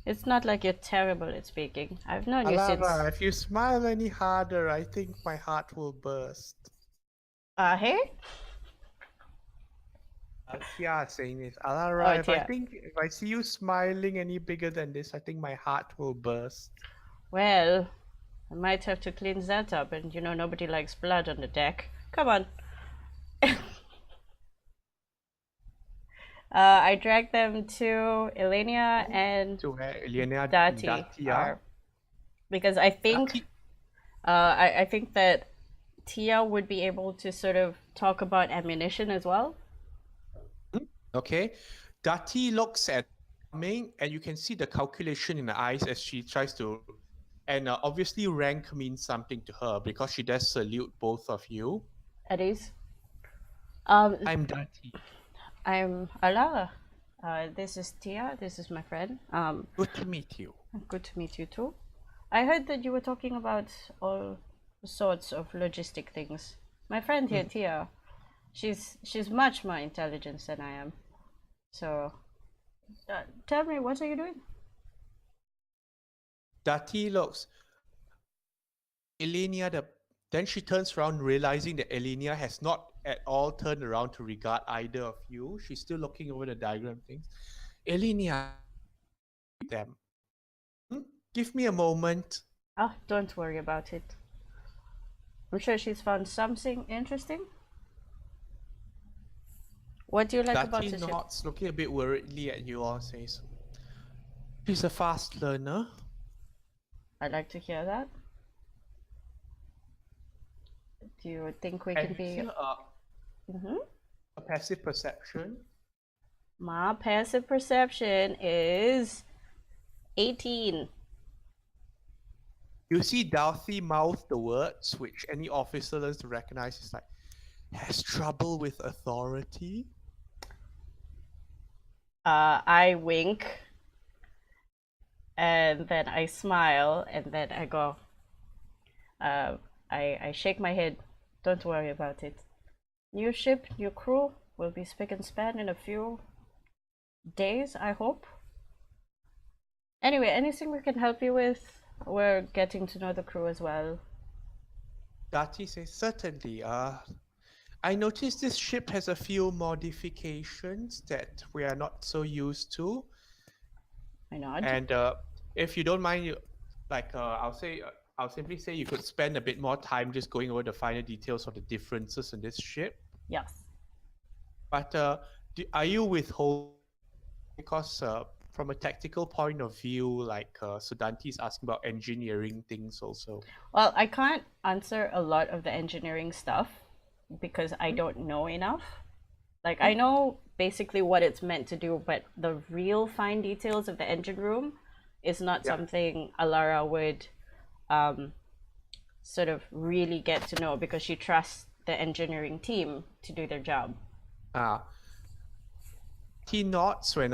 It's not like you're terrible at speaking. I've known you since... Alara, if you smile any harder, I think my heart will burst. Hey? Tia saying this. Alara, Oh, if I see you smiling any bigger than this, I think my heart will burst. Well, I might have to clean that up, and you know nobody likes blood on the deck. Come on. I dragged them to Elenia and To where Elena Dati Datia. are, because I think Dati- I think that Tia would be able to sort of talk about ammunition as well. Okay. Dati looks at coming, and you can see the calculation in the eyes as she tries to. And obviously, rank means something to her because she does salute both of you. At ease. I'm Dati. I'm Alara. This is Tia. This is my friend. Good to meet you. Good to meet you too. I heard that you were talking about all sorts of logistic things. My friend here, Tia, she's much more intelligent than I am. So, tell me, what are you doing? Dati looks. Elenia, then she turns around, realizing that Elenia has not at all turned around to regard either of you. She's still looking over the diagram things. Elenia, them. Give me a moment. Oh, don't worry about it. I'm sure she's found something interesting. What do you like about Dati the ship? nods, looking a bit worriedly at you all, says, "She's a fast learner." I'd like to hear that. Do you think we can And be? here, a passive perception. My passive perception is 18. You see Douthie mouth the words, which any officer learns to recognize is like, has trouble with authority. I wink, and then I smile, and then I go. I shake my head. Don't worry about it. New ship, new crew. Will be spick and span in a few days, I hope. Anyway, anything we can help you with? We're getting to know the crew as well. Dati says, certainly. I noticed this ship has a few modifications that we are not so used to. I nod. And if you don't mind, I'll simply say you could spend a bit more time just going over the finer details of the differences in this ship. Yes. But are you withholding? Because from a tactical point of view, like Sudanti is asking about engineering things also. Well, I can't answer a lot of the engineering stuff because I don't know enough. Like, I know basically what it's meant to do, but the real fine details of the engine room is not something Alara would sort of really get to know because she trusts the engineering team to do their job. He nods when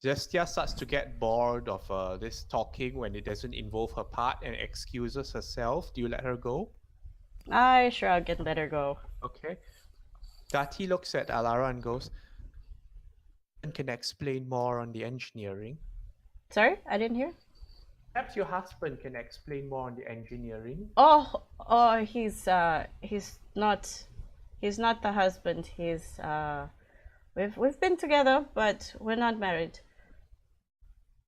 Zestia starts to get bored of this talking when it doesn't involve her part and excuses herself. Do you let her go? I shrug and let her go. Okay. Dati looks at Alara and goes, "And can explain more on the engineering." Sorry, I didn't hear. Perhaps your husband can explain more on the engineering. Oh, he's not the husband. We've been together, but we're not married.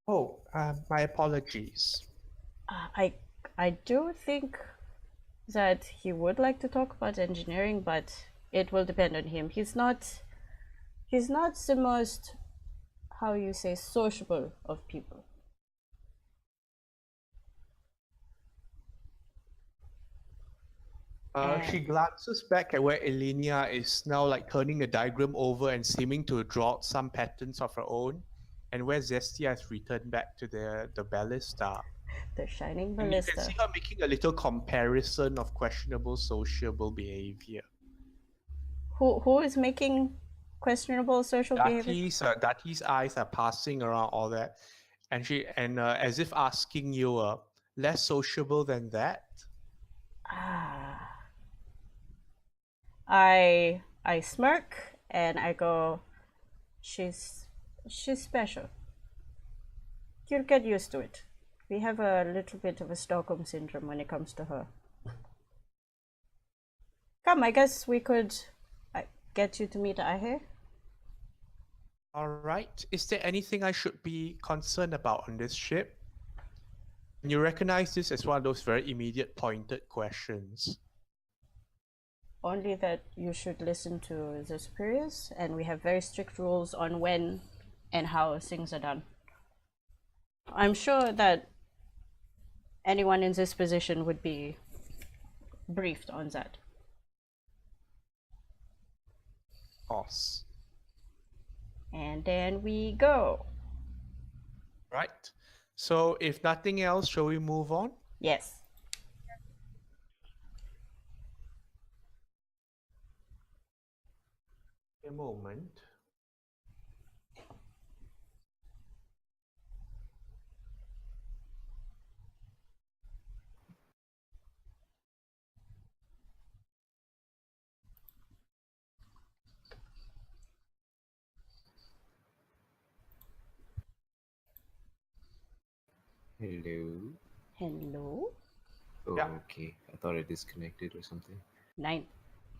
Oh, my apologies. I do think that he would like to talk about engineering, but it will depend on him. He's not the most, how you say, sociable of people. She glances back at where Elenia is now like turning the diagram over and seeming to draw out some patterns of her own, and where Zestia has returned back to the ballista. The shining And you can ballista. see her making a little comparison of questionable sociable behavior. Who is making questionable social behavior? Dati's eyes are passing around all that, and as if asking you, less sociable than that. I smirk and I go, she's special. You'll get used to it. We have a little bit of a Stockholm syndrome when it comes to her. Come, I guess we could get you to meet Ahe. All right. Is there anything I should be concerned about on this ship? And you recognize this as one of those very immediate pointed questions. Only that you should listen to the superiors, and we have very strict rules on when and how things are done. I'm sure that anyone in this position would be briefed on that. Of course. And then we go. Right. So if nothing else, shall we move on? Yes. A moment. Hello. Hello? Oh, Yeah. okay. I thought I disconnected or something. 9.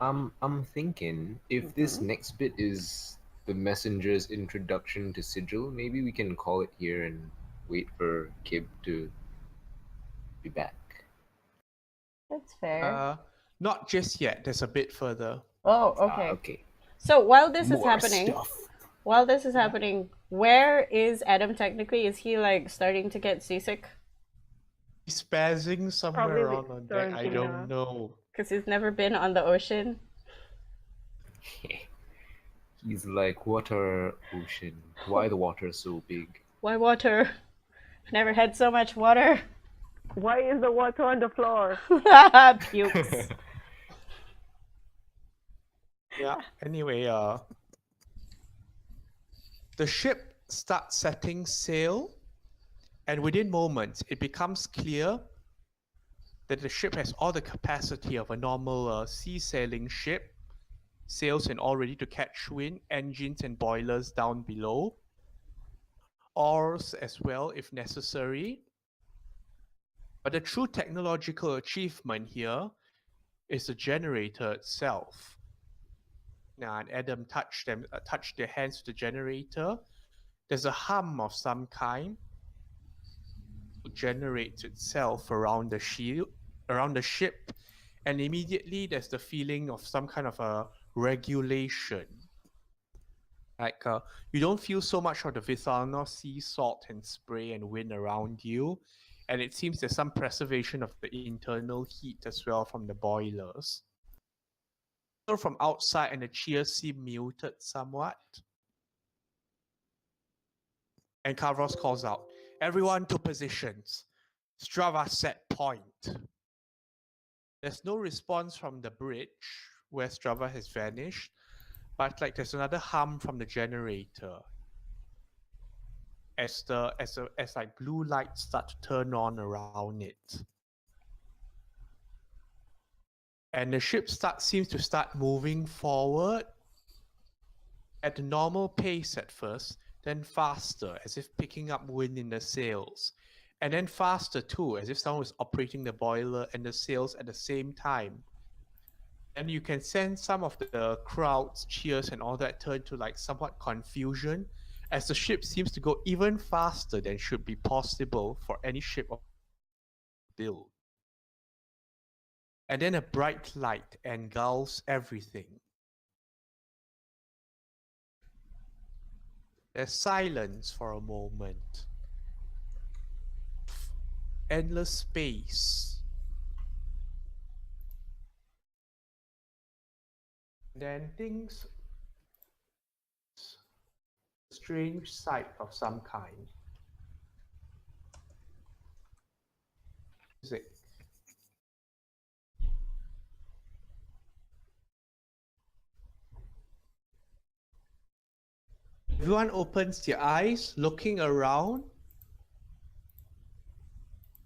I'm thinking if this next bit is the messenger's introduction to Sigil, maybe we can call it here and wait for Kib to be back. That's fair. Not just yet. There's a bit further. Oh, okay. Okay. So while this is More happening, stuff. where is Adam technically? Is he like starting to get seasick? He's spazzing somewhere Probably around on deck. I Sorrentina. don't know. Because he's never been on the ocean. He's like, water ocean. Why the water so big? Why water? Never had so much water. Why is the water on the floor? Pukes. Yeah. Anyway, the ship starts setting sail, and within moments, it becomes clear that the ship has all the capacity of a normal sea-sailing ship, sails and all ready to catch wind, engines and boilers down below, oars as well if necessary. But the true technological achievement here is the generator itself. Now, and Adam touched their hands to the generator. There's a hum of some kind. It generates itself around the ship, and immediately there's the feeling of some kind of a regulation. Like you don't feel so much of the Vithalno sea salt and spray and wind around you, and it seems there's some preservation of the internal heat as well from the boilers. So from outside, and the cheers seem muted somewhat. And Kavros calls out, "Everyone to positions. Strava set point." There's no response from the bridge where Strava has vanished, but like there's another hum from the generator as like blue lights start to turn on around it. And the ship seems to start moving forward at the normal pace at first, then faster, as if picking up wind in the sails, and then faster too, as if someone was operating the boiler and the sails at the same time. And you can sense some of the crowd's cheers and all that turn to like somewhat confusion, as the ship seems to go even faster than should be possible for any ship of build. And then a bright light engulfs everything. There's silence for a moment. Endless space. Then things, strange sight of some kind. Music. Everyone opens their eyes, looking around,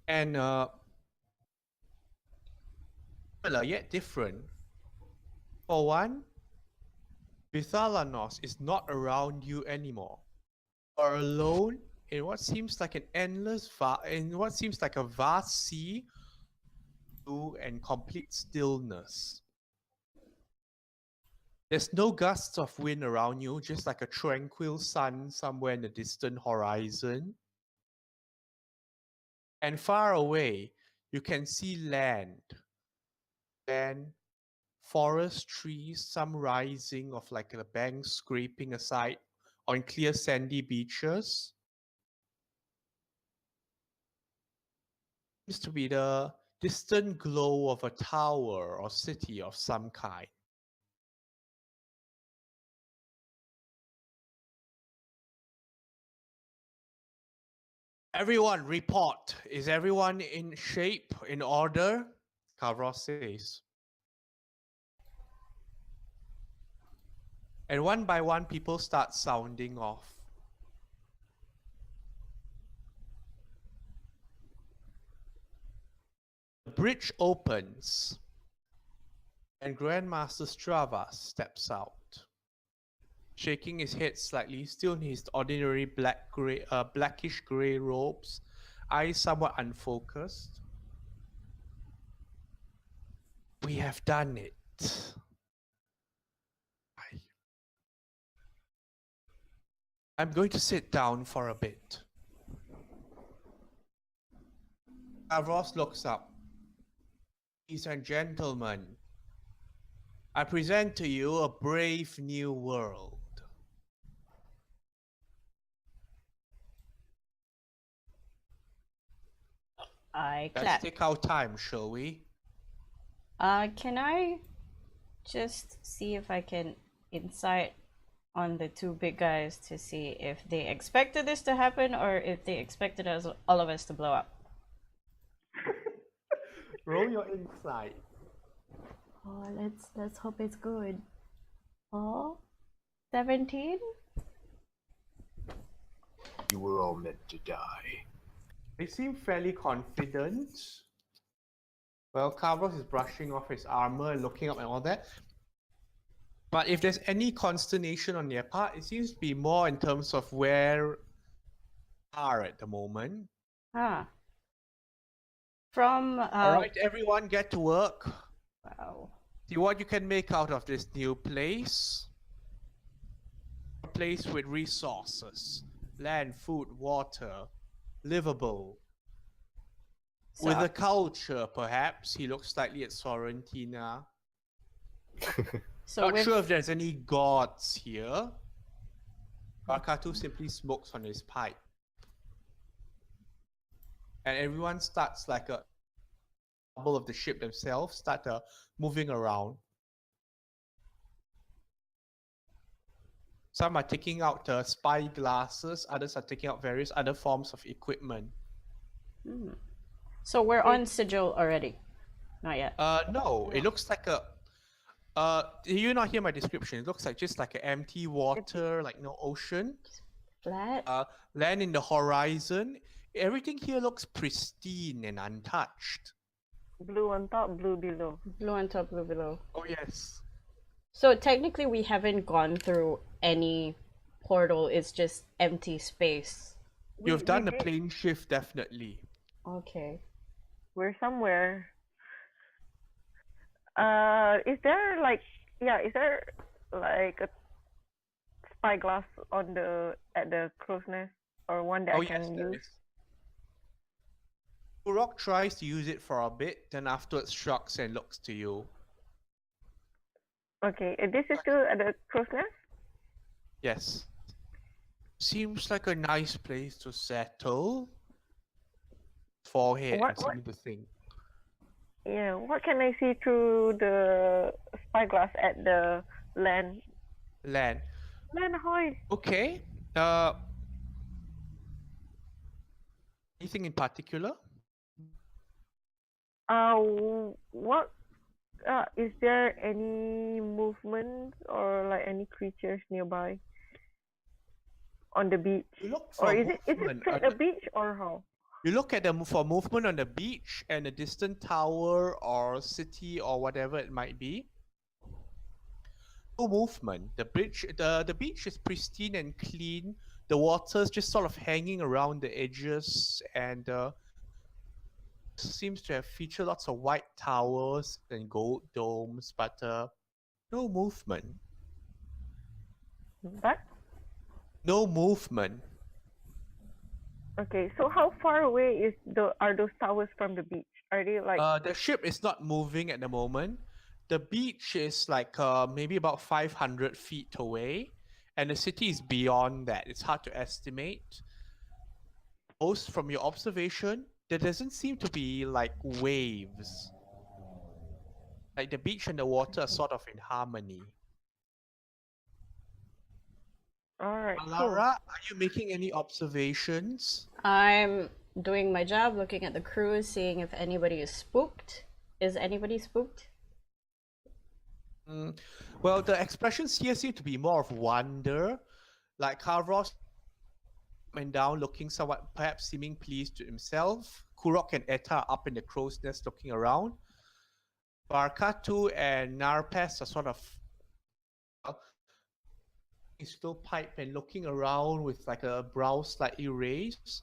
and similar yet different. For one, Vithalanos is not around you anymore. Or alone in what seems like a vast sea, blue and complete stillness. There's no gusts of wind around you, just like a tranquil sun somewhere in the distant horizon. And far away, you can see land. Land forest trees, some rising of like a bank scraping aside on clear sandy beaches. Seems to be the distant glow of a tower or city of some kind. Everyone, report. Is everyone in shape, in order? Kavros says. And one by one, people start sounding off. The bridge opens, and Grandmaster Stravas steps out, shaking his head slightly, still in his ordinary blackish grey robes, eyes somewhat unfocused. We have done it. I'm going to sit down for a bit. Kavros looks up. Ladies and gentlemen, I present to you a brave new world. I Let's clap. take our time, shall we? Can I just see if I can insight on the two big guys to see if they expected this to happen or if they expected us, all of us, to blow up? Roll your insight. Oh, let's hope it's good. Oh, 17? You were all meant to die. They seem fairly confident. Well, Kavros is brushing off his armor and looking up and all that. But if there's any consternation on their part, it seems to be more in terms of where they are at the moment. Ah. From All right, everyone, get to work. wow. See what you can make out of this new place. A place with resources, land, food, water, livable. So, With a culture, perhaps. He looks slightly at Sorrentina. so Not with sure if there's any gods here. Barkatu simply smokes on his pipe. And everyone starts like a bubble of the ship themselves, start moving around. Some are taking out spy glasses, others are taking out various other forms of equipment. so we're on Sigil already. Not yet. No, it looks like a do you not hear my description? It looks like just like an empty water, like no ocean. Flat. Land in the horizon. Everything here looks pristine and untouched. Blue on top, blue below. Blue on top, blue below. Oh yes. So technically we haven't gone through any portal, it's just empty space. You've done we the did. plane shift, definitely. Okay. We're somewhere. Is there like a spyglass on at the crow's nest, or one that I can there use? is. Urok tries to use it for a bit, then afterwards shrugs and looks to you. Okay, this is still at the crow's nest? Yes. Seems like a nice place to settle. Forehead and seeming to think. Yeah, what can I see through the spyglass at the land? Land. Land ahoy! Okay. Anything in particular? What is there any movement or like any creatures nearby on the beach? You look for Or is it movement. straight a beach or how? You look at for movement on the beach and a distant tower or city or whatever it might be. No movement. The beach is pristine and clean. The water's just sort of hanging around the edges and seems to have featured lots of white towers and gold domes, but no movement. What? No movement. Okay, so how far away are those towers from the beach? Are they like The ship is not moving at the moment. the beach is like maybe about 500 feet away, and the city is beyond that. It's hard to estimate. Most from your observation, there doesn't seem to be like waves. Like the beach and the water are sort of in harmony. All right, cool. Alara, are you making any observations? I'm doing my job, looking at the crew, seeing if anybody is spooked. Is anybody spooked? Well, the expressions here seem to be more of wonder, like Kavros and down, looking somewhat, perhaps seeming pleased to himself. Kurok and Etta are up in the crow's nest, looking around. Barkatu and Narpes are sort of still pipe and looking around with like a brow slightly raised,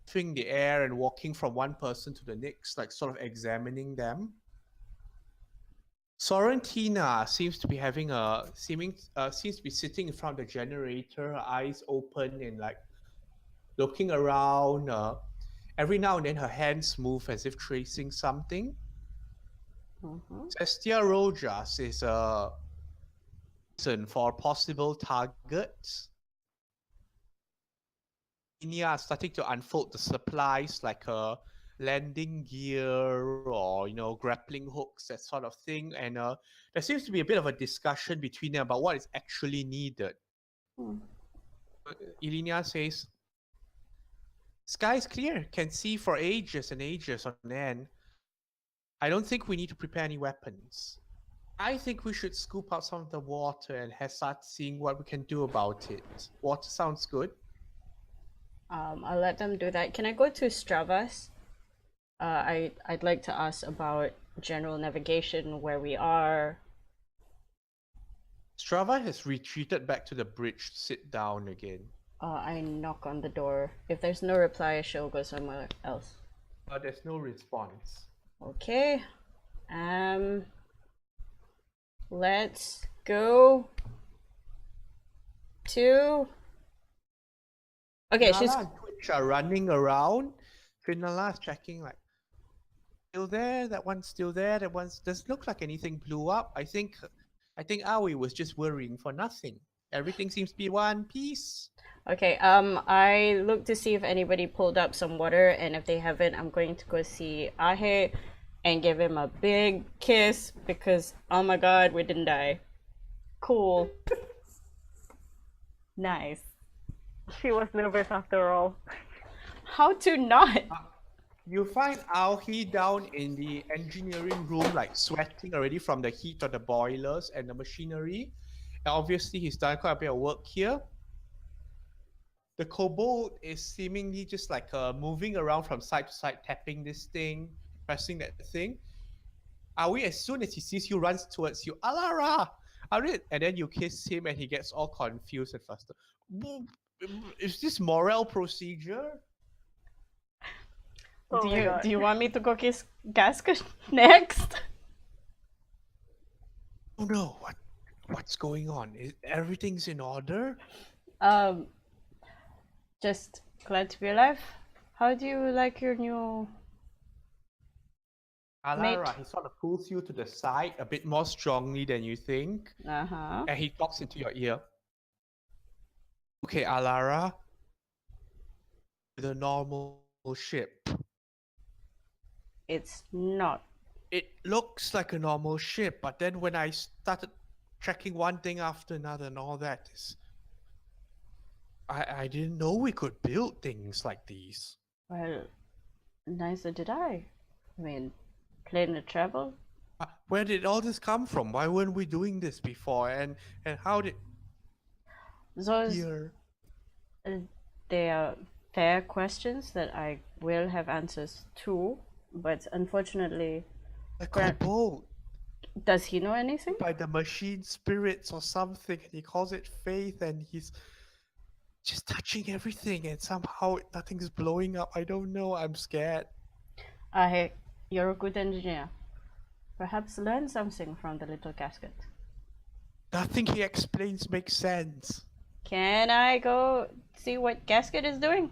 sniffing the air and walking from one person to the next, like sort of examining them. Sorrentina seems to be having a seems to be sitting in front of the generator, her eyes open and like looking around. Every now and then her hands move as if tracing something. Cestia Rojas is a listen for possible targets. Inia is starting to unfold the supplies like a landing gear or grappling hooks, that sort of thing, and there seems to be a bit of a discussion between them about what is actually needed. Ilinia says, "Sky's clear, can see for ages and ages on end. I don't think we need to prepare any weapons. I think we should scoop out some of the water and start seeing what we can do about it. Water sounds good." I'll let them do that. Can I go to Stravas? I'd like to ask about general navigation, where we are. Strava has retreated back to the bridge to sit down again. I knock on the door. If there's no reply, she'll go somewhere else. There's no response. Okay. Let's go to... Okay, Finala and Twitch are running around. Finala is checking like, still there, that one's still there, that one's doesn't look like anything blew up. I think Aoi was just worrying for nothing. Everything seems to be one piece. Okay, I look to see if anybody pulled up some water, and if they haven't, I'm going to go see Ahe and give him a big kiss because, oh my god, we didn't die. Cool. Nice. She was nervous after all. How to not? You find Aohi down in the engineering room, like sweating already from the heat of the boilers and the machinery. And obviously, he's done quite a bit of work here. The kobold is seemingly just like moving around from side to side, tapping this thing, pressing that thing. Aoi, as soon as he sees you, runs towards you. Alara! And then you kiss him and he gets all confused and flustered. Is this morale procedure? Oh Do you want me to go kiss Gasket next? Oh no, what's going on? Everything's in order? Just glad to be alive. How do you like your new Alara, mate? he sort of pulls you to the side a bit more strongly than you think. Uh-huh. And he talks into your ear. Okay, Alara, the normal ship. It's not. It looks like a normal ship, but then when I started checking one thing after another and all that, I didn't know we could build things like these. Well, neither did I. I mean, plane to travel? Where did all this come from? Why weren't we doing this before? And how did... Those, Here. they are fair questions that I will have answers to, but unfortunately... A kobold. Does he know anything? By the machine spirits or something, and he calls it faith, and he's just touching everything, and somehow nothing's blowing up. I don't know. I'm scared. Hey, you're a good engineer. Perhaps learn something from the little casket. Nothing he explains makes sense. Can I go see what Gasket is doing?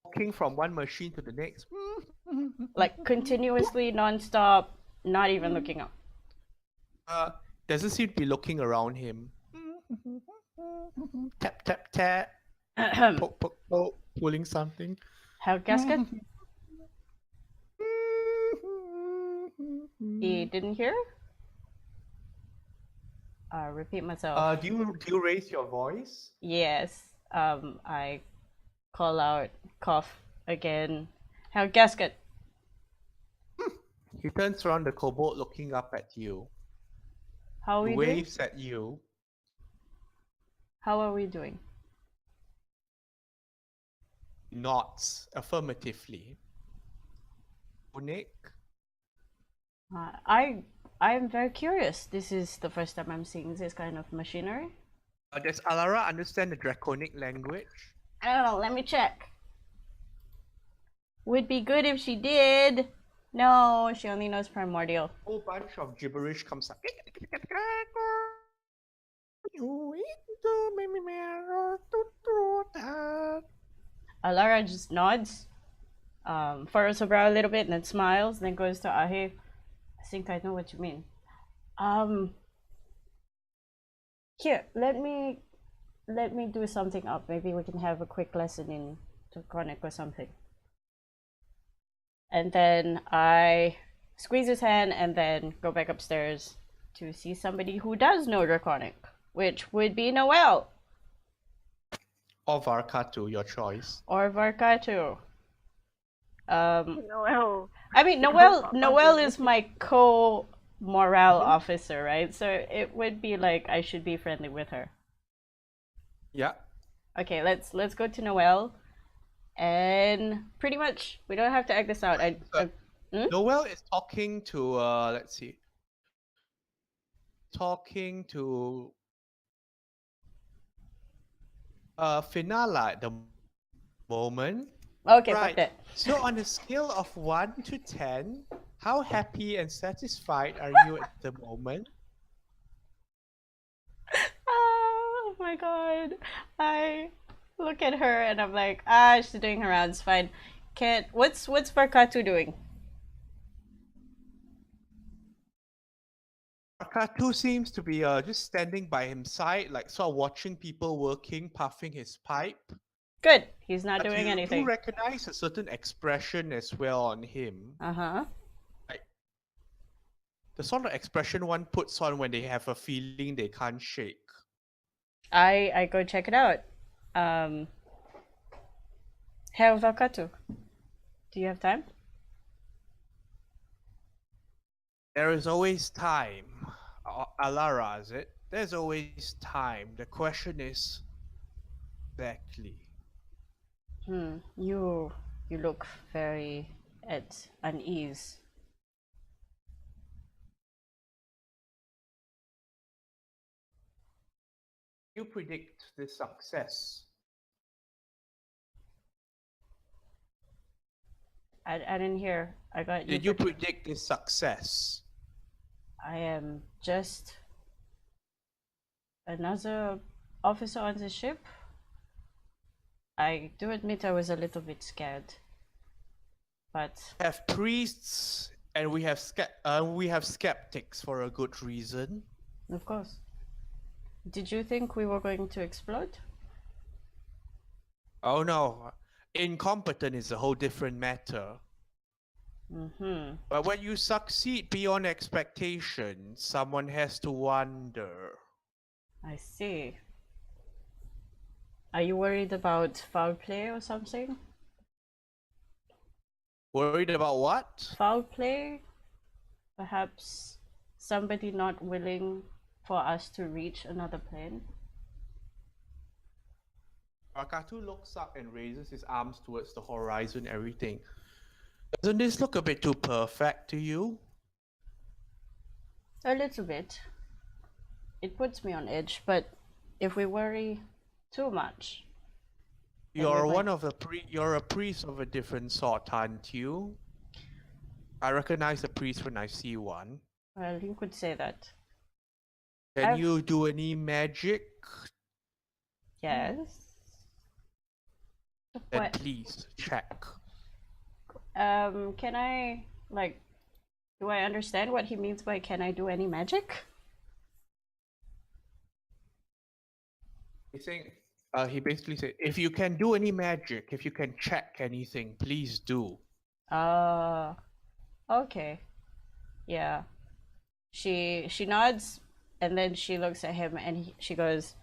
Walking from one machine to the next. Like continuously, non-stop, not even looking up. Doesn't seem to be looking around him. Tap, tap, tap. Poke, poke, poke. Pulling something. How gasket? He didn't hear? Repeat myself. Do you raise your voice? Yes. I call out, cough again. How gasket? He turns around the kobold looking up at you. How are He we doing? waves at you. How are we doing? Nods affirmatively. Nick? I'm very curious. This is the first time I'm seeing this kind of machinery. Does Alara understand the draconic language? I don't know. Let me check. Would be good if she did. No, she only knows primordial. A whole bunch of gibberish comes up. Alara just nods, furrows her brow a little bit, and then smiles, then goes to Ahe. I think I know what you mean. Here, let me do something up. Maybe we can have a quick lesson in Draconic or something. And then I squeeze his hand and then go back upstairs to see somebody who does know Draconic, which would be Noelle. Or Varkatu, your choice. Or Varkatu. Noelle. I mean, Noelle is my co-morale officer, right? So it would be like I should be friendly with her. Yeah. Okay, let's go to Noelle. And pretty much, we don't have to act this out. Noelle is talking to, let's see. Talking to Finala at the moment. Okay, Right. fuck that. So on a scale of 1 to 10, how happy and satisfied are you at the moment? Oh my god. I look at her and I'm like, she's doing her rounds, fine. What's Varkatu doing? Varkatu seems to be just standing by his side, like sort of watching people working, puffing his pipe. Good. He's not But doing you anything. do recognize a certain expression as well on him. Uh-huh. Like the sort of expression one puts on when they have a feeling they can't shake. I go check it out. Herr Varkatu, do you have time? There is always time. Alara, is it? There's always time. The question is exactly. You look very at unease. You predict the success. I didn't hear. I got you. Did you predict the success? I am just another officer on the ship. I do admit I was a little bit scared, but We have priests and we have skeptics for a good reason. of course. Did you think we were going to explode? Oh no, incompetent is a whole different matter. Mm-hmm. But when you succeed beyond expectation, someone has to wonder. I see. Are you worried about foul play or something? Worried about what? Foul play? Perhaps somebody not willing for us to reach another plane? Rakatu looks up and raises his arms towards the horizon, everything. Doesn't this look a bit too perfect to you? A little bit. It puts me on edge, but if we worry too much... You're you're a priest of a different sort, aren't you? I recognize a priest when I see one. Well, you could say that. Can you do any magic? Yes. Then What? please check. Can I, like, do I understand what he means by can I do any magic? He's saying, he basically said, if you can do any magic, if you can check anything, please do. Okay. Yeah. She nods and then she looks at him and she goes,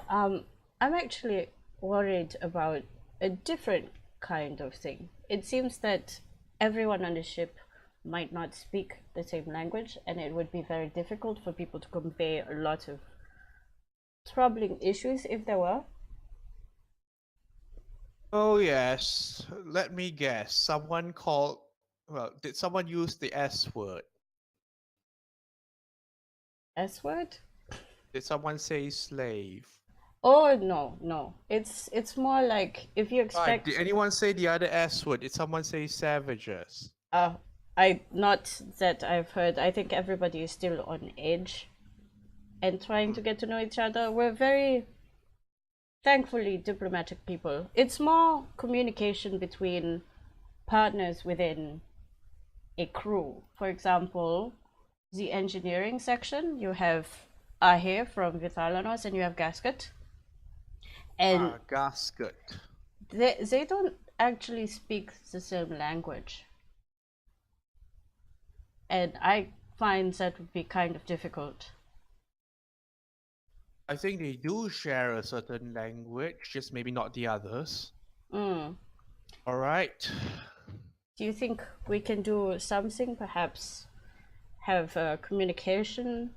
I'm actually worried about a different kind of thing. It seems that everyone on the ship might not speak the same language, and it would be very difficult for people to convey a lot of troubling issues if there were. Oh, yes. Let me guess. Did someone use the S word? S word? Did someone say slave? Oh no. It's more like if you Right. expect Did anyone say the other S word? Did someone say savages? I not that I've heard. I think everybody is still on edge and trying to get to know each other. We're very thankfully diplomatic people. It's more communication between partners within a crew. For example, the engineering section, you have Ahe from Vithalanos and you have Gasket. And Gasket. they don't actually speak the same language. And I find that would be kind of difficult. I think they do share a certain language, just maybe not the others. Mm. All right. Do you think we can do something? Perhaps have communication?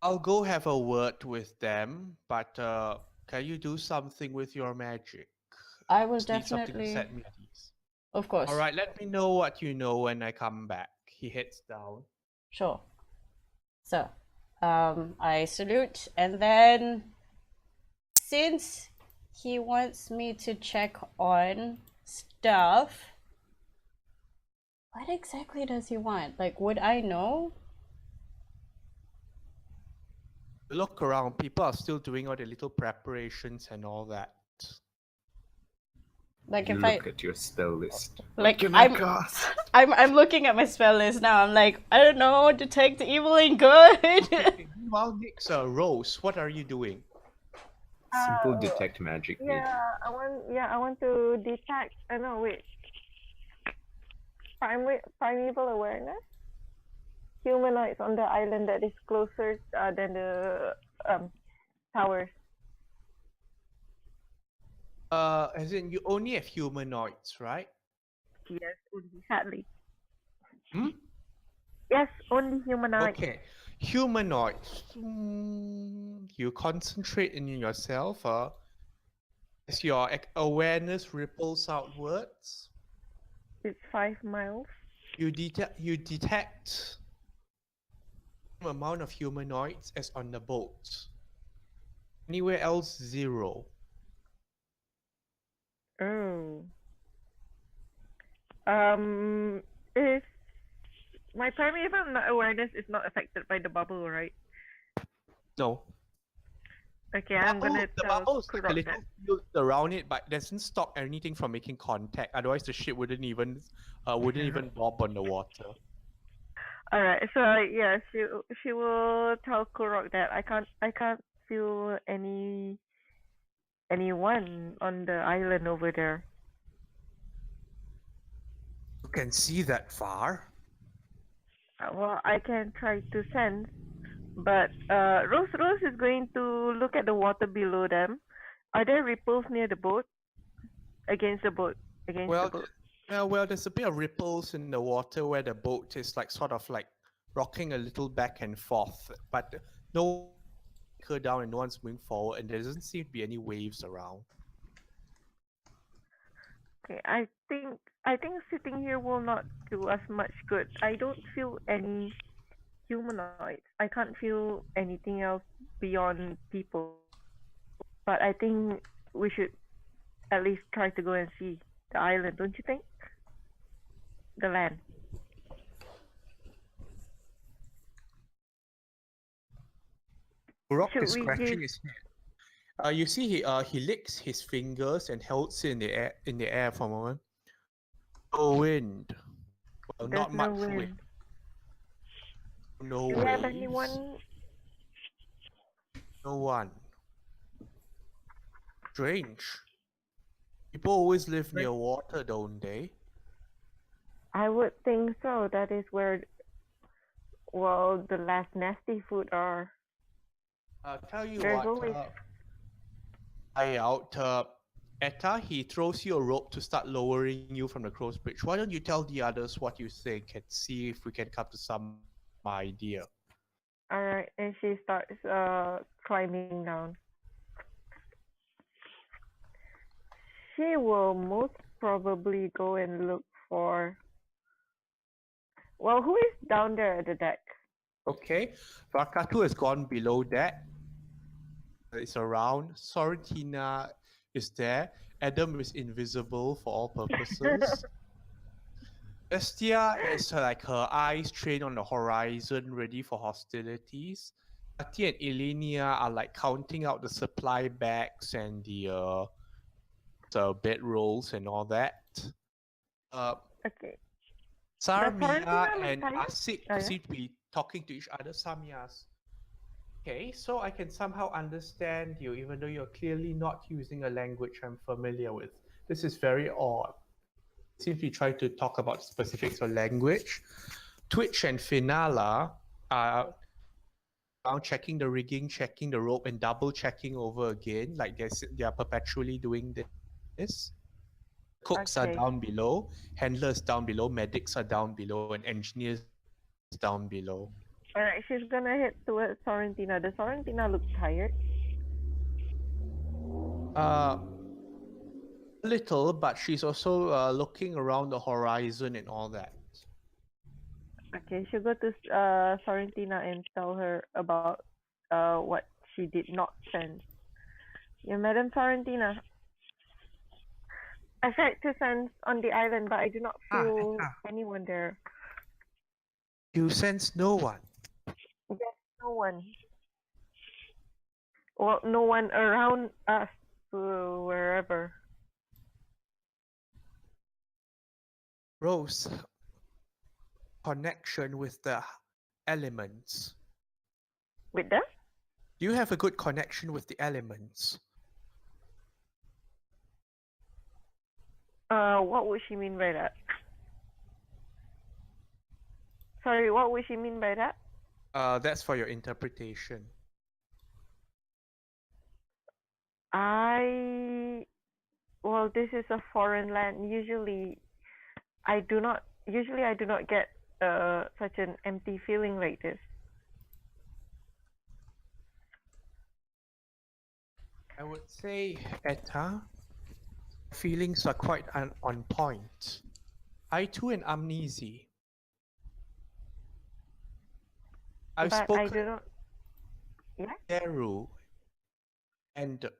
I'll go have a word with them, but can you do something with your magic? I will Just need something to definitely. set me at ease. Of course. All right, let me know what you know when I come back. He heads down. Sure. So, I salute, and then since he wants me to check on stuff, what exactly does he want? Like, would I know? Look around. People are still doing all the little preparations and all that. Like, You if look at your spell list. like, What can I cast? I'm looking at my spell list now. I'm like, I don't know, detect evil and good. Meanwhile, Nix, Rose, what are you doing? Simple detect magic. maybe. I want to detect. No, wait. Primeval awareness. Humanoids on the island that is closer than the towers. As in, you only have humanoids, right? Yes, only sadly. Hmm? Yes, only humanoids. Okay. Humanoids. You concentrate in yourself, as your awareness ripples outwards. It's 5 miles. You detect the amount of humanoids as on the boat. Anywhere else, 0. Oh. Is my primeval awareness is not affected by the bubble, right? No. Okay, I'm gonna The tell bubble is like a Kurok little that. field around it, but it doesn't stop anything from making contact. Otherwise, the ship wouldn't even bob on the water. All right, so yeah, she will tell Kurok that I can't feel anyone on the island over there. You can see that far. Well, I can try to sense, but Rose is going to look at the water below them. Are there ripples near the boat? Against the boat. Well, there's a bit of ripples in the water where the boat is like sort of like rocking a little back and forth, but no her down and no one's moving forward, and there doesn't seem to be any waves around. Okay, I think sitting here will not do us much good. I don't feel any humanoids. I can't feel anything else beyond people. But I think we should at least try to go and see the island, don't you think? The land. Rock Should is we scratching give- his head. You see, he licks his fingers and holds it in the air for a moment. No wind. Well, There's not no much wind. wind. No Do you have waves. anyone? No one. Strange. People always live near water, don't they? I would think so. That is where, well, the last nasty food are. I'll tell you There's what. always. Try out. Etta, he throws you a rope to start lowering you from the crow's bridge. Why don't you tell the others what you think and see if we can come to some idea? Alright, and she starts climbing down. She will most probably go and look for. Well, who is down there at the deck? Okay. Vakatu has gone below that. It's around. Sorrentina is there. Adam is invisible for all purposes. Estia is like her eyes trained on the horizon, ready for hostilities. Ati and Elenia are like counting out the supply bags and the bedrolls and all that. Okay. Sarmia Sorrentina look and tired? Asik Oh, yeah? seem to be talking to each other. Samia's. Okay, so I can somehow understand you, even though you're clearly not using a language I'm familiar with. This is very odd. Seems we try to talk about specifics of language. Twitch and Finala are now checking the rigging, checking the rope, and double checking over again, like they are perpetually doing this. Cooks are Okay. down below, handlers down below, medics are down below, and engineers down below. Alright, she's gonna head towards Sorrentina. Does Sorrentina look tired? A little, but she's also looking around the horizon and all that. Okay, she'll go to Sorrentina and tell her about what she did not sense. Yeah, Madam Sorrentina. I tried to sense on the island, but I do not feel anyone there. You sense no one. There's no one. Well, no one around us, wherever. Rose, connection with the elements. With them? Do you have a good connection with the elements? What would she mean by that? Sorry, what would she mean by that? That's for your interpretation. Well, this is a foreign land. Usually I do not get such an empty feeling like this. I would say, Etta, feelings are quite on point. I too am uneasy. I've But spoken I do not. Yeah? to Teru and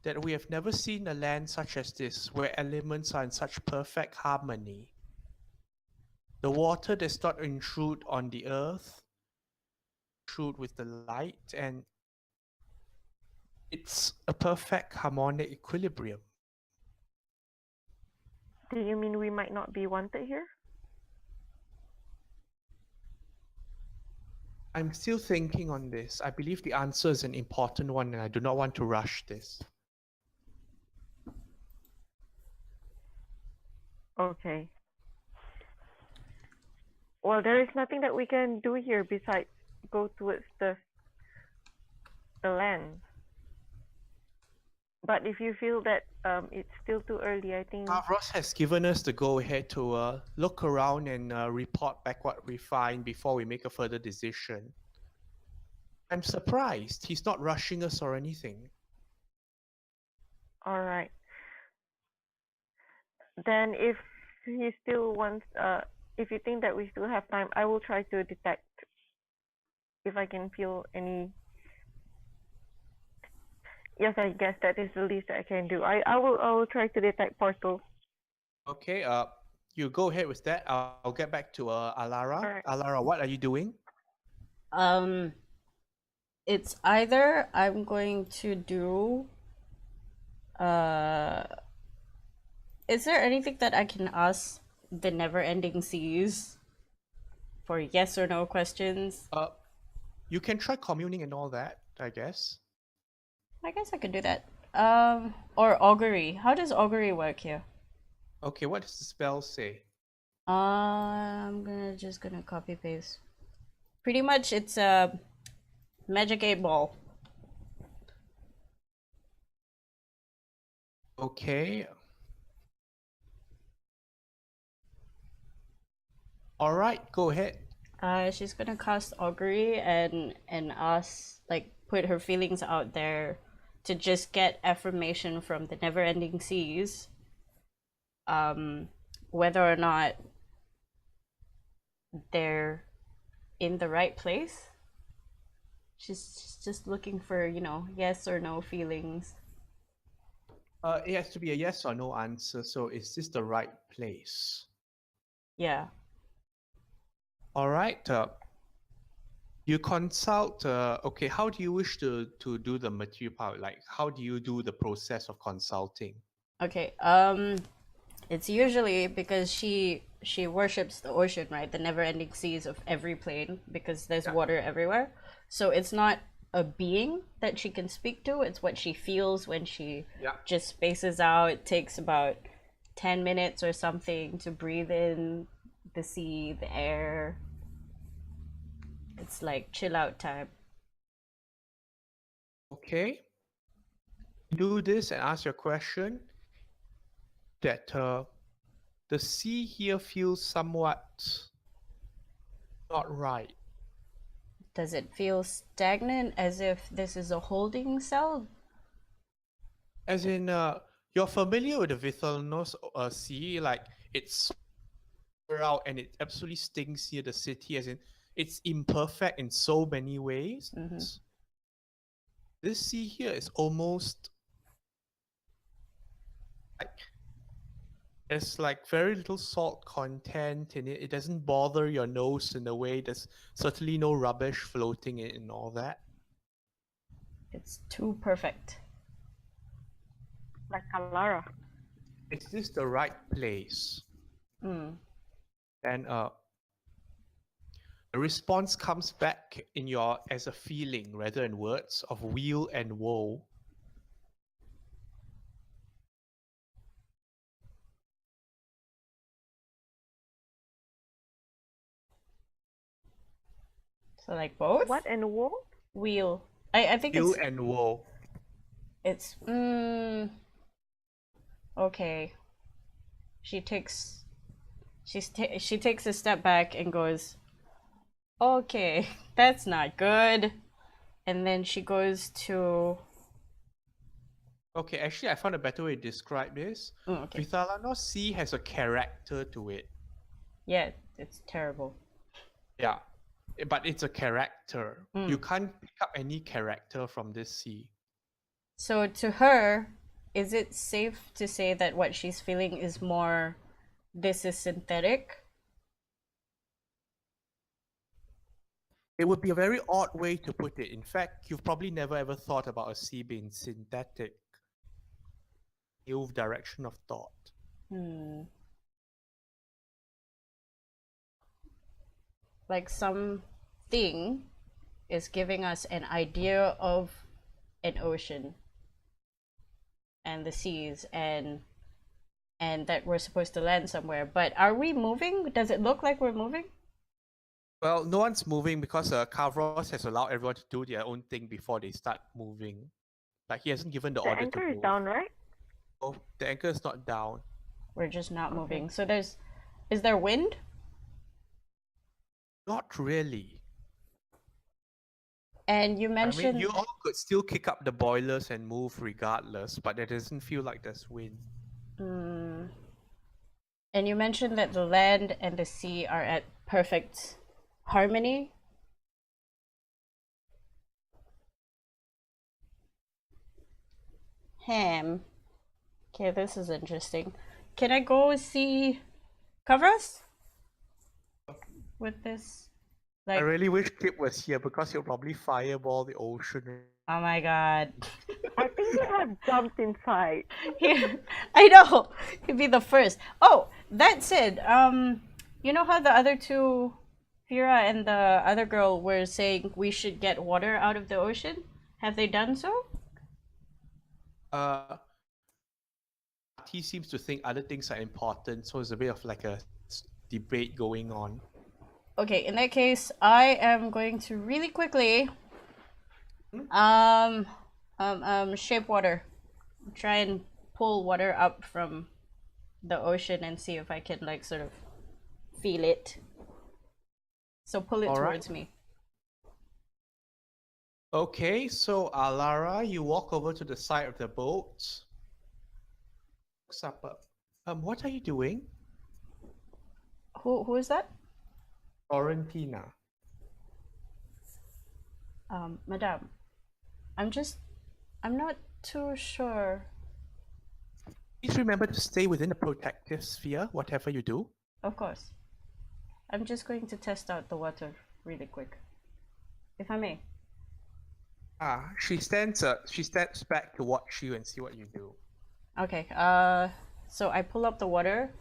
that we have never seen a land such as this, where elements are in such perfect harmony. The water does not intrude on the earth, intrude with the light, and it's a perfect harmonic equilibrium. Do you mean we might not be wanted here? I'm still thinking on this. I believe the answer is an important one, and I do not want to rush this. Okay. Well, there is nothing that we can do here besides go towards the land. But if you feel that it's still too early, I think. Ross has given us the go-ahead to look around and report back what we find before we make a further decision. I'm surprised. He's not rushing us or anything. All right. Then if he still wants, if you think that we still have time, I will try to detect if I can feel any. Yes, I guess that is the least I can do. I will try to detect portals. Okay, you go ahead with that. I'll get back to Alara. Alright. Alara, what are you doing? It's either I'm going to do Is there anything that I can ask the never-ending seas for yes or no questions? You can try communing and all that, I guess. I guess I could do that. Or augury. How does augury work here? Okay, what does the spell say? I'm just gonna copy paste. Pretty much, it's a magic 8-ball. Okay. All right, go ahead. She's gonna cast augury and ask, like, put her feelings out there to just get affirmation from the never-ending seas. Whether or not they're in the right place. She's just looking for, yes or no feelings. It has to be a yes or no answer. So is this the right place? Yeah. All right. You consult. Okay, how do you wish to do the material part? Like, how do you do the process of consulting? Okay. It's usually because she worships the ocean, right? The never-ending seas of every plane, because there's water everywhere. So it's not a being that she can speak to. It's what she feels when she just spaces out. It takes about 10 minutes or something to breathe in the sea, the air. It's like chill out time. Okay. Do this and ask your question. That the sea here feels somewhat not right. Does it feel stagnant, as if this is a holding cell? As in, you're familiar with the Vithalnos Sea, like it's out and it absolutely stinks near the city. As in, it's imperfect in so many ways. This sea here is almost like there's like very little salt content in it. It doesn't bother your nose in a way. There's certainly no rubbish floating in and all that. It's too perfect. Like Kalara. Is this the right place? And the response comes back in your as a feeling rather than words of weal and woe. So like both? What and woe? Wheel. I think Weal it's and woe. it's okay. She takes a step back and goes, okay, that's not good. And then she goes to Okay, actually I found a better way to describe this. okay. Vithalano Sea has a character to it. Yeah, it's terrible. Yeah. But it's a character. You can't pick up any character from this sea. So to her, is it safe to say that what she's feeling is more, this is synthetic? It would be a very odd way to put it. In fact, you've probably never ever thought about a sea being synthetic. New direction of thought. Like something is giving us an idea of an ocean and the seas and that we're supposed to land somewhere. But are we moving? Does it look like we're moving? Well, no one's moving because Kavros has allowed everyone to do their own thing before they start moving. Like, he hasn't given the The order anchor to is move. down, right? Oh, the anchor is not down. We're just not moving. So is there wind? Not really. And you I mentioned mean, you all could still kick up the boilers and move regardless, but it doesn't feel like there's wind. and you mentioned that the land and the sea are at perfect harmony. Okay, this is interesting. Can I go see Kavras with this? I Like, really wish Kip was here because he'll probably fireball the ocean. oh my god. I think would have jumped inside. I know. He'd be the first. Oh, that said, you know how the other two, Fira and the other girl, were saying we should get water out of the ocean? Have they done so? He seems to think other things are important, so it's a bit of like a debate going on. Okay, in that case, I am going to really quickly shape water. Try and pull water up from the ocean and see if I can like sort of feel it. So pull it All right. towards me. Okay, so Alara, you walk over to the side of the boat. Looks up. What are you doing? Who is that? Florentina. Madame. I'm not too sure. Please remember to stay within the protective sphere, whatever you do. Of course. I'm just going to test out the water really quick. If I may. She stands back to watch you and see what you do. Okay, so I pull up the water.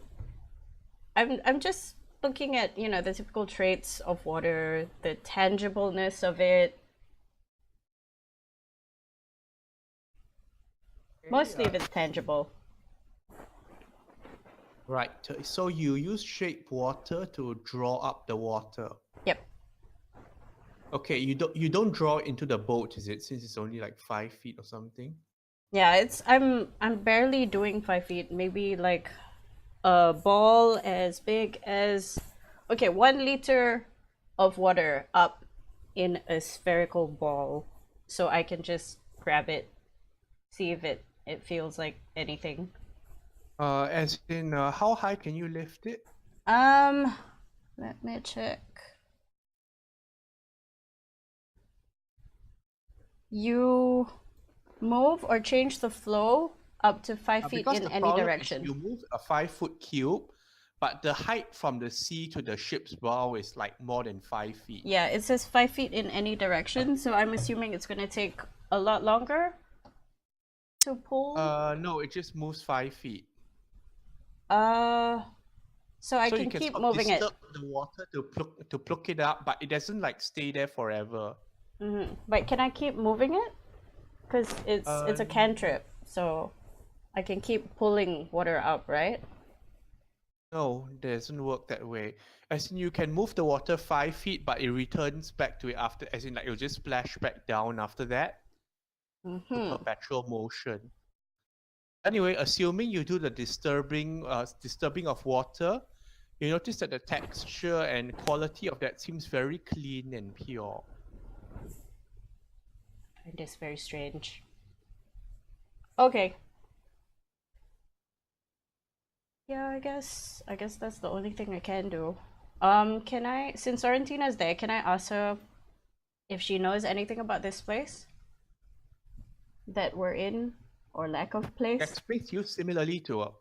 I'm just looking at, you know, the typical traits of water, the tangibleness of it. Mostly if it's tangible. Right, so you use shape water to draw up the water. Yep. Okay, you don't draw it into the boat, is it? Since it's only like 5 feet or something. Yeah, I'm barely doing 5 feet. Maybe like a ball as big as 1 liter of water up in a spherical ball, so I can just grab it, see if it feels like anything. As in, how high can you lift it? Let me check. You move or change the flow up to 5 feet Because in the any problem is direction. you move a 5-foot cube, but the height from the sea to the ship's bow is like more than 5 feet. Yeah, it says 5 feet in any direction, so I'm assuming it's gonna take a lot longer to pull. No, it just moves 5 feet. So I So can you can keep sort of moving it. disturb the water to pluck it up, but it doesn't like stay there forever. But can I keep moving it? Because it's a cantrip, so I can keep pulling water up, right? No, it doesn't work that way. As in, you can move the water 5 feet, but it returns back to it after. As in, like it'll just splash back down after that. To perpetual motion. Anyway, assuming you do the disturbing of water, you notice that the texture and quality of that seems very clean and pure. It is very strange. Okay. Yeah, I guess that's the only thing I can do. Can I, since Sorrentina's there, can I ask her if she knows anything about this place that we're in, or lack of place? Explains you similarly to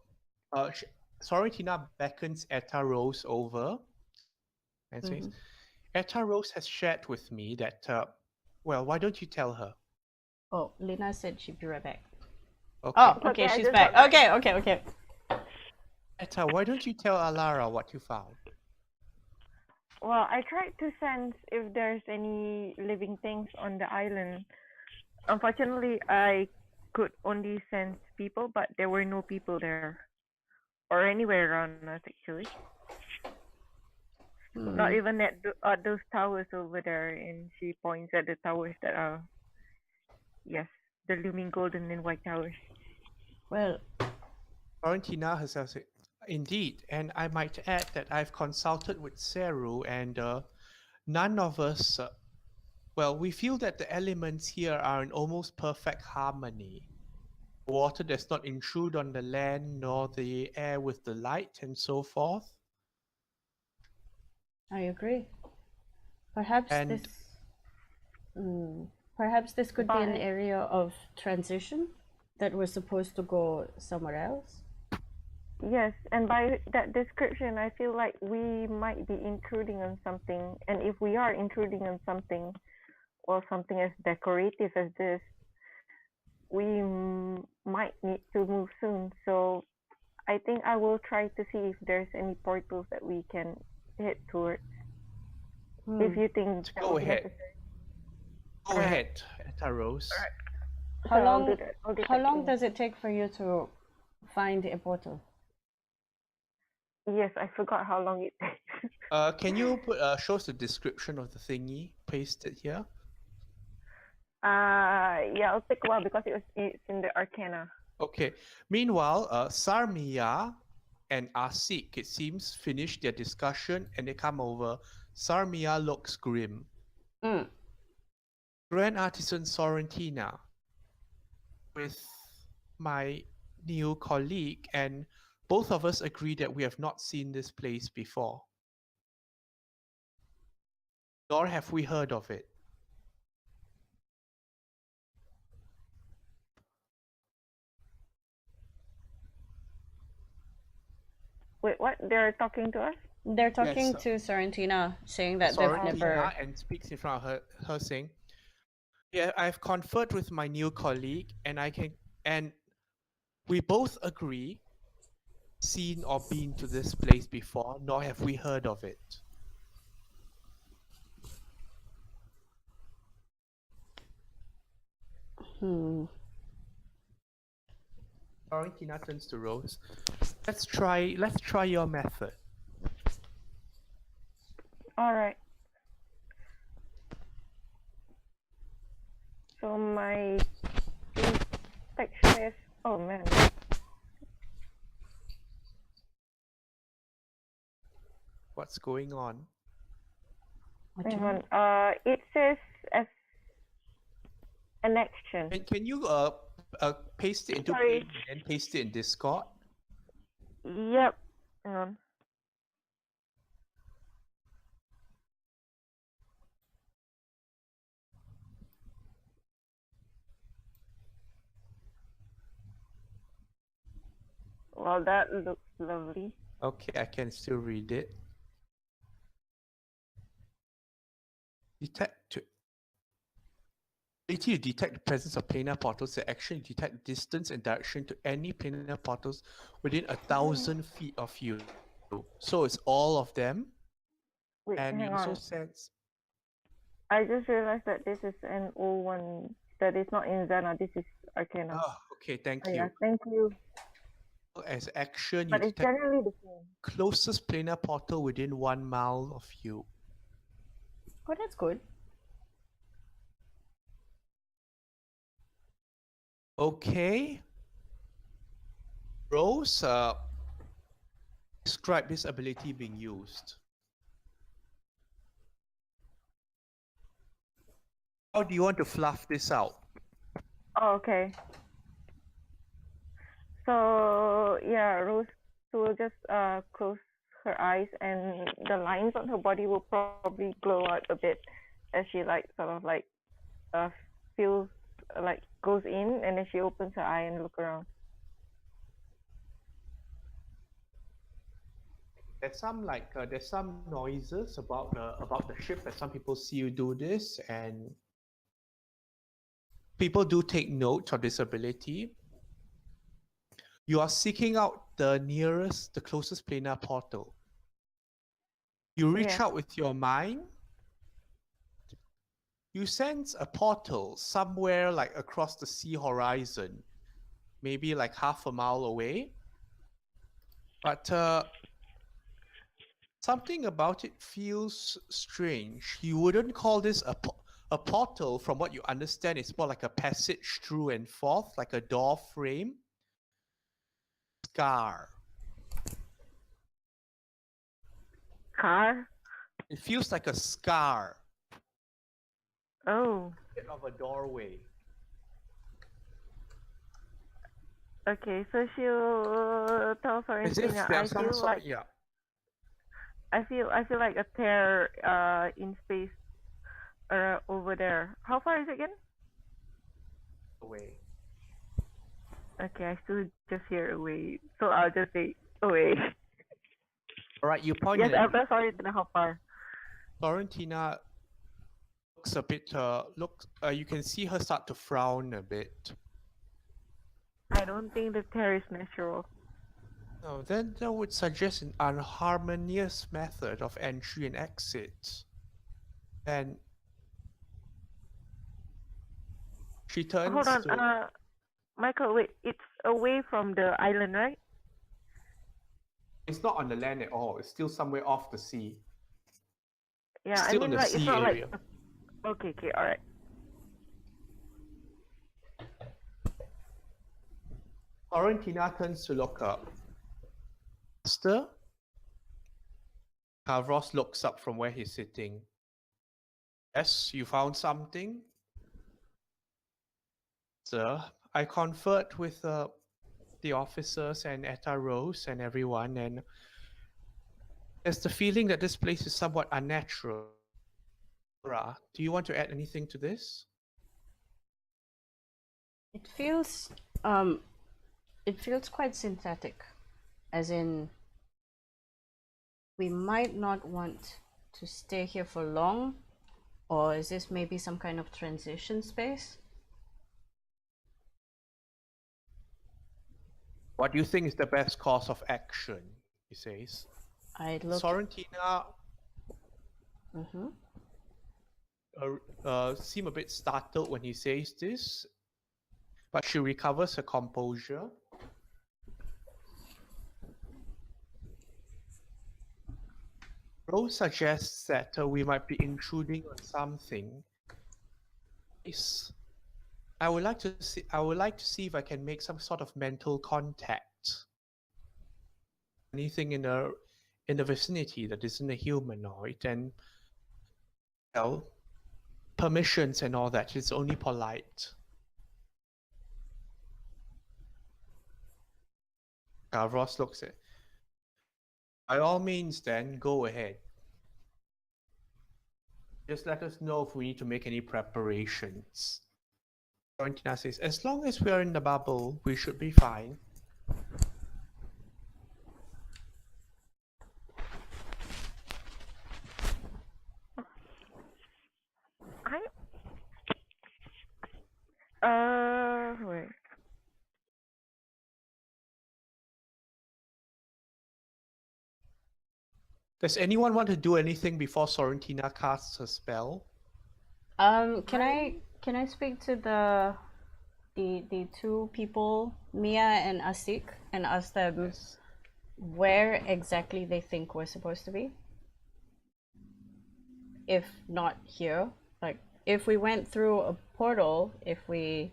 Sorrentina beckons Etta Rose over and says, Etta Rose has shared with me that, well, why don't you tell her? Oh, Lina said she'd be right back. Okay. Oh, okay, she's back. Okay. Etta, why don't you tell Alara what you found? Well, I tried to sense if there's any living things on the island. Unfortunately, I could only sense people, but there were no people there. Or anywhere around us, actually. Not even at those towers over there, and she points at the towers that are, yes, the looming golden and white towers. Well, Florentina herself said, indeed, and I might add that I've consulted with Seru, and none of us, well, we feel that the elements here are in almost perfect harmony. Water does not intrude on the land, nor the air with the light, and so forth. I agree. Perhaps this could be an area of transition that we're supposed to go somewhere else. Yes, and by that description, I feel like we might be intruding on something. And if we are intruding on something, or something as decorative as this, we might need to move soon. So I think I will try to see if there's any portals that we can head towards. If you think that Go would be ahead. necessary. Go Alright. ahead, Taros. How So I'll long? do that. I'll do How that long soon. does it take for you to find a portal? Yes, I forgot how long it takes. Can you put show us the description of the thingy pasted here? Yeah, it'll take a while because it's in the Arcana. Okay. Meanwhile, Sarmiya and Asik, it seems, finished their discussion and they come over. Sarmiya looks grim. Mm. Grand Artisan Sorrentina with my new colleague, and both of us agree that we have not seen this place before. Nor have we heard of it. Wait, what? They're talking to us? They're talking Yes, to Sorrentina, saying that they've Sorrentina never. and speaks in front of her saying, "Yeah, I've conferred with my new colleague, and we both agree, seen or been to this place before, nor have we heard of it." Sorrentina turns to Rose. Let's try your method. All right. So my detection is. Oh man. What's going on? Hang on. It says as an action. And can you paste it into Sorry. Paint and then paste it in Discord? Yep. Hang on. Well, that looks lovely. Okay, I can still read it. Ability to detect the presence of planar portals. The action detect distance and direction to any planar portals within 1,000 feet of you. So it's all of them. Wait, And you hang also on. sense. I just realized that this is an old one. That is not in Zana. This is Arcana. Oh, okay, thank Oh, you. yeah, thank you. As action, you But it's detect generally the same. closest planar portal within 1 mile of you. Oh, that's good. Okay. Rose, describe this ability being used. How do you want to fluff this out? Oh, okay. So yeah, Rose will just close her eyes, and the lines on her body will probably glow out a bit as she feels like goes in, and then she opens her eye and look around. There's some noises about the ship, and some people see you do this, and people do take note of this ability. You are seeking out the closest planar portal. You reach Yeah. out with your mind. You sense a portal somewhere like across the sea horizon, maybe like half a mile away. But something about it feels strange. You wouldn't call this a portal. From what you understand, it's more like a passage through and forth, like a door frame. Scar. Car? It feels like a scar. Oh. Bit of a doorway. Okay, so she'll tell As if Florentina, there's some sort. Yeah. I feel like a tear in space over there. How far is it again? Away. Okay, I still just hear away. So I'll just say away. All right, you point. Yes, I'm sorry to know how far. Florentina looks a bit. You can see her start to frown a bit. don't think the tear is natural. No, then that would suggest an unharmonious method of entry and exit. And she Hold turns on, to. Michael, wait, it's away from the island, right? It's not on the land at all. It's still somewhere off the sea. Yeah, I Still in mean, the like, it's sea not area. like. Okay, all right. Florentina turns to look up. Master? Kavros looks up from where he's sitting. Yes, you found something? Sir, I conferred with the officers and Etta Rose and everyone, and there's the feeling that this place is somewhat unnatural. Ra, do you want to add anything to this? It feels quite synthetic, as in we might not want to stay here for long, or is this maybe some kind of transition space? What do you think is the best course of action? He says. I'd look. Florentina Mm-hmm. seem a bit startled when he says this, but she recovers her composure. Rose suggests that we might be intruding on something. I would like to see if I can make some sort of mental contact. Anything in the vicinity that isn't a humanoid, and well, permissions and all that. It's only polite. Ross looks at. By all means, then go ahead. Just let us know if we need to make any preparations. Florentina says, as long as we are in the bubble, we should be fine. Wait. Does anyone want to do anything before Sorrentina casts her spell? Can I speak to the two people, Mia and Asik, and ask them Yes. where exactly they think we're supposed to be? If not here, like if we went through a portal, if we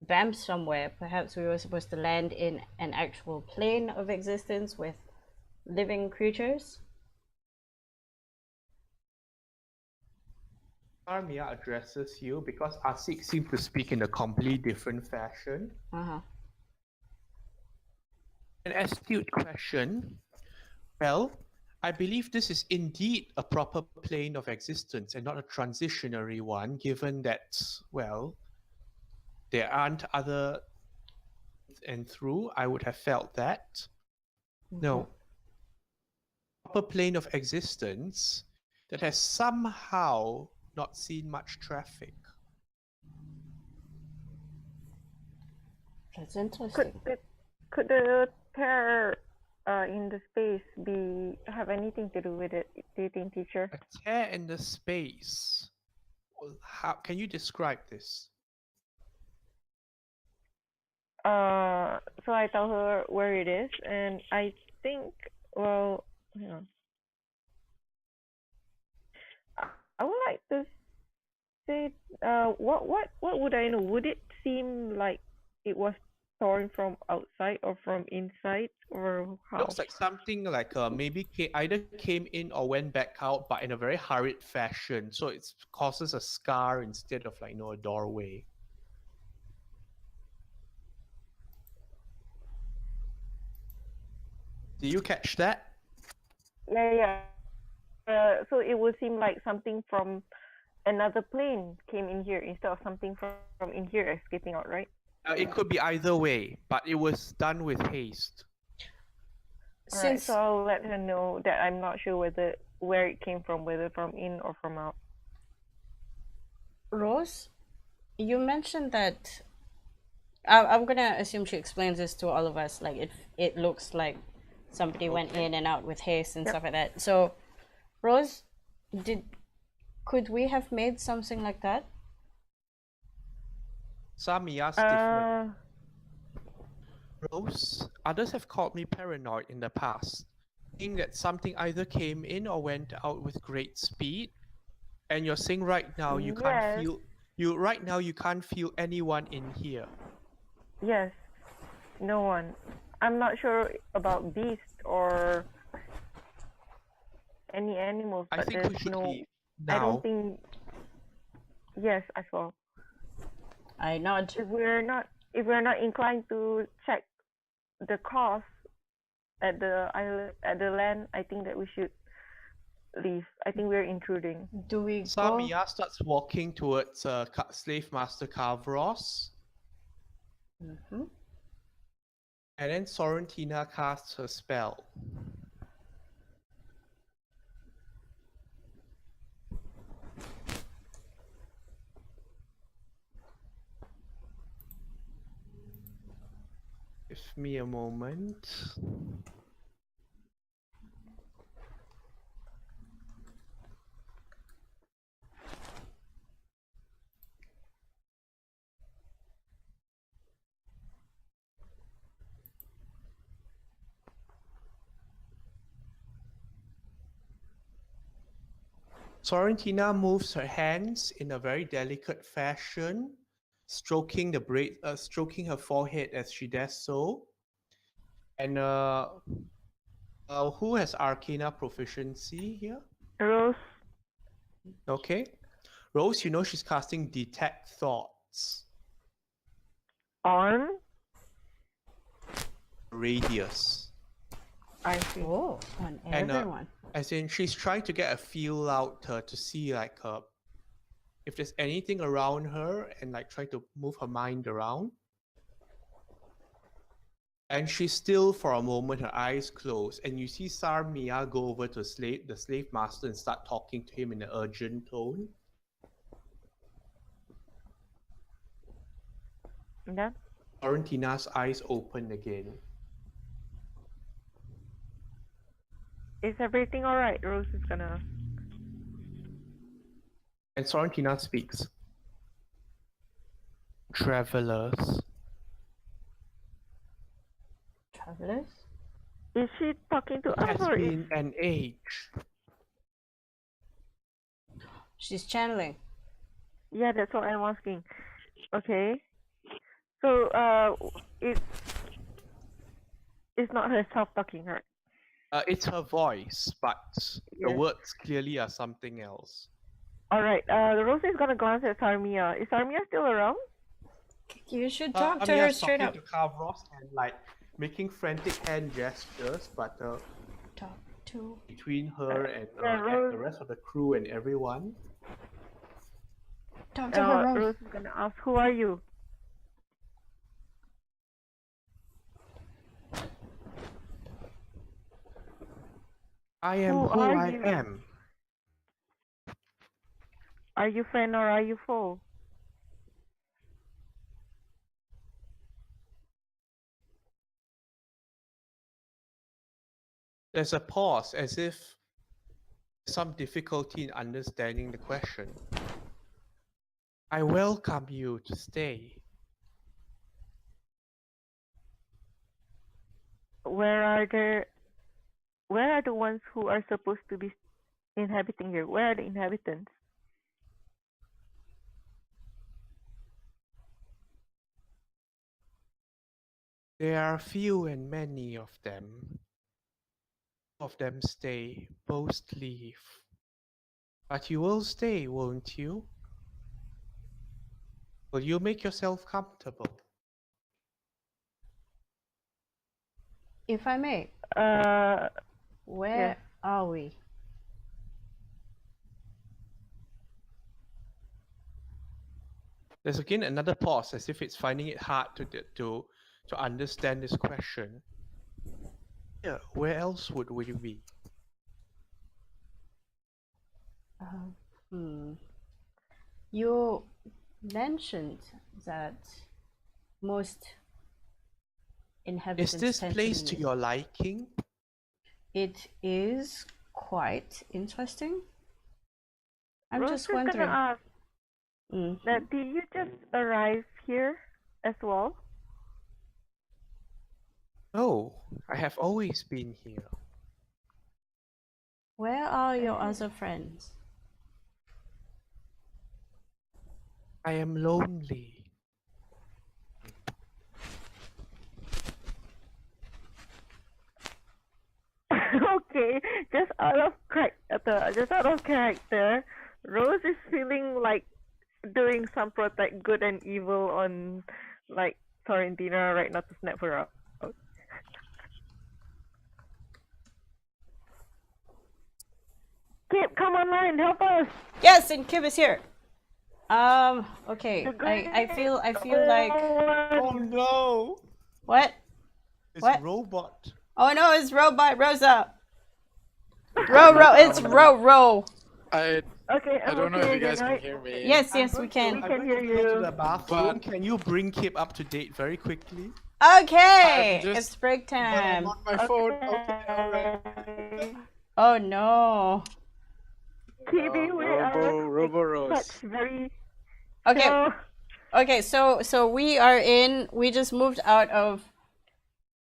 vamped somewhere, perhaps we were supposed to land in an actual plane of existence with living creatures. Armia addresses you because Asik seems to speak in a completely different fashion. Uh-huh. An astute question. Well, I believe this is indeed a proper plane of existence and not a transitionary one, given that, well, there aren't other and through. I would have felt that. No. Proper plane of existence that has somehow not seen much traffic. That's interesting. Could the tear in the space have anything to do with it? Do you think, teacher? A tear in the space. Well, how can you describe this? So I tell her where it is, and I think, well, hang on. I would like to say, what would I know? Would it seem like it was torn from outside or from inside, or how? Looks like something like maybe either came in or went back out, but in a very hurried fashion. So it causes a scar instead of like a doorway. Do you catch that? Yeah. So it would seem like something from another plane came in here instead of something from in here escaping out, right? It could be either way, but it was done with haste. Alright, so I'll let her know that I'm not sure where it came from, whether from in or from out. Rose, you mentioned that I'm gonna assume she explains this to all of us. Like it looks like somebody went Okay. in and out with haste and stuff like that. So, Rose, could we have made something like that? Samiya's different. Uh, Rose, others have called me paranoid in the past, saying that something either came in or went out with great speed. And you're saying right now you can't yes, feel you can't feel anyone in here. yes, no one. I'm not sure about beast or any animals, I but think there's we should no. leave I don't now. think. Yes, as well. I nod. If we're not inclined to check the cost at the island at the land, I think that we should leave. I think we're intruding. Do we go? Samiya starts walking towards Slave Master Kavros, Mhm. and then Sorrentina casts her spell. Give me a moment. Sorrentina moves her hands in a very delicate fashion, stroking stroking her forehead as she does so. And who has Arcana proficiency here? Rose, Okay, Rose, you know she's casting Detect Thoughts, on. radius, I see. Oh, on and everyone. as in she's trying to get a feel out to see like if there's anything around her and like try to move her mind around. And she's still for a moment, her eyes closed, and you see Sarmia go over to the slave master and start talking to him in an urgent tone. Yeah. Sorrentina's eyes open again. Is everything alright? Rose is gonna. And Sorrentina speaks. Travelers. Travelers? Is she talking to It us has or is? been an age. She's channeling. Yeah, that's what I'm asking. Okay. So it's not herself talking, right? It's her voice, but the Yes. words clearly are something else. All right. Rose is gonna glance at Sarmia. Is Sarmia still around? You should talk to her straight up. Talking to Kavros and like making frantic hand gestures, but Talk to. between her and Rose. the rest of the crew and everyone. Talk to her, Rose. Rose is gonna ask, "Who are you?" I am Who who are I you? am. Are you friend or are you foe? There's a pause as if some difficulty in understanding the question. I welcome you to stay. Where are the ones who are supposed to be inhabiting here? Where are the inhabitants? There are few and many of them. Of them stay, most leave. But you will stay, won't you? Will you make yourself comfortable? If I may, where Yes. are we? There's again another pause, as if it's finding it hard to understand this question. Yeah, where else would we be? You mentioned that most Is inhabitants this tend place to to be. your liking? It is quite interesting. I'm Rose just is gonna wondering. ask Mm. that did you just arrive here as well? No, I have always been here. Where are your other friends? I am lonely. Okay, just out of character, Rose is feeling like doing some protect good and evil on like Sorrentina right now to snap her out. Kip, come online, help us. Yes, and Kib is here. Okay. The I feel green like Oh one. no! what? It's What? robot. Oh no, it's Robot Rosa. It's Ro. I Okay, I I'm don't know if okay you again, guys can right? hear me. Yes, I'm yes, we going to- can. We I'm can going to hear go to you. the bathroom. But- Can you bring Kip up to date very quickly? Okay, I'm just- it's break But I'm time. on my phone. Okay, alright. Oh no. TV, we are Robo Rose. such very Okay, chill. okay. So we just moved out of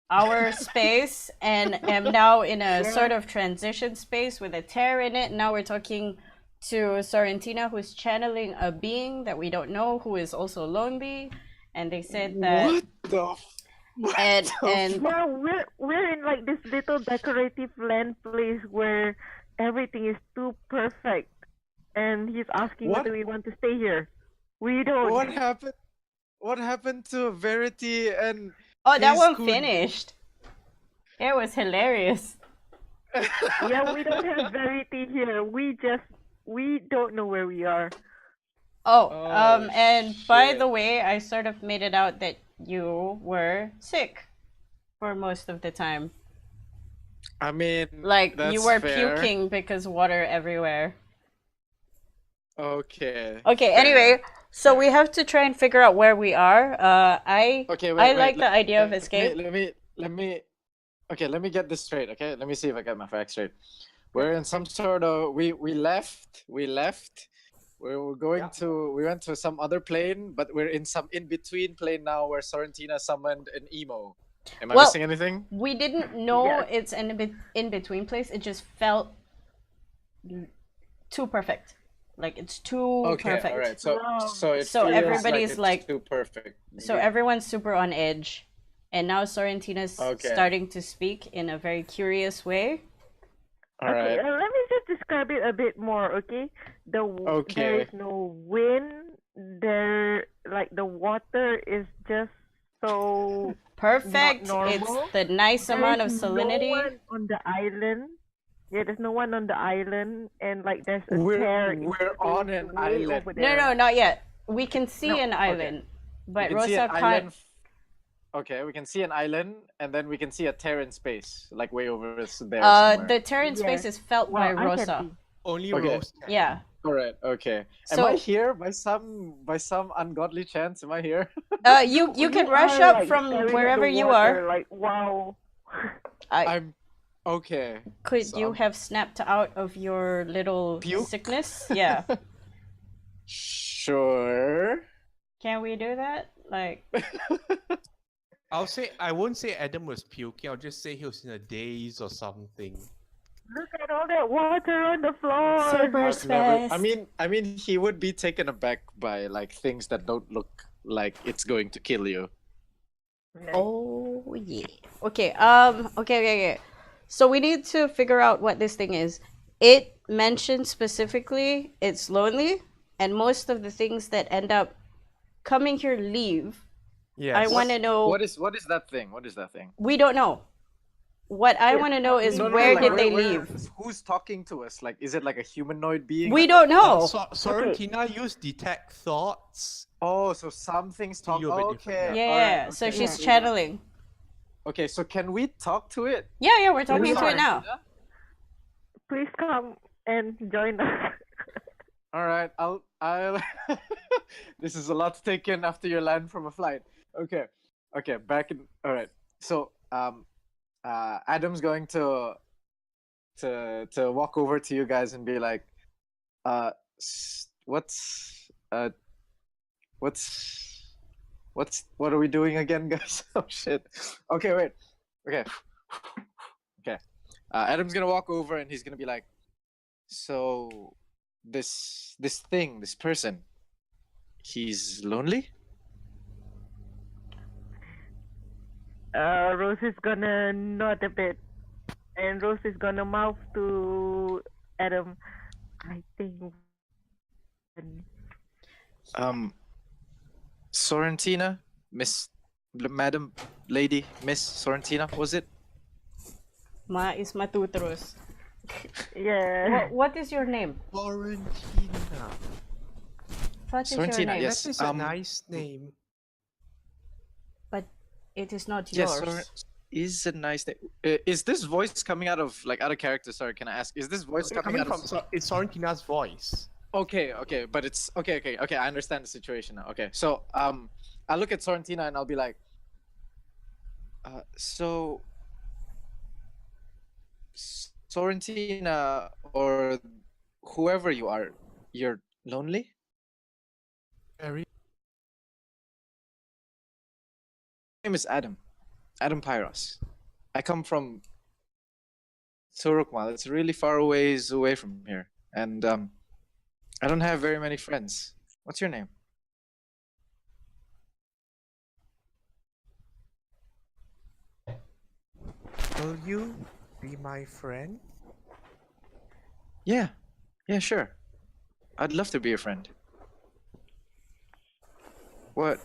our space and am now in a sort of transition space with a tear in it. Now we're talking to Sorrentina, who's channeling a being that we don't know, who is also lonely, and they said that What the? and Yeah, we're in like this little decorative land place where everything is too perfect, and he's asking What? whether we want to stay here. We don't. What happened? What happened to Verity and? oh, that His one could- finished. It was hilarious. Yeah, we don't have Verity here. We don't know where we are. Oh, Oh, and by shit. the way, I sort of made it out that you were sick for most of the time. I mean, Like you that's were fair. puking because water everywhere. Okay. Okay, fair. anyway, so we have to try and figure out where we are. Okay, I like the idea of escape. Let me. Okay, let me get this straight. Okay, let me see if I get my facts straight. We're in some sort of we left. We were going Yeah. to we went to some other plane, but we're in some in between plane now where Sorrentina summoned an emo. Am I Well- missing anything? We didn't know Yes. it's an in between place. It just felt too perfect. Like it's too Okay, perfect. all right. So Wow. it So feels everybody's it's like- too perfect. So Yeah. everyone's super on edge. And now Sorrentina's Okay. starting to speak in a very curious way. All Okay, right. let me just describe it a bit more, okay? There Okay. is no wind. The water is just so Perfect. normal. It's the nice There amount of is salinity. No one on the island. Yeah, there's no one on the island, and like there's a We're tear in on space an way island. over No, there. no, not yet. We can see No, an okay. island, but We can see Rosa an can't. island. Okay, we can see an island, and then we can see a tear in space, like way over there somewhere. The Terran space Yes. is felt by Well, I can Rosa. see. Only Okay. Rose. can. Yeah. All right. Okay. So- Am I here by some ungodly chance? Am I here? You can rush are, up like, from staring at wherever the you water, are. Like wow. I'm okay. Could so you I'm- have snapped out of your little Puke? sickness? Yeah. Sure. Can we do that? Like, I won't say Adam was puking. I'll just say he was in a daze or something. Look at all that water on the floor. super I've never- space. I mean, he would be taken aback by like things that don't look like it's going to kill you. Oh yeah. Okay. Okay. So we need to figure out what this thing is. It mentioned specifically it's lonely, and most of the things that end up coming here leave. Yes. I want to know. What is that thing? What is that thing? We don't know. What I want to know is No, where like, did they where- leave? Who's talking to us? Like, is it like a humanoid being? We don't know. Sorrentina used detect thoughts. Oh, so some things talk. You're a bit Okay. different, Yeah. alright, So okay. she's channeling. Okay, so can we talk to it? Yeah. We're talking to Sure. it now. Please come and join us. All right, I'll. This is a lot to take in after you land from a flight. Okay. Okay. Back in. All right. So Adam's going to walk over to you guys and be like, what's what are we doing again, guys? Oh shit. Okay, wait. Okay. Okay. Adam's gonna walk over and he's gonna be like, so this thing, this person, he's lonely? Rose is gonna nod a bit, and Rose is gonna mouth to Adam, I think. Sorrentina, Madam Lady Miss Sorrentina, was it? Ma is matu terus. Yeah. What is your name? Florentina. What is your Sorrentina, name? yes. That is a nice name. But it is not Yes, yours. is a nice name. Is this voice coming out of out of character? Sorry, can I ask? Is this voice coming out from of? it's Sorrentina's voice. Okay, but it's okay. I understand the situation now. Okay, so I look at Sorrentina and I'll be like, so Sorrentina or whoever you are, you're lonely? Very. My name is Adam Pyros. I come from Surukmal. It's really far away from here, and I don't have very many friends. What's your name? Will you be my friend? Yeah, sure. I'd love to be a friend. What?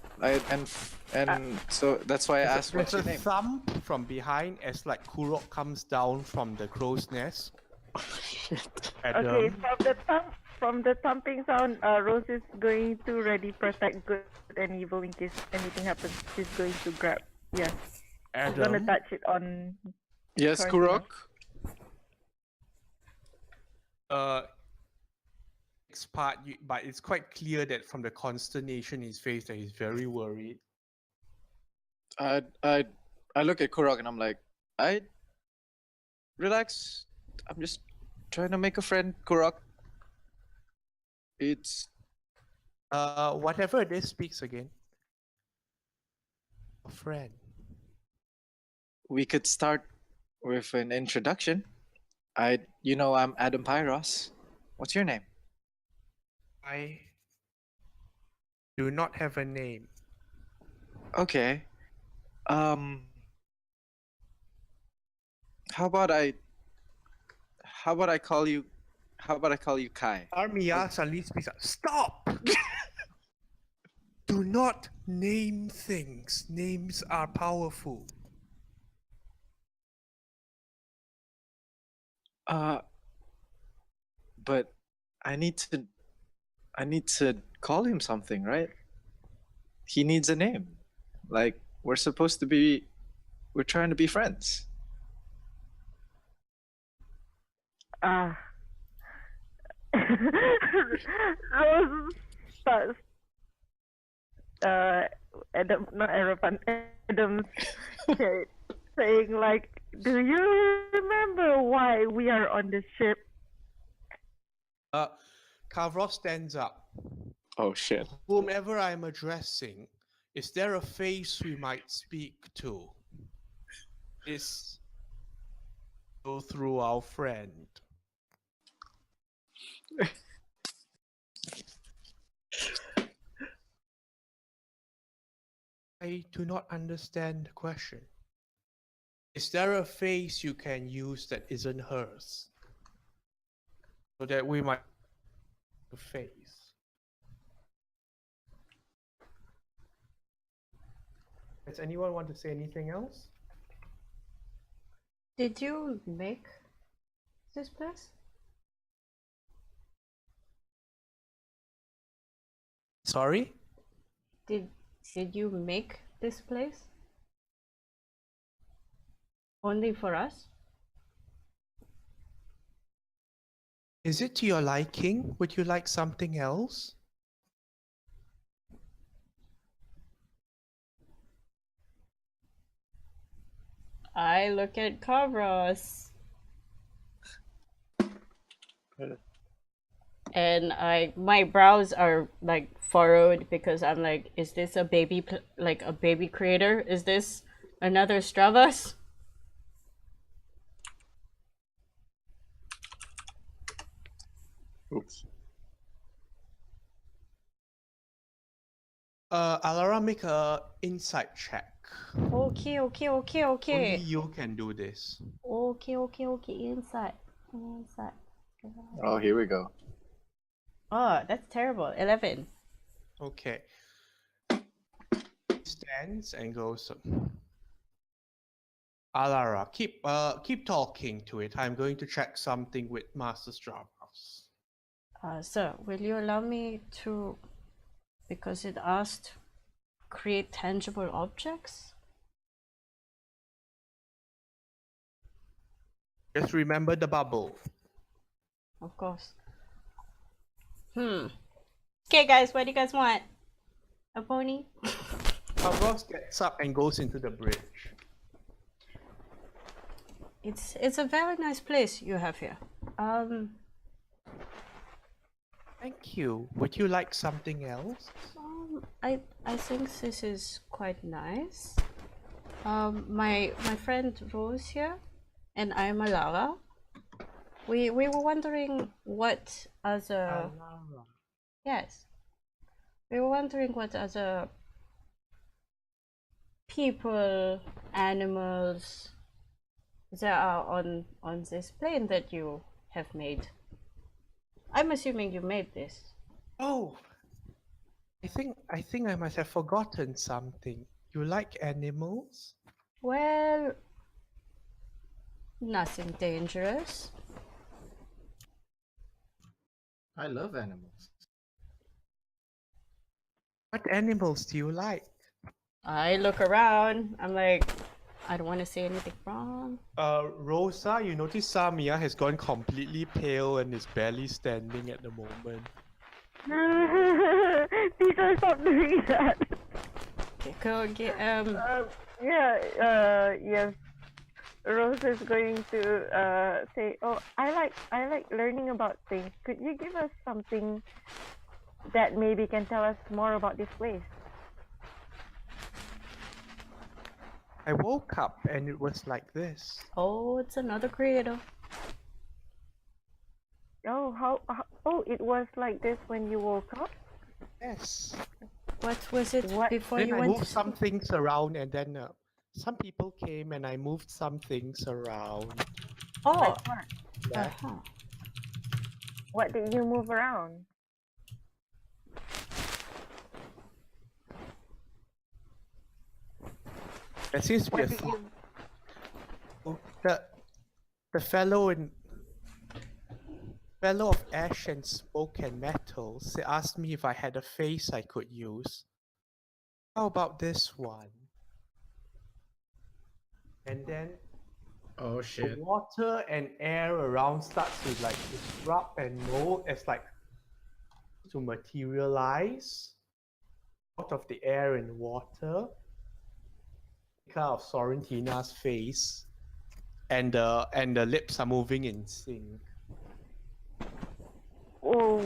So that's why I asked what's There's your a name. thump from behind as like Kurok comes down from the crow's nest. Adam. Okay, from the thumping sound, Rose is going to ready protect good and evil in case anything happens. She's going to grab. Yeah. She's gonna Adam. touch it on. Yes, Sorrentina. Kurok. Next part, but it's quite clear that from the consternation in his face that he's very worried. I look at Kurok and I'm like, relax. I'm just trying to make a friend, Kurok. It's Whatever it is, speaks again. A friend. we could start with an introduction. I'm Adam Pyros. What's your name? I do not have a name. Okay. How about I call you Kai? Armia suddenly speaks up. Stop! Do not name things. Names are powerful. But I need to call him something, right? He needs a name. Like we're trying to be friends. Rose starts. Adam, not Arapan, Adam's saying like, do you remember why we are on the ship? Kavros stands up. Oh shit. Whomever I'm addressing, is there a face we might speak to? Is go through our friend. I do not understand the question. Is there a face you can use that isn't hers? So that we might face. Does anyone want to say anything else? Did you make this place? Sorry? Did you make this place? Only for us? Is it to your liking? Would you like something else? I look at Kavros. And my brows are like furrowed because I'm like, is this a baby like a baby creator? Is this another Stravas? Oops. Alara, make a insight check. Okay. Only you can do this. Okay. Inside. Oh, here we go. Oh, that's terrible. 11. Okay. Stands and goes. Alara, keep talking to it. I'm going to check something with Master Stravas. Sir, will you allow me to, because it asked, create tangible objects? Just remember the bubble. Of course. Okay, guys, what do you guys want? A pony? Kavros gets up and goes into the bridge. It's a very nice place you have here. Thank you. Would you like something else? I think this is quite nice. My friend Rose here, and I'm Alara. We were wondering what other yes, we were wondering what other people, animals there are on this plane that you have made. I'm assuming you made this. Oh, I think I must have forgotten something. You like animals? Well, nothing dangerous. I love animals. What animals do you like? I look around. I'm like, I don't want to say anything wrong. Rosa, you notice Samia has gone completely pale and is barely standing at the moment. Peter, stop doing that. Okay, go get Yes. Rose is going to say, "Oh, I like learning about things. Could you give us something that maybe can tell us more about this place?" I woke up and it was like this. Oh, it's another creator. Oh, it was like this when you woke up? Yes. What was it before Then you I went moved to some things around and then some people came and I moved some things around. Oh, Like what? Yeah. What did you move around? There seems to be What a did you... the fellow of ash and smoke and metals. They asked me if I had a face I could use. How about this one? And then Oh the shit. water and air around starts to like disrupt and mold as like to materialize out of the air and water. Kind of Sorrentina's face, and the lips are moving in sync. Oh,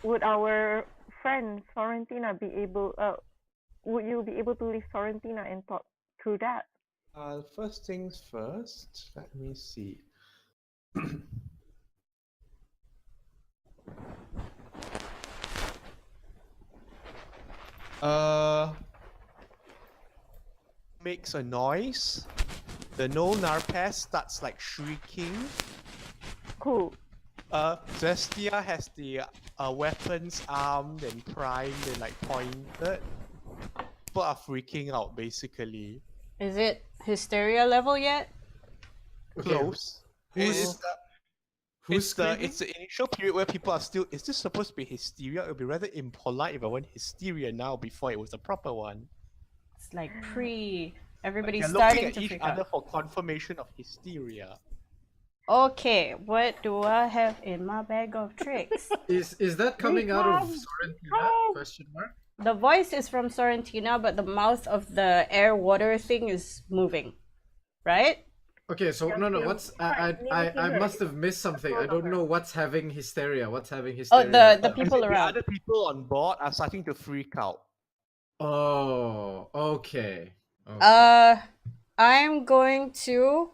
would our friend Sorrentina be able? Would you be able to leave Sorrentina and talk through that? First things first. Let me see. Makes a noise. The no Narpas starts like shrieking. Cool. Zestia has the weapons armed and primed and like pointed. People are freaking out basically. Is it hysteria level yet? Close. Who's It's the initial period where people are still. Is this supposed to be hysteria? It would be rather impolite if I went hysteria now before it was a proper one. It's like everybody's They're starting looking at to each freak other out. for confirmation of hysteria. Okay, what do I have in my bag of tricks? Is that coming out of Sorrentina? Question mark. The voice is from Sorrentina, but the mouth of the air water thing is moving. right? Okay, so no, you what's quite near to I her. must have missed something. I don't know what's having hysteria. What's having Oh, hysteria? the right now? As people in the around. other people on board are starting to freak out. Oh, okay. I'm going to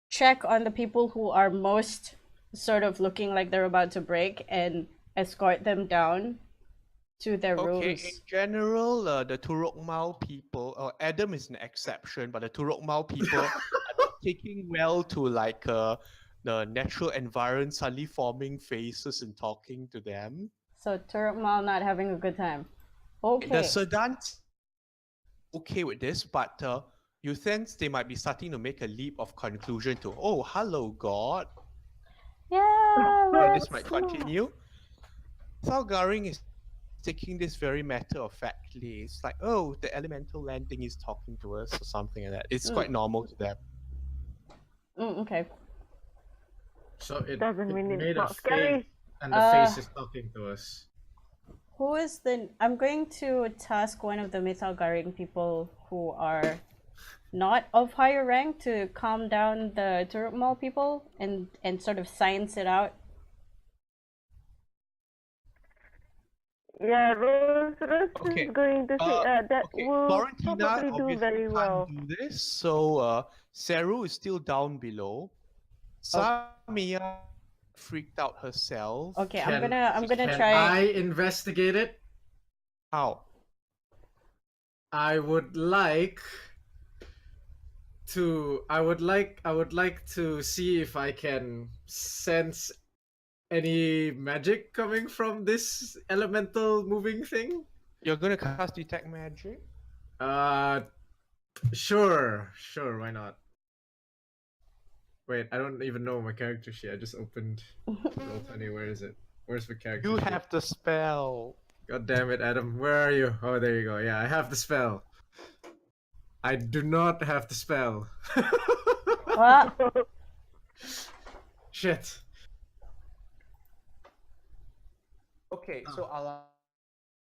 check on the people who are most sort of looking like they're about to break and escort them down to their Okay, in rooms. general, the Turok Mau people, Adam is an exception, but the Turok Mau people are not taking well to like the natural environment suddenly forming faces and talking to them. So Turkmal not having a good time. The Okay. Sedans okay with this, but you sense they might be starting to make a leap of conclusion to, oh, hello, God. Yeah, But this let's might not. continue. Salgaring is taking this very matter of factly. It's like, oh, the elemental landing is talking to us or something like that. It's quite normal to them. Okay. So it Doesn't mean it's made a not face, scary. and the face is talking to us. Who is the... I'm going to task one of the Mithalgaring people who are not of higher rank to calm down the Turkmal people and sort of science it out. Yeah, Rose Okay. is going to say that Okay, will Florentina probably do obviously very can't well. do this, so Seru is still down below. Samia freaked out herself. Okay, Can I'm gonna can try. I investigate it? How? I would like to see if I can sense any magic coming from this elemental moving thing. You're gonna cast detect magic? Sure, why not? Wait, I don't even know my character sheet. I just opened Roll20. Where is it? Where's the character You sheet? have the spell. God damn it, Adam. Where are you? Oh, there you go. Yeah, I have the spell. I do not have the spell. What? Shit. Okay, so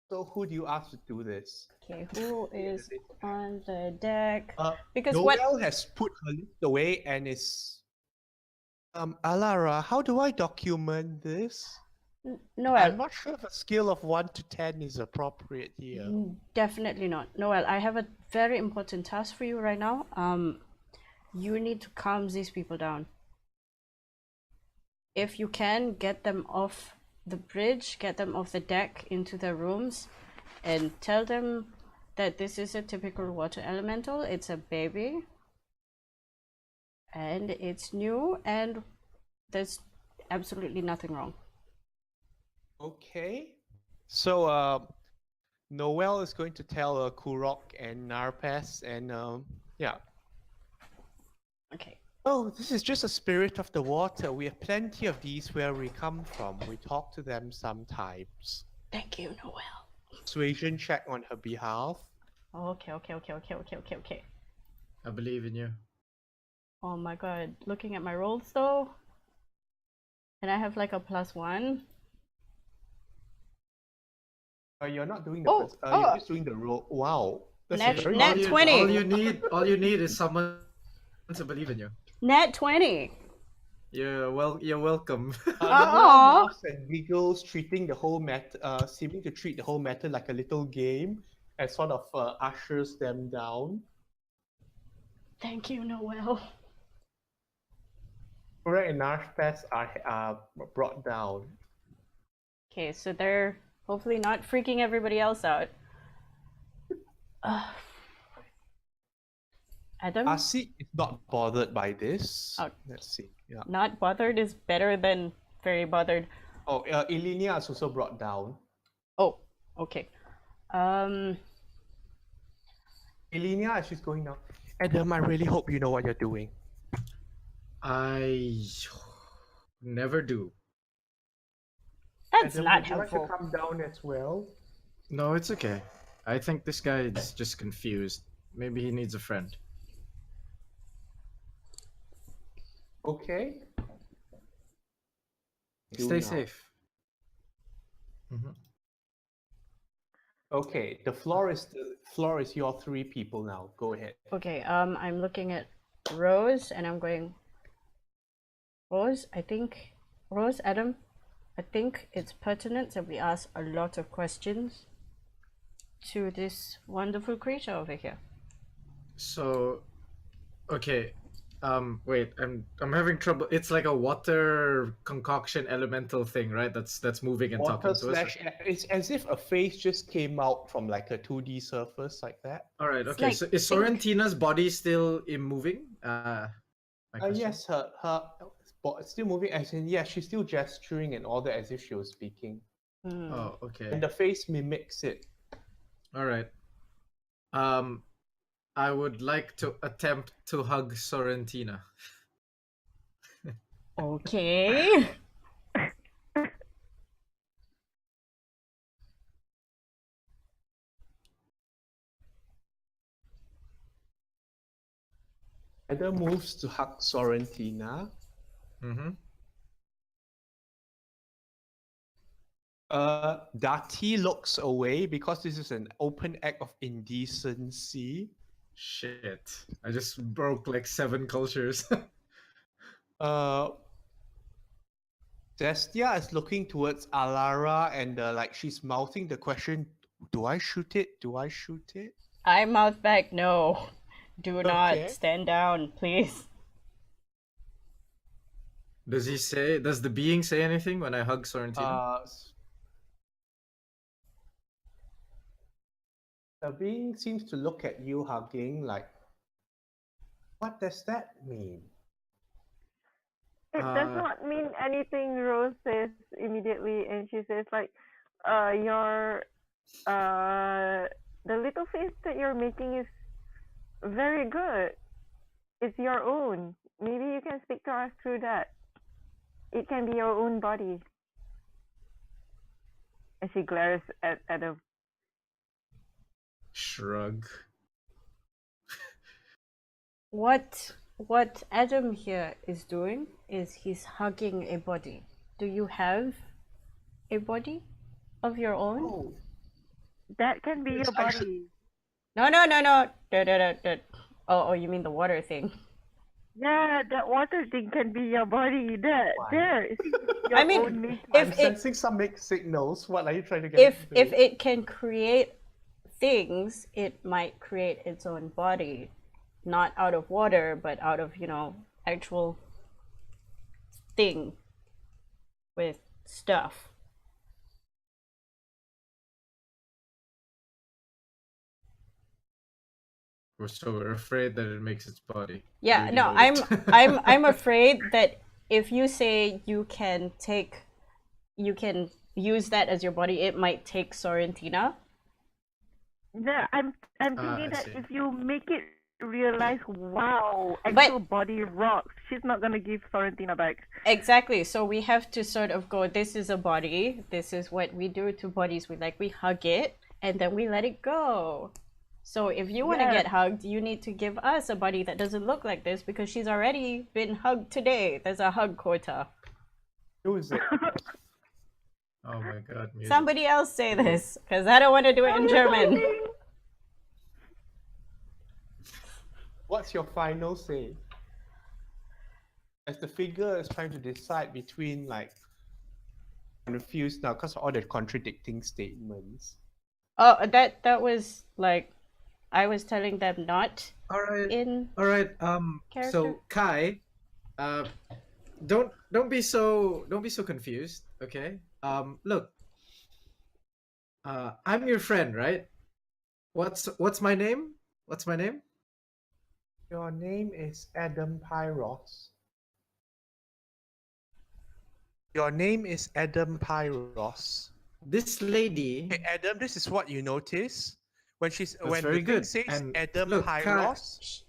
so who do you ask to do this? Okay, who is on the deck? Because Noelle has put her list away and is Alara, how do I document this? Noel, I'm not sure if a scale of 1 to 10 is appropriate here. definitely not. Noel, I have a very important task for you right now. You need to calm these people down. If you can, get them off the bridge, get them off the deck into their rooms, and tell them that this is a typical water elemental. It's a baby, and it's new, and there's absolutely nothing wrong. Okay. So Noelle is going to tell Kurok and Narpes and yeah. Okay. Oh, this is just a spirit of the water. We have plenty of these where we come from. We talk to them sometimes. Thank you, Noelle. Persuasion check on her behalf. Okay. I believe in you. Oh my god, looking at my rolls though, and I have like a +1. You're not doing the you're just doing the roll. Wow. That's very Nat 20. All you need is someone to believe in you. Nat 20. You're welcome. Aw. Laughs and giggles, treating the whole matter, seeming to treat the whole matter like a little game, and sort of ushers them down. Thank you, Noelle. Kurok and Narpes are brought down. Okay, so they're hopefully not freaking everybody else out. Adam? Asik is not bothered by this. Oh. Let's see. Yeah. Not bothered is better than very bothered. Oh, Ilinia is also brought down. Oh, okay. Ilinia, she's going now. Adam, I really hope you know what you're doing. I never do. That's Adam, not would you helpful. like to come down as well? No, it's okay. I think this guy is just confused. Maybe he needs a friend. Okay. Stay now. safe. Okay, the floor is your 3 people now. Go ahead. Okay, I'm looking at Rose, and I'm going, Rose, Adam, I think it's pertinent that we ask a lot of questions to this wonderful creature over here. So, okay. Wait, I'm having trouble. It's like a water concoction elemental thing, right? That's moving and Water talking to us. slash. It's as if a face just came out from like a 2D surface like that. All right. It's Okay. like So is pink. Sorrentina's body still moving? My question? Yes, her it's still moving. As in, yeah, she's still gesturing and all that as if she was speaking, Hmm. Oh, okay. and the face mimics it. All right. I would like to attempt to hug Sorrentina. Okay. Heather moves to hug Sorrentina. Mm-hmm. Dati looks away because this is an open act of indecency. Shit. I just broke like 7 cultures. Destia is looking towards Alara and like she's mouthing the question, "Do I shoot it? Do I shoot it?" I mouth back, no. Do Okay. not stand down, please. Does the being say anything when I hug Sorrentina? The being seems to look at you hugging like, what does that mean? It does not mean anything, Rose says immediately, and she says like, your the little face that you're making is very good. It's your own. Maybe you can speak to us through that. It can be your own body. And she glares at Adam. Shrug. What Adam here is doing is he's hugging a body. Do you have a body of your own? Oh, That can be It's your body. No. Oh, you mean the water thing? Yeah, that water thing can be your body. There is your I mean, own making. I'm if it sensing some mixed signals. What are you trying to get? if into? it can create things, it might create its own body, not out of water, but out of actual thing with stuff. So we're afraid that it makes its body. Yeah, really no, loaded. I'm afraid that if you say you can use that as your body, it might take Sorrentina. Yeah, I'm thinking I that see. if you make it realize, wow, actual body rocks, she's not gonna give Sorrentina back. Exactly. So we have to sort of go, this is a body. This is what we do to bodies. We hug it and then we let it go. So if you want to get hugged, you need to give us a body that doesn't look like this because she's already been hugged today. There's a hug quota. Who is it? Oh my god. Music. Somebody else say this because I don't want to do it in German. What's your final say? As the figure is trying to decide between like confused now because of all the contradicting statements. Oh, that was like I was telling them not All right. in All right. character. So Kai, don't be so confused. Okay. Look. I'm your friend, right? What's my name? What's my name? Your name is Adam Pyros. Your name is Adam Pyros. This lady. Hey Adam, this is what you notice when very the thing good. says And Adam look, Pyros.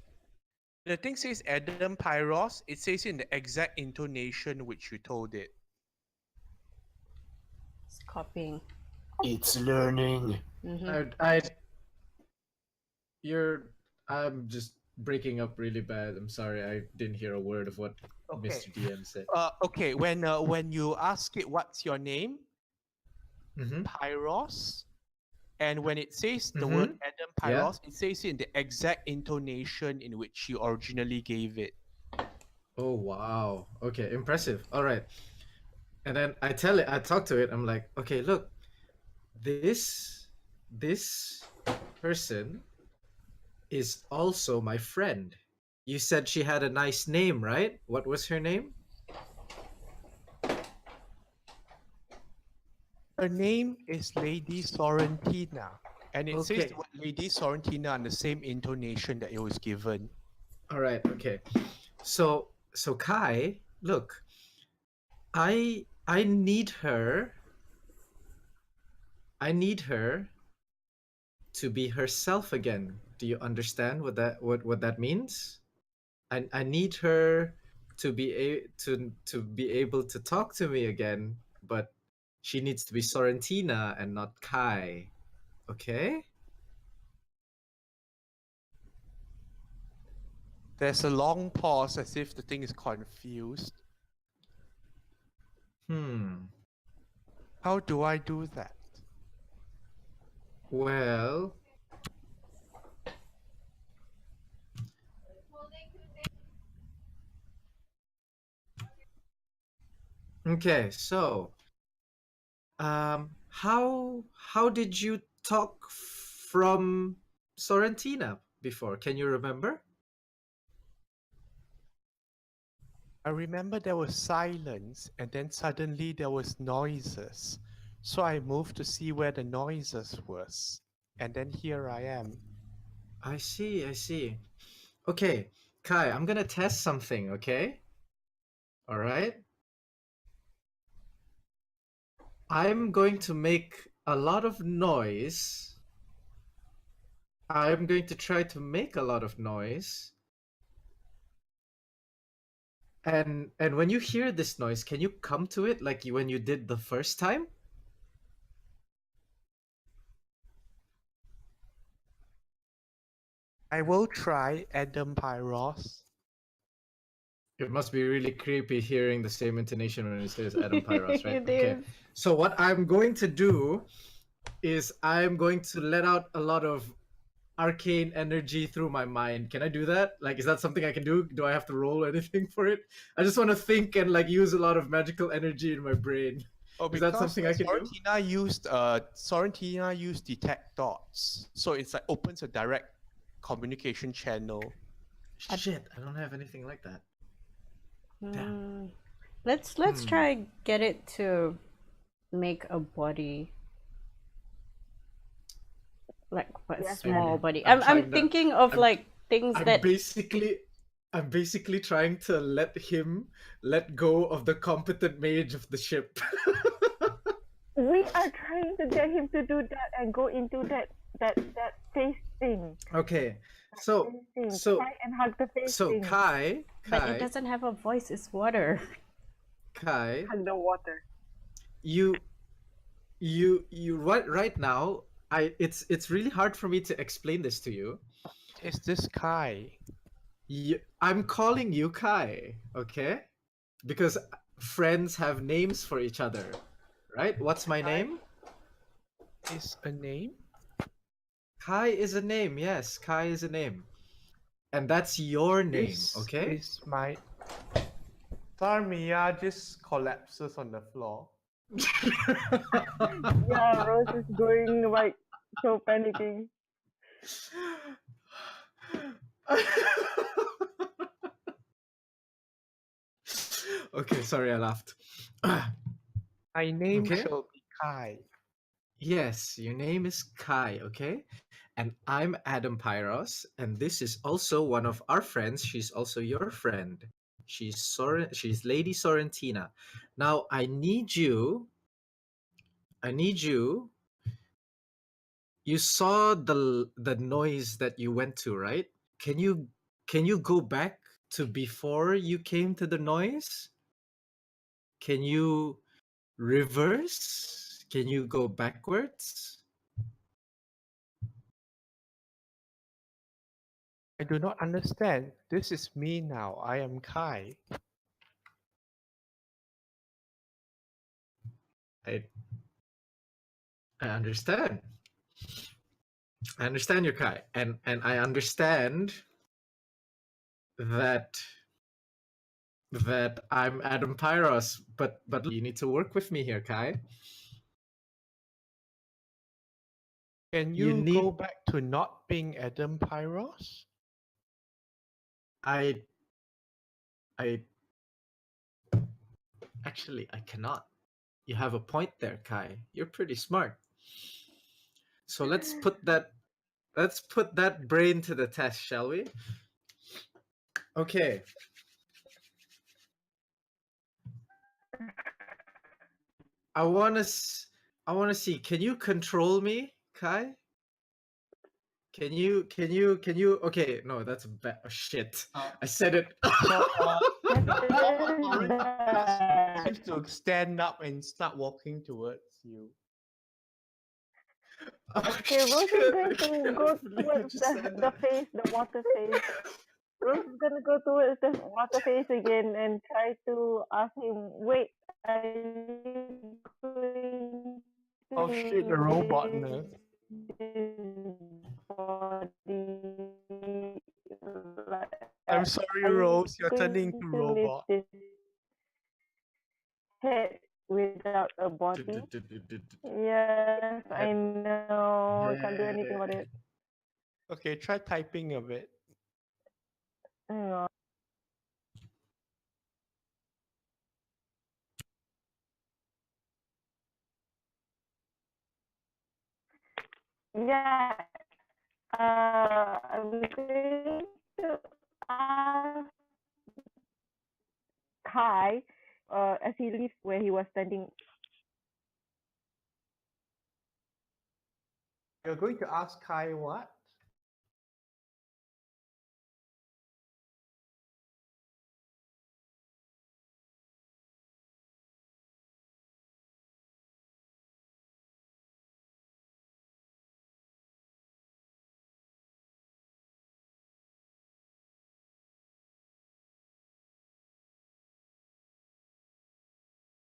The thing says Adam Pyros. It says in the exact intonation which you told it. It's copying. It's learning. I'm just breaking up really bad. I'm sorry. I didn't hear a word of what Okay. Mr. DM said. Okay. When you ask it, what's your name? Mm-hmm. Pyros. And when it says the word Adam Pyros, it says it in the exact intonation in which you originally gave it. Oh wow. Okay, impressive. All right. And then I talk to it. I'm like, okay, look, this person is also my friend. You said she had a nice name, right? What was her name? Her name is Lady Sorrentina, and it says Okay. the word Lady Sorrentina in the same intonation that it was given. All right. Okay. So Kai, look, I need her. I need her to be herself again. Do you understand what that means? I need her to to be able to talk to me again, but she needs to be Sorrentina and not Kai. Okay? There's a long pause as if the thing is confused. How do I do that? Well, okay, so how did you talk from Sorrentina before? Can you remember? I remember there was silence, and then suddenly there was noises. So I moved to see where the noises was, and then here I am. I see, I see. Okay, Kai, I'm gonna test something, okay? All right. I'm going to make a lot of noise. I'm going to try to make a lot of noise. And when you hear this noise, can you come to it like when you did the first time? I will try Adam Pyros. It must be really creepy hearing the same intonation when it says Adam Pyros, right? It Okay. is. So what I'm going to do is I'm going to let out a lot of arcane energy through my mind. Can I do that? Like, is that something I can do? Do I have to roll anything for it? I just want to think and like use a lot of magical energy in my brain. Oh, Is that something I can do? Sorrentina used detect thoughts, so it's like opens a direct communication channel. Shit, I don't have anything like that. Damn. Let's try get it to make a body, like a Yes, small Adam. body. I'm I'm trying to- thinking of like things I'm that basically trying to let him let go of the competent mage of the ship. We are trying to get him to do that and go into that face thing. Okay, so Face thing. so Try and hug the face so thing. Kai, but it doesn't have a voice. It's water. Kai, Hug the water. you right now. It's really hard for me to explain this to you. Is this Kai? I'm calling you Kai, okay? Because friends have names for each other, right? What's my name? Is a name? Kai is a name, yes. Kai is a name. And that's your name, This okay? is my. Sarmia just collapses on the floor. Yeah, Rose is going like so panicking. Okay, sorry, I laughed. My name Okay. shall be Kai. Yes, your name is Kai, okay? And I'm Adam Pyros, and this is also one of our friends. She's also your friend. She's Lady Sorrentina. Now I need you. You saw the noise that you went to, right? Can you go back to before you came to the noise? Can you reverse? Can you go backwards? I do not understand. This is me now. I am Kai. I understand. I understand your Kai, and I understand that I'm Adam Pyros, but you need to work with me here, Kai. Can You you need- go back to not being Adam Pyros? I actually I cannot. You have a point there, Kai. You're pretty smart. So let's put that brain to the test, shall we? Okay. I wanna see. Can you control me, Kai? Can you? Okay, no, that's shit. I said it. Seems to stand up and start walking towards you. Okay, Rose is going to go towards the face, the water face. Rose is gonna go towards the water face again and try to ask him, wait, are you going to Oh shit, the robot nurse. his body, like, I'm sorry, are you Rose, you're going turning to to lift robot. this head without a body? Yes, I know. Can't do anything about it. Okay, try typing a bit. Hang on. Yeah, I'm going to ask Kai, as he leaves where he was standing. You're going to ask Kai what?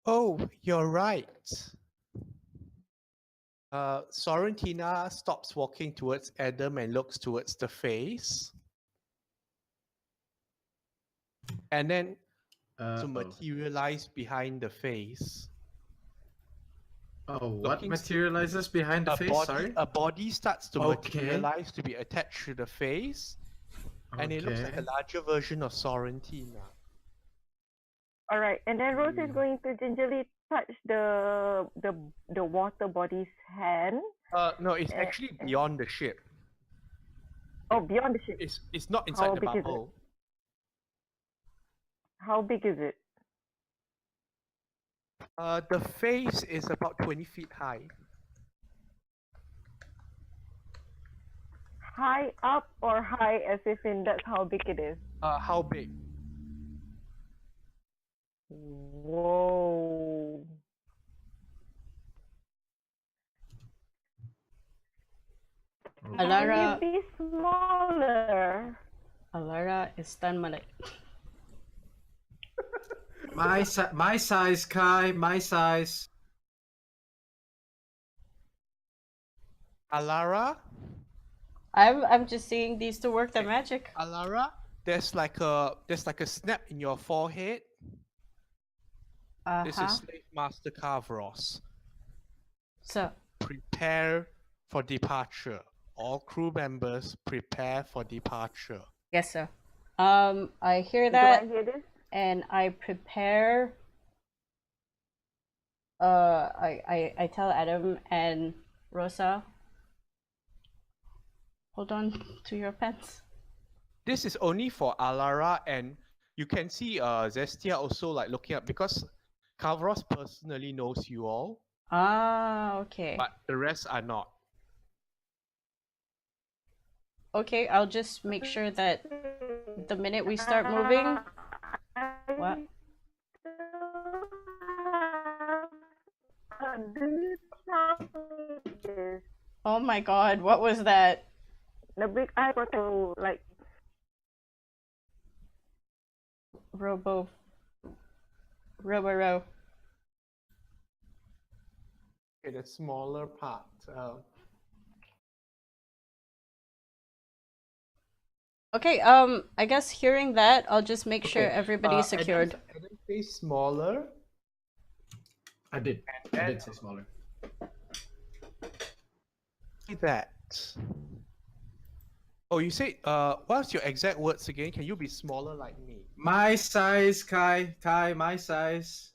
Oh, you're right. Sorrentina stops walking towards Adam and looks towards the face. And then to materialize behind the face. Oh, what Looking materializes behind the face? Sorry. A body starts to Okay. materialize to be attached to the face. And it looks like a larger version of Sorrentina. All right, and then Rose is going to gingerly touch the water body's hand. No, it's actually beyond the ship. Oh, beyond the ship. It's not inside How the big is it? bubble. How big is it? The face is about 20 feet high. High up or high as if in that's how big it is? How big? Whoa. Alara, Can it be smaller? Alara is stunned Malay. My size, Kai. My size. Alara? I'm just seeing these two work their magic. Alara, there's like a snap in your forehead. This is Slave Master Kavros. So Prepare for departure. All crew members prepare for departure. yes, sir. I hear that, Do I hear this? and I prepare. I tell Adam and Rosa. Hold on to your pants. This is only for Alara, and you can see Zestia also like looking up because Kavros personally knows you all, Ah, okay. but the rest are not. Okay, I'll just make sure that the minute we start moving. What? Do you have this? Oh my god, what was that? The big eye to like Robo. Okay, the smaller part. Okay, I guess hearing that, I'll just make sure Okay, everybody's secured. Adam says smaller. I did. And I did say smaller. that. Oh, you say, what's your exact words again? Can you be smaller like me? My size, Kai. Kai, my size.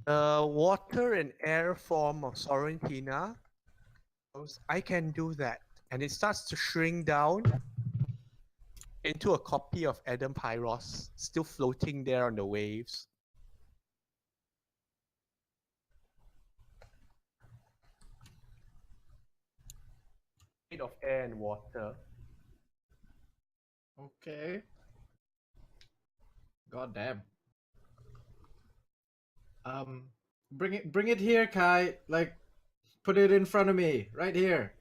The water and air form of Sorrentina. I can do that. And it starts to shrink down into a copy of Adam Pyros, still floating there on the waves. Made of air and water. Okay. God damn. Bring it here, Kai. Like, put it in front of me, right here.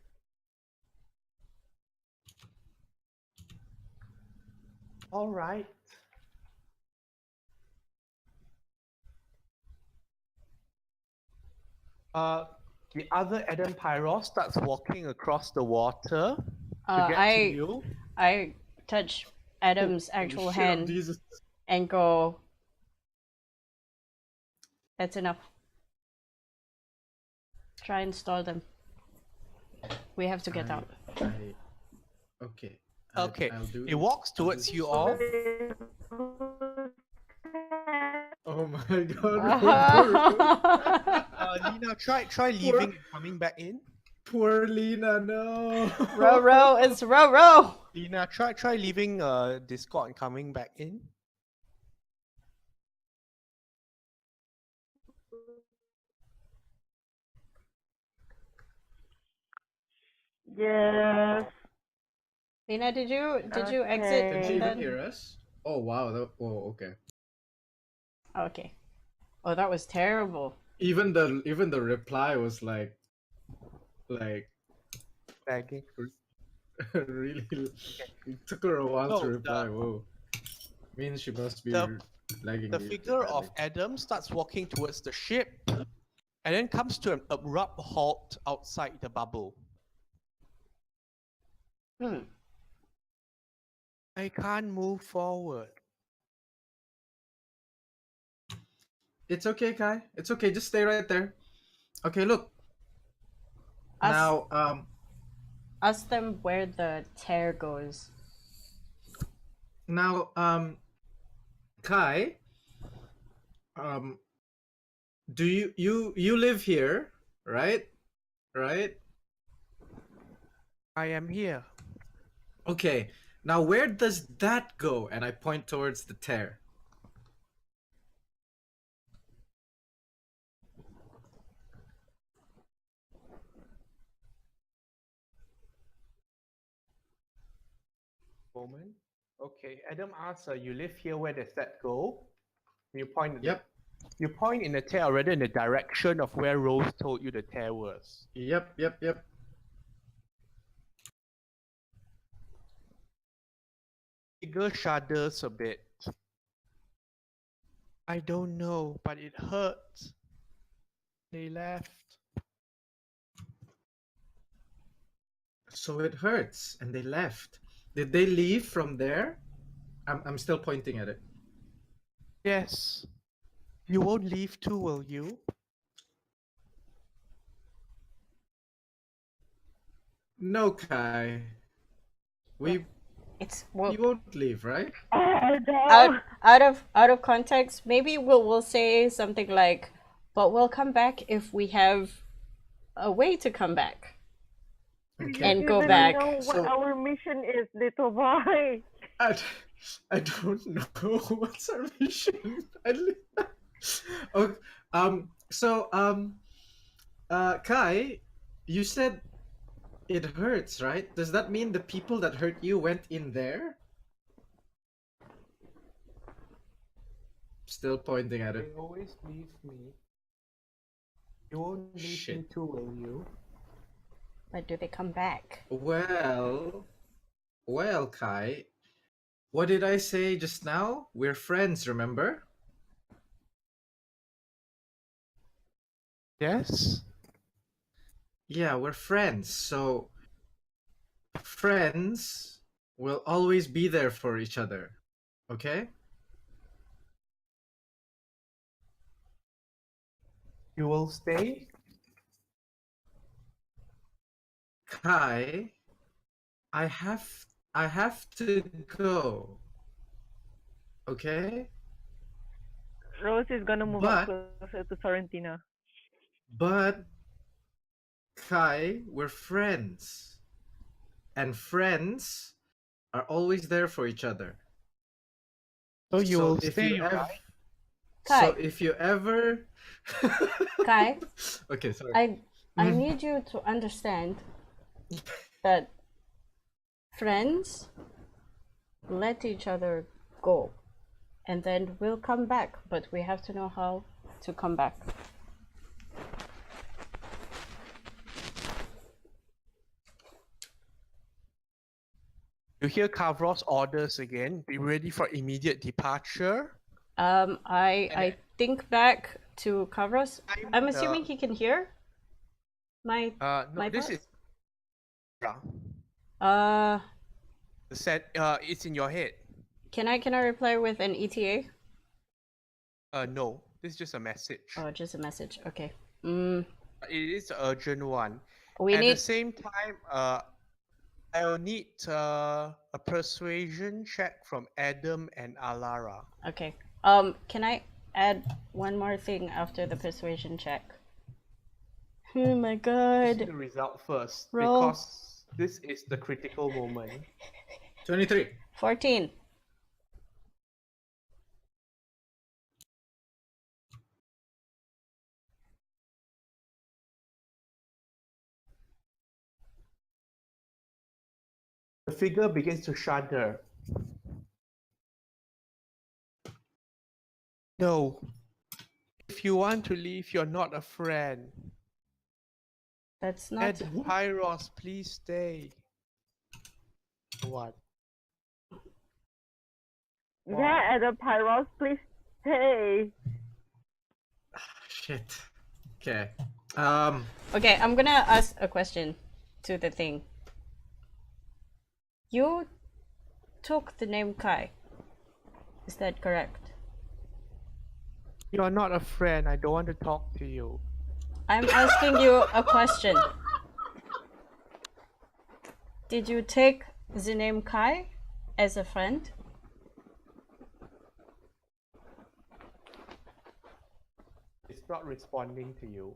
All right. The other Adam Pyros starts walking across the water to get to you. I touch Adam's actual Shit, hand Jesus. and go. That's enough. Try and stall them. We have to get out. Okay. Okay. I'll do It walks towards you all. Oh my god. Lena, try leaving and coming back in. Poor Lena, no. Row, it's row. Lena, try leaving Discord and coming back in. Yes. Lena, did you exit? Okay. Can she And even then... hear us? Oh wow. Oh, okay. Okay. Oh, that was terrible. Even the reply was like Begging. really it took her a while No, to reply. Whoa. Means she must be the- lagging. The really figure badly. of Adam starts walking towards the ship and then comes to an abrupt halt outside the bubble. I can't move forward. It's okay, Kai. It's okay. Just stay right there. Okay, look. Ask, Now, ask them where the tear goes. Kai, do you live here, right? Right? I am here. Okay. Now, where does that go? And I point towards the tear. Moment. Okay, Adam asks, you live here, where does that go? You point at Yep. You point in the tear, or rather in the direction of where Rose told you the tear was. Yep. Figure shudders a bit. I don't know, but it hurts. They left. So it hurts, and they left. Did they leave from there? I'm still pointing at it. Yes. You won't leave too, will you? No, Kai. We won't leave, right? Oh no. Out of context, maybe we'll say something like, "But we'll come back if we have a way to come back Okay. and go You back." know what So- our mission is, little boy. I don't know what's our mission. Okay. Kai, you said it hurts, right? Does that mean the people that hurt you went in there? Still pointing at They it. always leave me. You won't leave me Shit. too, will you? But do they come back? Well, Kai, what did I say just now? We're friends, remember? Yes? Yeah, we're friends. So friends will always be there for each other. Okay? You will stay? Kai, I have to go. Okay? Rose is gonna move But- up closer to Sorrentina. But Kai, we're friends. And friends are always there for each other. So you will if stay, you ever, right? so Kai. if you ever Kai, Okay, sorry. I need you to understand that friends let each other go, and then we'll come back, but we have to know how to come back. You hear Kavros' orders again. Be ready for immediate departure. I think back to Kavros. I'm uh, assuming he can hear my No, my this thoughts? is the set. It's in your head. Can I reply with an ETA? No, this is just a message. Oh, just a message. Okay. It is an urgent one. We At need. the same time, I'll need a persuasion check from Adam and Alara. Okay. Can I add one more thing after the persuasion check? Oh my See god. the result first, Roll. because this is the critical moment. 23. 14. The figure begins to shudder. No. If you want to leave, you're not a friend. That's not. Ed Pyros, please stay. What? Yeah, at the Pyros, please stay. Shit. Okay. Okay, I'm gonna ask a question to the thing. You took the name Kai. Is that correct? You're not a friend. I don't want to talk to you. I'm asking you a question. Did you take the name Kai as a friend? It's not responding to you.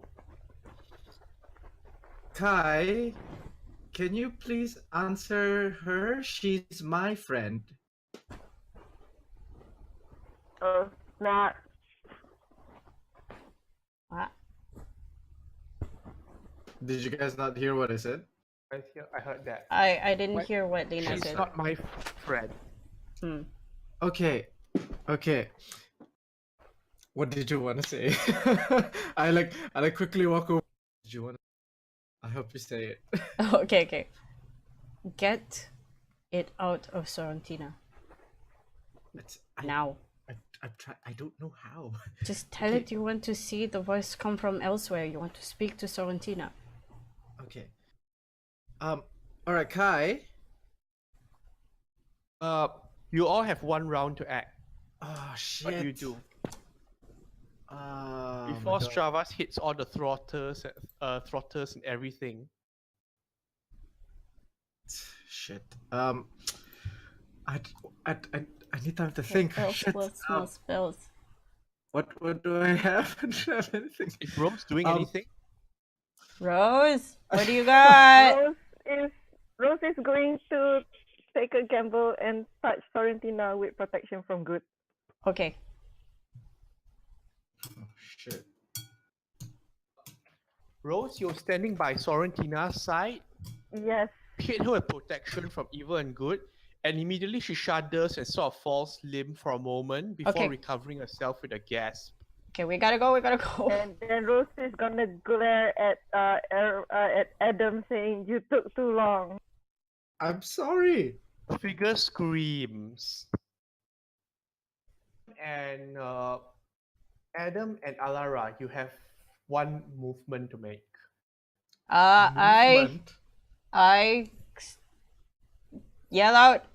Kai, can you please answer her? She's my friend. Oh, snap. What? Did you guys not hear what I said? I heard that. I didn't What? hear what Lena She's said. not my friend. Hmm. Okay. Okay. What did you want to say? I quickly walk over. Did you want to... I hope you say it. Okay. Get it out of Sorrentina. Now. I don't know how. Just tell it you want to see the voice come from elsewhere. You want to speak to Sorrentina. Okay. Alright, Kai. You all have one round to act. Oh shit. What do you do? Oh, Before my God. Stravas hits all the throtters and everything. Shit. I need time to think. Shit. Small spells. What do I have? I don't have anything. Is Rose doing Um, anything? Rose, what do you got? Rose is going to take a gamble and touch Sorrentina with protection from good. Okay. Oh, shit. Rose, you're standing by Sorrentina's side. Yes. Hit her with protection from evil and good, and immediately she shudders and sort of falls limp for a moment before Okay. recovering herself with a gasp. Okay, we gotta go. And then Rose is gonna glare at Adam, saying, "You took too long." I'm sorry. The figure screams. And Adam and Alara, you have one movement to make. I Movement. Yell out,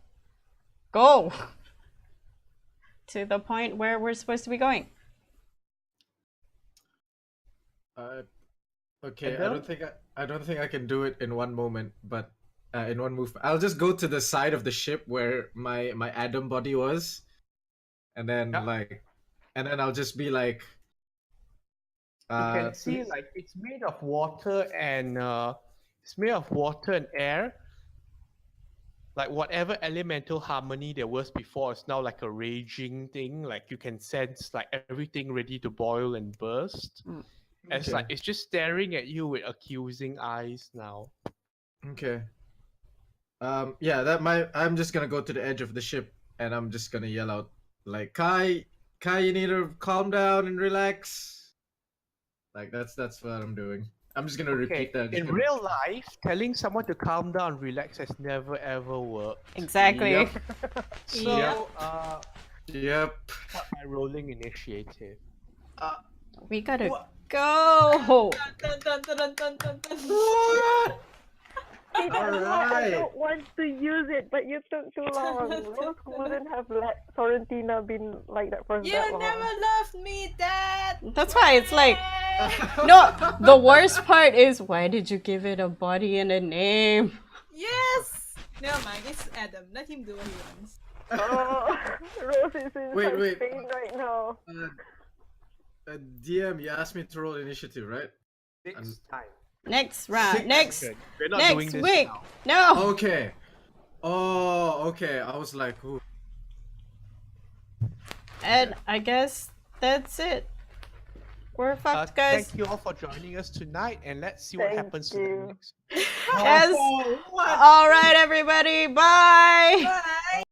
go to the point where we're supposed to be going. Okay, Adam? I don't think I can do it in one moment, but in one move, I'll just go to the side of the ship where my Adam body was, and then Yeah. and then I'll just be like, You can uh, see like it's made of water and air. Like whatever elemental harmony there was before is now like a raging thing. Like you can sense like everything ready to boil and burst. Mm. It's Okay. like it's just staring at you with accusing eyes now. Okay. Yeah, I'm just gonna go to the edge of the ship and I'm just gonna yell out like, Kai, you need to calm down and relax. Like that's what I'm doing. I'm just gonna Okay, repeat that. in real life, telling someone to calm down, relax has never ever worked. Exactly. Yep. So, Yep. what by rolling initiative? We gotta go. Dun, dun, dun, dun, dun, dun, dun. Hey, that's why I Alright. don't want to use it, but you took too long. Rose wouldn't have let Sorrentina been like that for You that long. never loved me, Dad. That's why it's like, no, the worst part is, why did you give it a body and a name? Yes. Never mind. It's Adam. Let him do what he wants. Oh, Rose is in Wait, such wait. pain right now. DM, you asked me to roll initiative, right? Next time. Next round, Six. next We're not doing next this week. now. No. Okay. Oh, okay. I was like, ooh. And I guess that's it. We're fucked, guys. Thank you all for joining us tonight, and let's see what Thank happens to you. them next. Yes. All right, everybody. Bye. Bye.